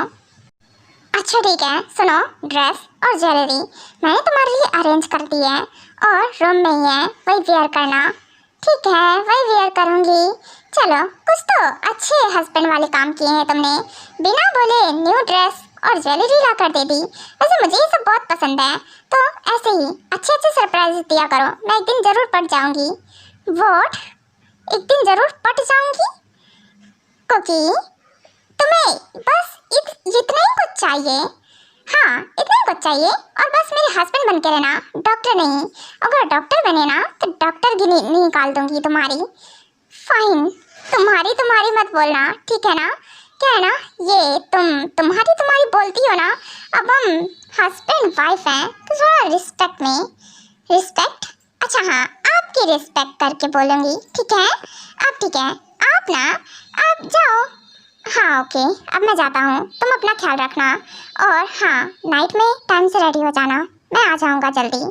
अच्छा ठीक है, सुनो, ड्रेस और ज्वेलरी मैंने तुम्हारे लिए अरेंज कर दी है और रूम में ही है, वही वेयर करना। ठीक है, वही वेयर करूँगी। चलो, कुछ तो अच्छे हस्बैंड वाले काम किए हैं तुमने, बिना बोले न्यू ड्रेस और ज्वेलरी ला कर दे दी। वैसे मुझे ये सब बहुत पसंद है, तो ऐसे ही अच्छे अच्छे सरप्राइज दिया करो, मैं एक दिन ज़रूर पट जाऊँगी। व्हाट, एक दिन ज़रूर पट जाऊँगी? कुकी तुम्हें बस इतना ही कुछ चाहिए? हाँ इतना ही कुछ चाहिए, और बस मेरे हस्बैंड बन के रहना, डॉक्टर नहीं। अगर डॉक्टर बने ना तो डॉक्टर की निकाल दूंगी तुम्हारी। फाइन, तुम्हारी मत बोलना, ठीक है ना? क्या है ना, ये तुम्हारी बोलती हो ना, अब हम हस्बैंड वाइफ हैं तो थोड़ा रिस्पेक्ट में। रिस्पेक्ट? अच्छा हाँ, आपकी रिस्पेक्ट करके बोलूँगी, ठीक है? अब ठीक है, आप जाओ। हाँ ओके, अब मैं जाता हूँ, तुम अपना ख्याल रखना, और हाँ नाइट में टाइम से रेडी हो जाना, मैं आ जाऊँगा जल्दी।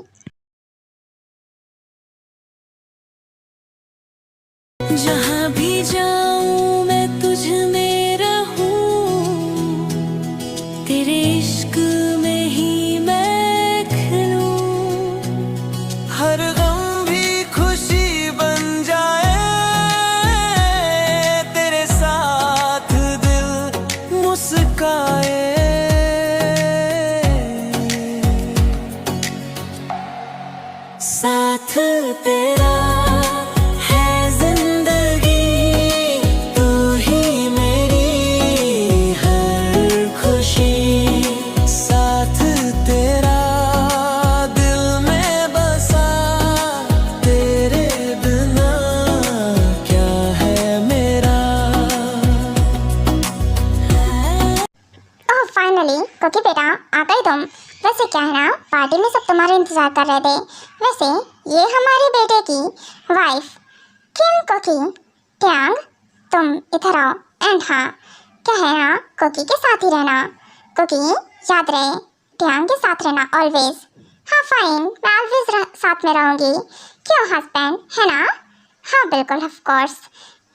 जहाँ भी जाऊँ मैं तुझ में रहूँ, तेरे इश्क में ही मैं खिलूँ। हर गम भी खुशी बन जाए, तेरे साथ दिल मुस्काए। साथ तेरा है जिंदगी, तू ही मेरी हर खुशी। साथ तेरा दिल में बसा, तेरे बिना क्या है मेरा। ओह फाइनली कुकी बेटा आ गए तुम। वैसे क्या है ना, पार्टी में सब तुम्हारा इंतजार कर रहे थे। वैसे ये हमारे बेटे की वाइफ किम कुकी ट्यांग, तुम इधर आओ। एंड हाँ, क्या है ना, कुकी के साथ ही रहना। कुकी याद रहे, ट्यांग के साथ रहना ऑलवेज। हाँ फाइन, मैं ऑलवेज साथ में रहूँगी। क्यों हस्बैंड, है ना? हाँ बिल्कुल ऑफ कोर्स।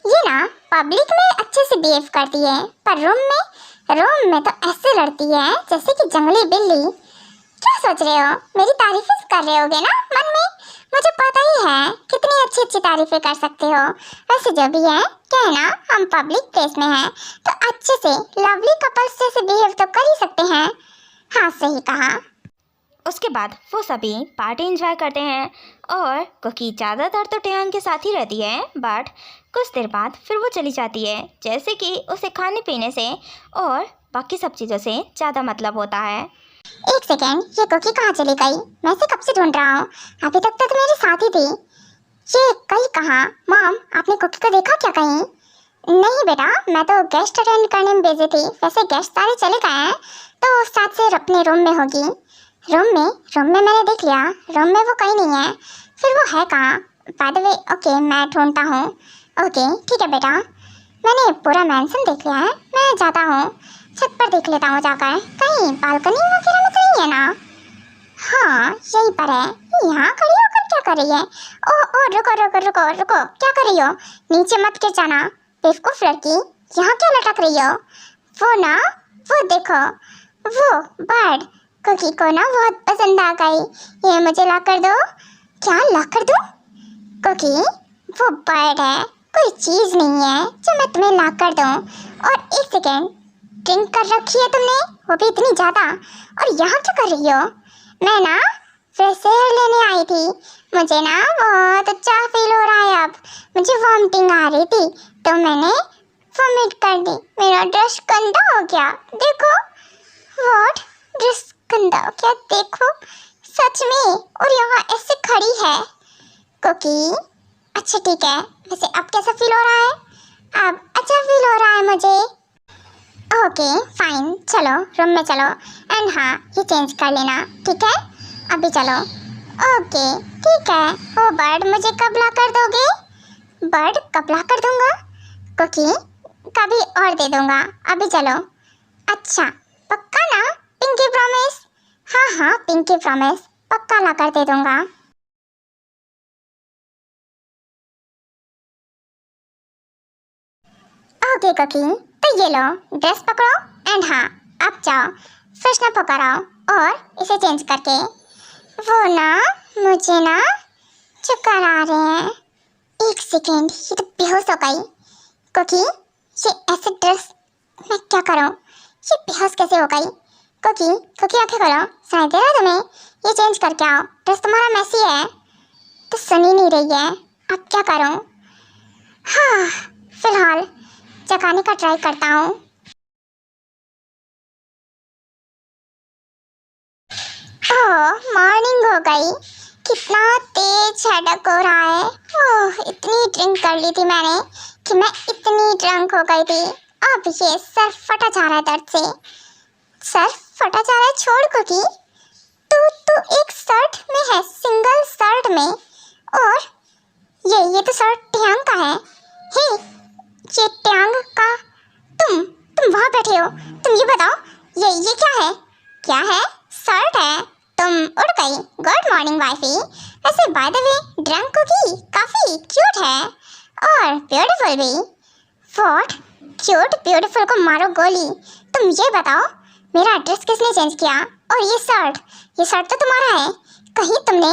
ये ना पब्लिक में अच्छे से बिहेव करती है, पर रूम में तो ऐसे लड़ती है जैसे कि जंगली बिल्ली। क्या सोच रहे हो, मेरी तारीफें कर रहे होगे ना मन में? मुझे पता ही है कितनी अच्छी अच्छी तारीफें कर सकते हो। वैसे जो भी है, क्या है ना, हम पब्लिक प्लेस में हैं तो अच्छे से लवली कपल्स जैसे बिहेव तो कर ही सकते हैं। हाँ सही कहा। उसके बाद वो सभी पार्टी एंजॉय करते हैं और कुकी ज़्यादातर तो टेहांग के साथ ही रहती है, बट कुछ देर बाद फिर वो चली जाती है, जैसे कि उसे खाने पीने से और बाकी सब चीज़ों से ज़्यादा मतलब होता है। एक सेकेंड, ये कुकी कहाँ चली गई? मैं इसे कब से ढूंढ रहा हूँ, अभी तक तो मेरे साथ ही थी। ये गई कहाँ? मॉम, आपने कुकी को देखा क्या कहीं? नहीं बेटा, मैं तो गेस्ट अटेंड करने में बिजी थी। वैसे गेस्ट सारे चले गए हैं, तो साथ से अपने रूम में होगी। रूम में मैंने देख लिया, रूम में वो कहीं नहीं है। फिर वो है कहाँ? बाय द वे ओके, मैं ढूंढता हूँ। ओके ठीक है बेटा, मैंने पूरा मैंसन देख लिया है, मैं जाता हूँ, छत पर देख लेता हूँ जाकर, कहीं बालकनी वगैरह में तो नहीं है ना? हाँ यहीं पर है। यहाँ खड़ी होकर क्या कर रही है? ओ रुको रुको रुको रुको, क्या कर रही हो? नीचे मत गिर जाना बेवकूफ लड़की, यहाँ क्या लटक रही हो? वो देखो, वो बर्ड कुकी को ना बहुत पसंद आ गई। ये मुझे ला कर दो। क्या ला कर दूँ? कुकी वो बर्ड है, कोई चीज़ नहीं है जो मैं तुम्हें ला कर दूँ। और एक सेकेंड, ड्रिंक कर रखी है तुमने, वो भी इतनी ज़्यादा, और यहाँ क्या कर रही हो? मैं ना फ्रेश एयर लेने आई थी, मुझे ना बहुत अच्छा फील हो रहा है। अब मुझे वॉमिटिंग आ रही थी तो मैंने वॉमिट कर दी, मेरा ड्रेस गंदा हो गया। देखो, व्हाट, ड्रेस गंदा हो गया? देखो सच में, और यहाँ ऐसे खड़ी है कुकी। अच्छा ठीक है, वैसे अब कैसा फील हो रहा है? अब अच्छा फील हो रहा है मुझे। ओके फाइन, चलो रूम में चलो एंड हाँ ये चेंज कर लेना, ठीक है? अभी चलो। ओके ठीक है। ओ बर्ड, मुझे कब ला कर दोगे? बर्ड कब ला कर दूंगा? कुकी कभी और दे दूंगा, अभी चलो। अच्छा पक्का ना? Pinky promise? हाँ हाँ पिंकी प्रॉमिस, पक्का ला कर दे दूंगा। ओके कुकी, तो ये लो ड्रेस पकड़ो एंड हाँ अब जाओ फ्रेशन अप कराओ और इसे चेंज करके। वो ना मुझे ना चक्कर आ रहे हैं। एक सेकेंड, ये तो बेहोश हो गई। कुकी ये ऐसे ड्रेस मैं क्या करूं? ये बेहोश कैसे हो गई? कुकी कुकी आंखें खोलो, सुनाई दे रहा है तुम्हें? ये चेंज करके आओ, ड्रेस तुम्हारा मैसी है। तो सुन ही नहीं रही है, अब क्या करूं? हाँ फिलहाल जगाने का ट्राई करता हूँ। ओह मॉर्निंग हो गई, कितना तेज हेडेक हो रहा है। ओह इतनी ड्रिंक कर ली थी मैंने कि मैं इतनी ड्रंक हो गई थी। अब ये सर फटा जा रहा है दर्द से। सर फटा जा रहा है, छोड़ कुकी। तू एक शर्ट में है, सिंगल शर्ट में, और ये तो शर्ट ट्यांग का है। हे ये ट्यांग का, तुम वहाँ बैठे हो, तुम ये बताओ ये क्या है? क्या है? शर्ट है। तुम उड़ गई। Good morning wifey. वैसे by the way drunk cookie काफ़ी क्यूट है और ब्यूटीफुल भी। व्हाट? क्यूट ब्यूटीफुल को मारो गोली। तुम ये बताओ मेरा एड्रेस किसने चेंज किया? और ये शर्ट तो तुम्हारा है। कहीं तुमने,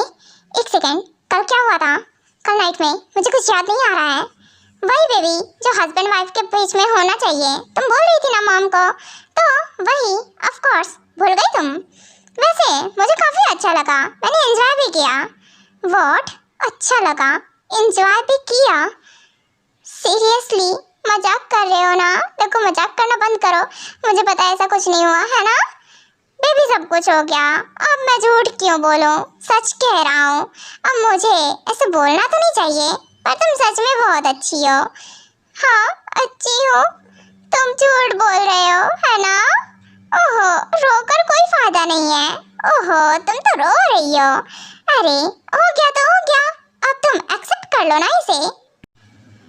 एक सेकेंड, कल क्या हुआ था? कल नाइट में मुझे कुछ याद नहीं आ रहा है। वही बेबी जो हस्बैंड वाइफ के बीच में होना चाहिए, तुम बोल रही थी ना मॉम को, तो वही ऑफ कोर्स भूल गई तुम। वैसे मुझे काफ़ी अच्छा लगा, मैंने एंजॉय भी किया। व्हाट? अच्छा लगा, एंजॉय भी किया? सीरियसली मजाक कर रहे हो ना? देखो मजाक करना बंद करो, मुझे पता है ऐसा कुछ नहीं हुआ है ना बेबी, सब कुछ हो गया। अब मैं झूठ क्यों बोलूं, सच कह रहा हूँ। अब मुझे ऐसे बोलना तो नहीं चाहिए, पर तुम सच में बहुत अच्छी हो। हाँ अच्छी हो? तुम झूठ बोल रहे हो है ना? ओहो रोकर कोई फायदा नहीं है। ओहो तुम तो रो रही हो। अरे हो गया तो हो गया, अब तुम एक्सेप्ट कर लो ना इसे।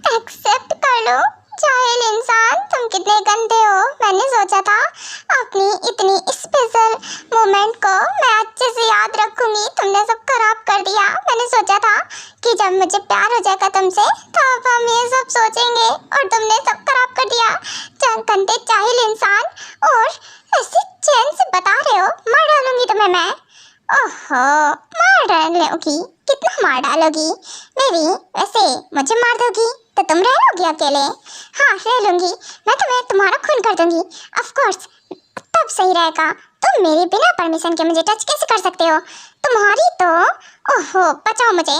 एक्सेप्ट कर लो? जाहिल इंसान, तुम कितने गंदे हो। मैंने सोचा था अपनी इतनी स्पेशल मोमेंट को मैं अच्छे से याद रखूंगी, तुमने सब खराब कर दिया। मैंने सोचा था कि जब मुझे प्यार हो जाएगा तुमसे तब हम ये सब सोचेंगे, और तुमने सब खराब कर दिया। गंदे जाहिल इंसान, और ऐसे चैन से बता रहे हो मार डालूंगी तुम्हें मैं। ओहो मार डालोगी? कितना मार डालोगी मेरी? वैसे मुझे मार दोगी तो तुम रह लोगी अकेले? हाँ रह लूंगी, मैं तुम्हें तुम्हारा खून कर दूंगी। ऑफ कोर्स तब सही रहेगा। तुम मेरे बिना परमिशन के मुझे टच कैसे कर सकते हो? तुम्हारी तो, ओहो बचाओ मुझे।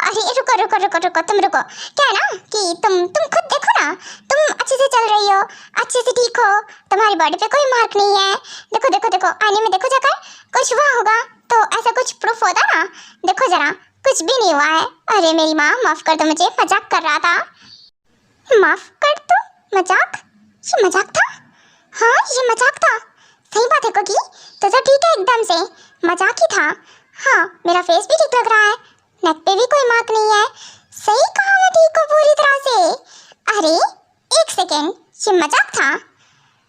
अरे रुको रुको रुको रुको, तुम रुको। क्या है ना कि तुम खुद देखो ना, तुम अच्छे से चल रही हो, अच्छे से ठीक हो, तुम्हारी बॉडी पे कोई मार्क नहीं है। देखो देखो देखो, आईने में देखो जाकर, कुछ हुआ होगा तो ऐसा कुछ प्रूफ होता ना। देखो जरा, कुछ भी नहीं हुआ है। अरे मेरी माँ माफ़ कर दो, मुझे मजाक कर रहा था। माफ़ कर दो? मजाक? ये मजाक था? हाँ ये मजाक था। सही बात है कुकी, तो ठीक है एकदम से मजाक ही था। हाँ मेरा फेस भी ठीक लग रहा है, नेक पे भी कोई मार्क नहीं है। सही कहा, मैं ठीक हूँ पूरी तरह से। अरे एक सेकेंड, ये मजाक था?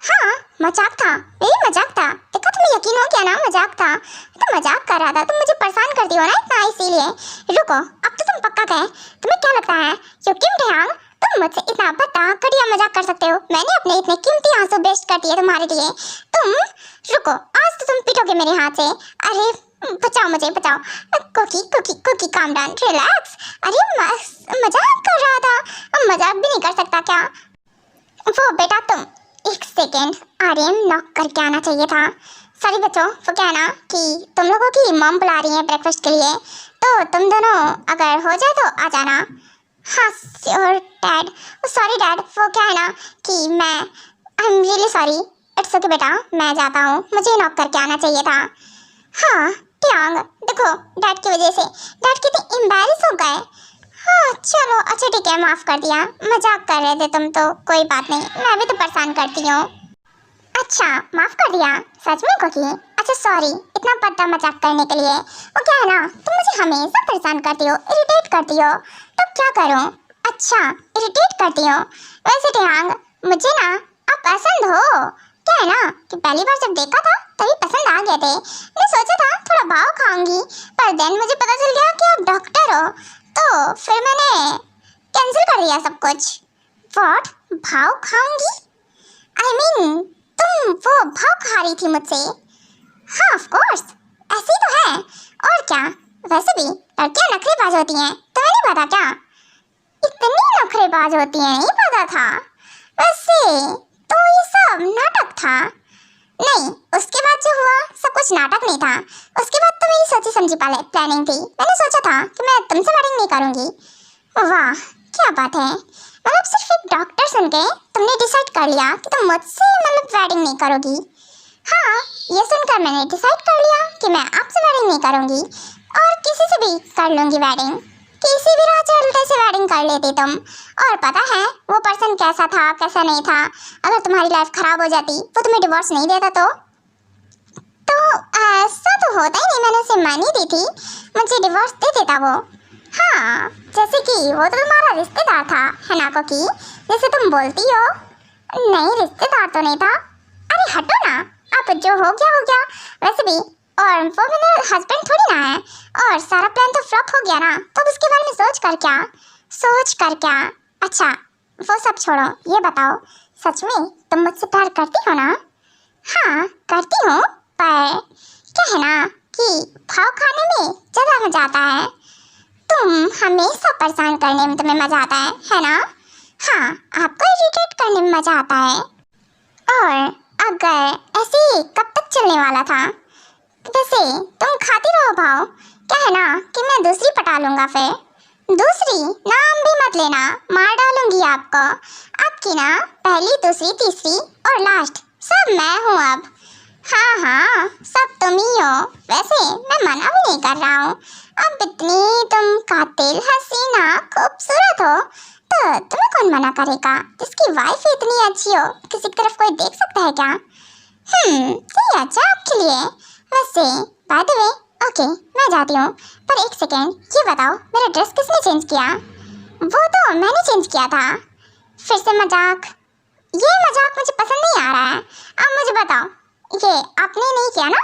हाँ मजाक था, मेरी मजाक था। देखो तुम्हें यकीन हो गया ना मजाक था। तो मजाक कर रहा था, तुम मुझे परेशान करती हो ना इतना, इसीलिए। रुको अब तो तुम पक्का गए। तुम्हें क्या लगता है क्यों किम ढेयांग तुम मुझसे इतना भद्दा घटिया मजाक कर सकते हो? मैंने अपने इतने कीमती आंसू वेस्ट कर दिए तुम्हारे लिए। तुम रुको, आज तो तुम पिटोगे मेरे हाथ से। अरे बचाओ मुझे, बचाओ। Cookie cookie cookie calm down, relax. अरे मजाक कर रहा था, अब मजाक भी नहीं कर सकता क्या? वो बेटा तुम, एक सेकेंड, आर्यन नॉक करके आना चाहिए था। सॉरी बच्चों, वो क्या है ना कि तुम लोगों की मॉम बुला रही है ब्रेकफास्ट के लिए, तो तुम दोनों अगर हो जाए तो आ जाना। हाँ श्योर डैड। सॉरी डैड, वो क्या है ना कि मैं, I am really sorry. It's okay बेटा, मैं जाता हूँ, मुझे नॉक करके आना चाहिए था। हाँ ट्यांग देखो, डैड की वजह से डैड कितने एम्बैरेस हो गए। हाँ चलो अच्छा ठीक है, माफ कर दिया, मजाक कर रहे थे तुम तो, कोई बात नहीं, मैं भी तो परेशान करती हूँ। अच्छा माफ कर दिया सच में कोकी? अच्छा सॉरी इतना बड़ा मजाक करने के लिए। वो क्या है ना, तुम मुझे हमेशा परेशान करती हो, इरिटेट करती हो, तो क्या करूं? अच्छा इरिटेट करती हो। वैसे टियांग मुझे ना आप पसंद हो। क्या है ना कि पहली बार जब देखा था तभी पसंद आ गए थे। मैंने सोचा था थोड़ा भाव खाऊंगी, पर देन मुझे पता चल गया कि आप डॉक्टर हो, तो फिर मैंने कैंसिल कर दिया सब कुछ। व्हाट, भाव खाऊंगी? आई मीन तुम वो भाव खा रही थी मुझसे? हाँ ऑफ कोर्स, ऐसे ही तो है और क्या। वैसे भी लड़कियां नखरेबाज होती हैं, तुम्हें नहीं पता क्या? इतनी नखरेबाज होती हैं, नहीं पता था। वैसे तो ये सब नाटक था। नहीं, उसके बाद जो हुआ सब कुछ नाटक नहीं था। उसके बाद तो मेरी सोची समझी प्लानिंग थी। मैंने सोचा था कि मैं तुमसे वेडिंग नहीं करूंगी। वाह क्या बात है, मतलब सिर्फ एक डॉक्टर सुन के तुमने डिसाइड कर लिया कि तुम मुझसे मतलब वेडिंग नहीं करोगी। हाँ ये सुनकर मैंने डिसाइड कर लिया कि मैं आपसे वेडिंग नहीं करूंगी और किसी से भी कर लूंगी वेडिंग। किसी भी राह चलते से वेडिंग कर लेती तुम। और पता है वो पर्सन कैसा था कैसा नहीं था, अगर तुम्हारी लाइफ खराब हो जाती वो तुम्हें डिवोर्स नहीं देता तो ऐसा तो होता ही नहीं। मैंने उसे मानी दी थी, मुझे डिवोर्स दे देता वो। हाँ जैसे कि वो तो तुम्हारा रिश्तेदार था है ना कोकी, जैसे तुम बोलती हो। नहीं रिश्तेदार तो नहीं था। अरे हटो ना, आप जो हो गया। वैसे भी और वो मेरा हस्बैंड थोड़ी ना है, और सारा प्लान तो फ्लॉप हो गया ना, तो अब उसके बारे में सोच कर क्या। अच्छा वो सब छोड़ो, ये बताओ सच में तुम मुझसे प्यार करती हो ना? हाँ करती हूँ, पर क्या है ना कि भाव खाने में ज़्यादा मजा आता है। तुम हमेशा परेशान करने में तुम्हें मजा आता है ना? हाँ आपको इरिटेट करने में मजा आता है। और अगर ऐसे ही कब तक चलने वाला था? वैसे तुम खाती रहो भाव, क्या है ना कि मैं दूसरी पटा लूंगा। फिर दूसरी नाम भी मत लेना, मार डालूंगी आपको। आपकी ना पहली दूसरी तीसरी और लास्ट सब मैं हूँ अब। हाँ सब तुम ही हो। वैसे मैं मना भी नहीं कर रहा हूँ, अब इतनी तुम कातिल हसीना खूबसूरत हो तो तुम्हें कौन मना करेगा? जिसकी वाइफ इतनी अच्छी हो किसी की तरफ कोई देख सकता है क्या? सही अच्छा आपके लिए। वैसे बाय द वे ओके मैं जाती हूँ, पर एक सेकेंड ये बताओ मेरा ड्रेस किसने चेंज किया? वो तो मैंने चेंज किया था। फिर से मजाक, ये मजाक मुझे पसंद नहीं आ रहा है। अब मुझे बताओ ये आपने नहीं किया ना?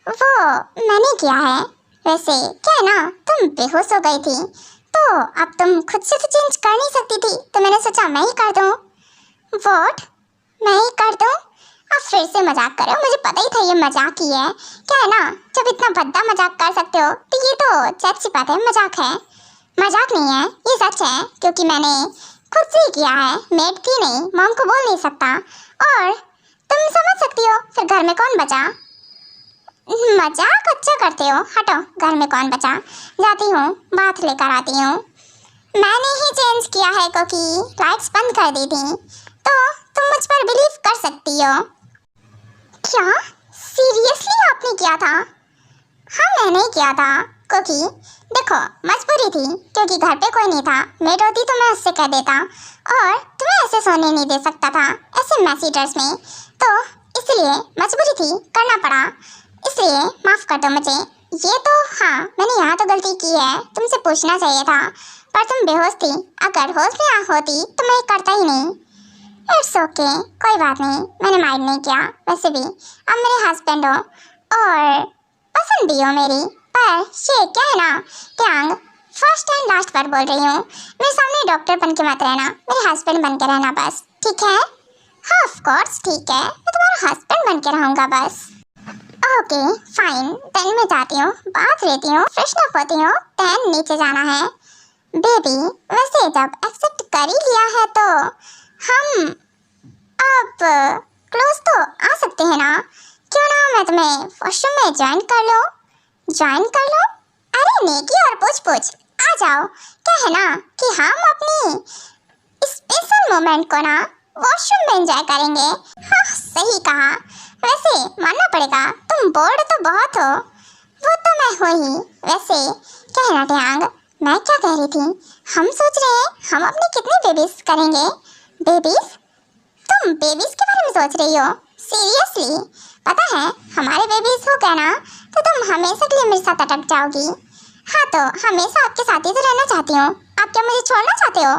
वो मैंने किया है। वैसे क्या है ना तुम बेहोश हो गई थी तो अब तुम खुद से तो चेंज कर नहीं सकती थी, तो मैंने सोचा मैं ही कर दूँ। व्हाट, मैं ही कर दूँ? आप फिर से मजाक करो, मुझे पता ही था ये मजाक ही है। क्या है ना जब इतना भद्दा मजाक कर सकते हो तो ये तो सच सी बात है, मजाक है। मजाक नहीं है ये सच है, क्योंकि मैंने खुद से ही किया है, मेड की नहीं, मॉम को बोल नहीं सकता। और तुम समझ सकती हो फिर घर में कौन बचा? मजाक अच्छा करते हो, हटो घर में कौन बचा। जाती हूँ बात लेकर आती हूँ। मैंने ही चेंज किया है क्योंकि लाइट्स बंद कर दी थी, तो तुम मुझ पर बिलीव कर सकती हो। क्या सीरियसली आपने किया था? हाँ मैंने ही किया था, क्योंकि देखो मजबूरी थी, क्योंकि घर पे कोई नहीं था। मेड होती तो मैं उससे कह देता, और तुम्हें ऐसे सोने नहीं दे सकता था ऐसे मैसी ड्रेस में, तो इसलिए मजबूरी थी, करना पड़ा। इसलिए माफ़ कर दो मुझे। ये तो हाँ मैंने यहाँ तो गलती की है, तुमसे पूछना चाहिए था, पर तुम बेहोश थी। अगर होश में होती तो मैं करता ही नहीं। इट्स ओके कोई बात नहीं, मैंने माइंड नहीं किया। वैसे भी अब मेरे हस्बैंड हो और पसंद भी हो मेरी, पर ये क्या है ना टियांग, फर्स्ट एंड लास्ट बार बोल रही हूँ, मेरे सामने डॉक्टर बन के मत रहना, मेरे हस्बैंड बन के रहना बस, ठीक है? हाँ ऑफ कोर्स ठीक है, मैं तुम्हारा हस्बैंड बन के रहूँगा बस। ओके फाइन, देन मैं जाती हूँ, बात लेती हूँ, फ्रेशन अप होती हूँ, देन नीचे जाना है। बेबी वैसे जब एक्सेप्ट कर ही लिया है तो हम अब क्लोज तो आ सकते हैं ना? क्यों ना मैं तुम्हें वॉशरूम में ज्वाइन कर लो? अरे नेकी और पूछ आ जाओ। क्या है ना कि हम अपनी स्पेशल मोमेंट को ना वॉशरूम में एंजॉय करेंगे। हाँ सही कहा। वैसे मानना पड़ेगा तुम बोर्ड तो बहुत हो। वो तो मैं हो ही। वैसे क्या है ना टियांग, मैं क्या कह रही थी, हम सोच रहे हैं हम अपने कितने बेबीज करेंगे। बेबीज? तुम बेबीज के बारे में सोच रही हो? सीरियसली? पता है हमारे बेबीज हो गए ना तो तुम हमेशा के लिए मेरे साथ अटक जाओगी। हाँ तो हमेशा आपके साथ ही तो रहना चाहती हूँ। आप क्या मुझे छोड़ना चाहते हो?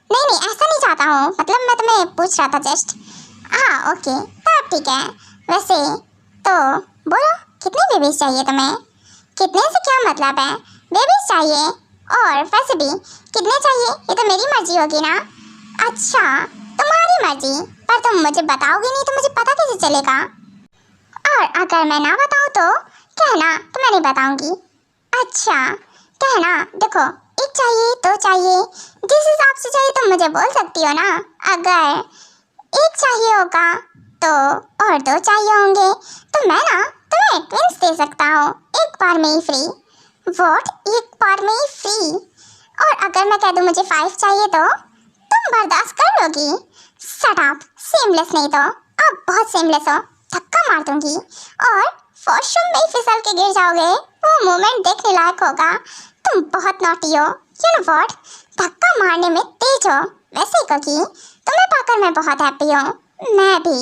नहीं नहीं ऐसा नहीं चाहता हूँ, मतलब मैं तुम्हें पूछ रहा था जस्ट। हाँ ओके तब ठीक है। वैसे तो बोलो कितने बेबीज चाहिए तुम्हें? कितने से क्या मतलब है? बेबीज चाहिए, और वैसे भी कितने चाहिए ये तो मेरी मर्जी होगी ना। अच्छा तुम्हारी मर्जी, पर तुम मुझे बताओगी नहीं तो मुझे पता कैसे चलेगा? और अगर मैं ना बताऊँ तो कहना तो मैं नहीं बताऊंगी। अच्छा कहना, देखो एक चाहिए दो चाहिए, जिस हिसाब से चाहिए तुम मुझे बोल सकती हो ना। अगर एक चाहिए होगा तो और दो चाहिए होंगे तो मैं ना तुम्हें ट्विंस दे सकता हूँ एक बार में ही फ्री। व्हाट? एक बार में ही फ्री? और अगर मैं कह दूँ मुझे 5 चाहिए तो तुम बर्दाश्त कर लोगी? शट अप, सेमलेस नहीं तो आप बहुत सेमलेस हो, धक्का मार दूंगी और वॉशरूम में ही फिसल के गिर जाओगे। वो मोमेंट देखने लायक होगा। तुम बहुत नॉटी हो, यू नो व्हाट? धक्का मारने में तेज हो। वैसे क्योंकि तुम्हें पाकर मैं बहुत हैप्पी हूँ। मैं भी।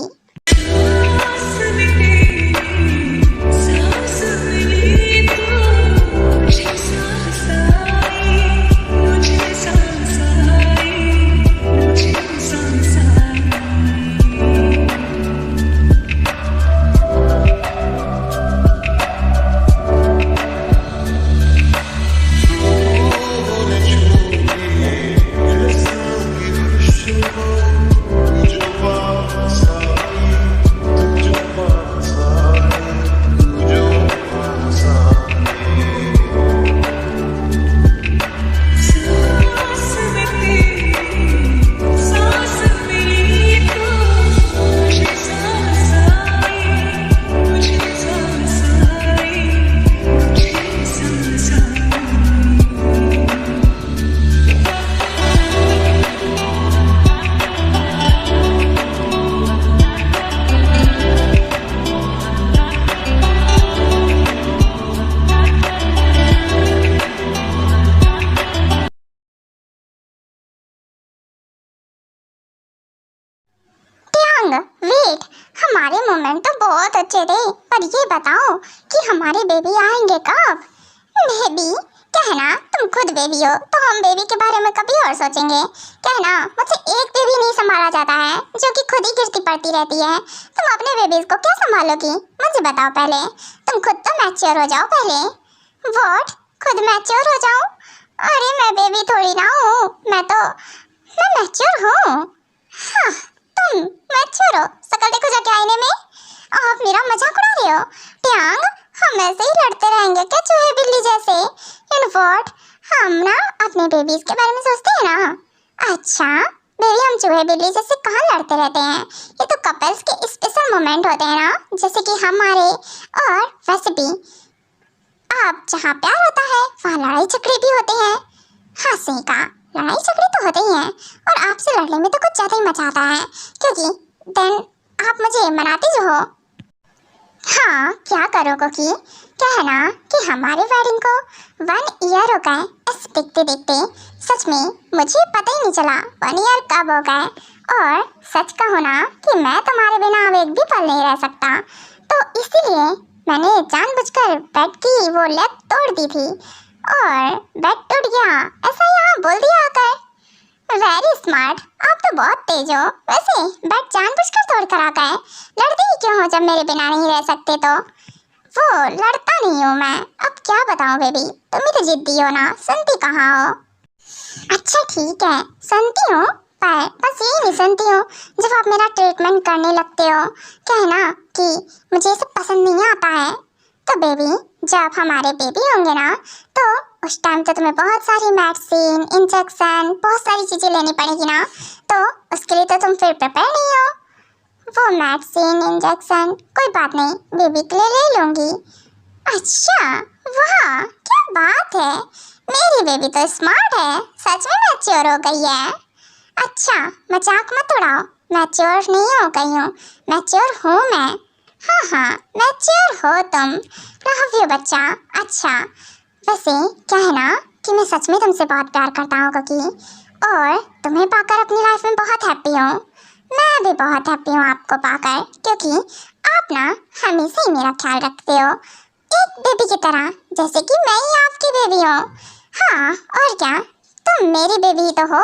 वेट, हमारे मोमेंट तो बहुत अच्छे थे, पर ये बताओ कि हमारे बेबी आएंगे कब? बेबी? कहना तुम खुद बेबी हो तो हम बेबी के बारे में कभी और सोचेंगे। कहना मुझसे एक बेबी नहीं संभाला जाता है जो कि खुद ही गिरती पड़ती रहती है। तुम अपने बेबीज को क्या संभालोगी? मुझे बताओ पहले। तुम खुद तो मैच्योर हो जाओ पहले। व्हाट? खुद मैच्योर हो जाऊं? अरे मैं बेबी थोड़ी ना हूँ, मैं मैच्योर हूँ। हाँ तुम मैच्योर हो, शक्ल देखो जाके आईने में। आप मेरा मजाक उड़ा रहे हो? ट्यांग, हम ऐसे ही लड़ते रहेंगे क्या चूहे बिल्ली जैसे? In what? हम ना अपने बेबीज के बारे में सोचते हैं ना। अच्छा बेबी, हम चूहे बिल्ली जैसे कहाँ लड़ते रहते हैं? ये तो कपल्स के स्पेशल मोमेंट होते हैं ना, जैसे कि हमारे। और वैसे भी आप जहाँ प्यार होता है वहाँ लड़ाई झगड़े भी होते हैं। हाँ सही कहा, लड़ाई झगड़े तो होते ही हैं, और आपसे लड़ने में तो कुछ ज़्यादा ही मजा आता है, क्योंकि देन आप मुझे मनाती जो हो। हाँ क्या करो कोकी, कहना कि हमारे वेडिंग को 1 ईयर हो गए ऐसे देखते देखते। सच में मुझे पता ही नहीं चला 1 ईयर कब हो गए। और सच कहो ना कि मैं तुम्हारे बिना अब एक भी पल नहीं रह सकता, तो इसीलिए मैंने जानबूझकर बेड की वो लेग तोड़ दी थी, और बेड टूट गया ऐसा यहाँ बोल दिया आकर। वेरी स्मार्ट, आप तो बहुत तेज हो। वैसे बेड जानबूझकर तोड़ कर आ गए, लड़ते ही क्यों हो जब मेरे बिना नहीं रह सकते? तो वो लड़ता नहीं हूँ मैं। अब क्या बताऊँ बेबी, तुम ही तो जिद्दी हो ना, सुनती कहाँ हो? अच्छा ठीक है सुनती हूँ, पर बस यही नहीं सुनती हूँ जब आप मेरा ट्रीटमेंट करने लगते हो। कहना कि मुझे ये सब पसंद नहीं आता है। तो बेबी जब हमारे बेबी होंगे ना तो उस टाइम तो तुम्हें बहुत सारी मेडिसिन, इंजेक्शन, बहुत सारी चीज़ें लेनी पड़ेगी ना, तो उसके लिए तो तुम फिर प्रिपेयर नहीं हो। वो मेडिसिन, इंजेक्शन कोई बात नहीं, बेबी के लिए ले लूँगी। अच्छा वाह क्या बात है, मेरी बेबी तो स्मार्ट है, सच में मैच्योर हो गई है। अच्छा मजाक मत उड़ाओ, मैच्योर नहीं हो गई हूँ, मैच्योर हूँ मैं। हाँ हाँ मैच्योर हो तुम, लव यू बच्चा। अच्छा वैसे कहना कि मैं सच में तुमसे बहुत प्यार करता हूँ कुकी, और तुम्हें पाकर अपनी लाइफ में बहुत हैप्पी हूँ। मैं भी बहुत हैप्पी हूँ आपको पाकर, क्योंकि आप ना हमेशा ही मेरा ख्याल रखते हो, एक बेबी की तरह, जैसे कि मैं ही आपकी बेबी हूँ। हाँ और क्या, तुम मेरी बेबी ही तो हो।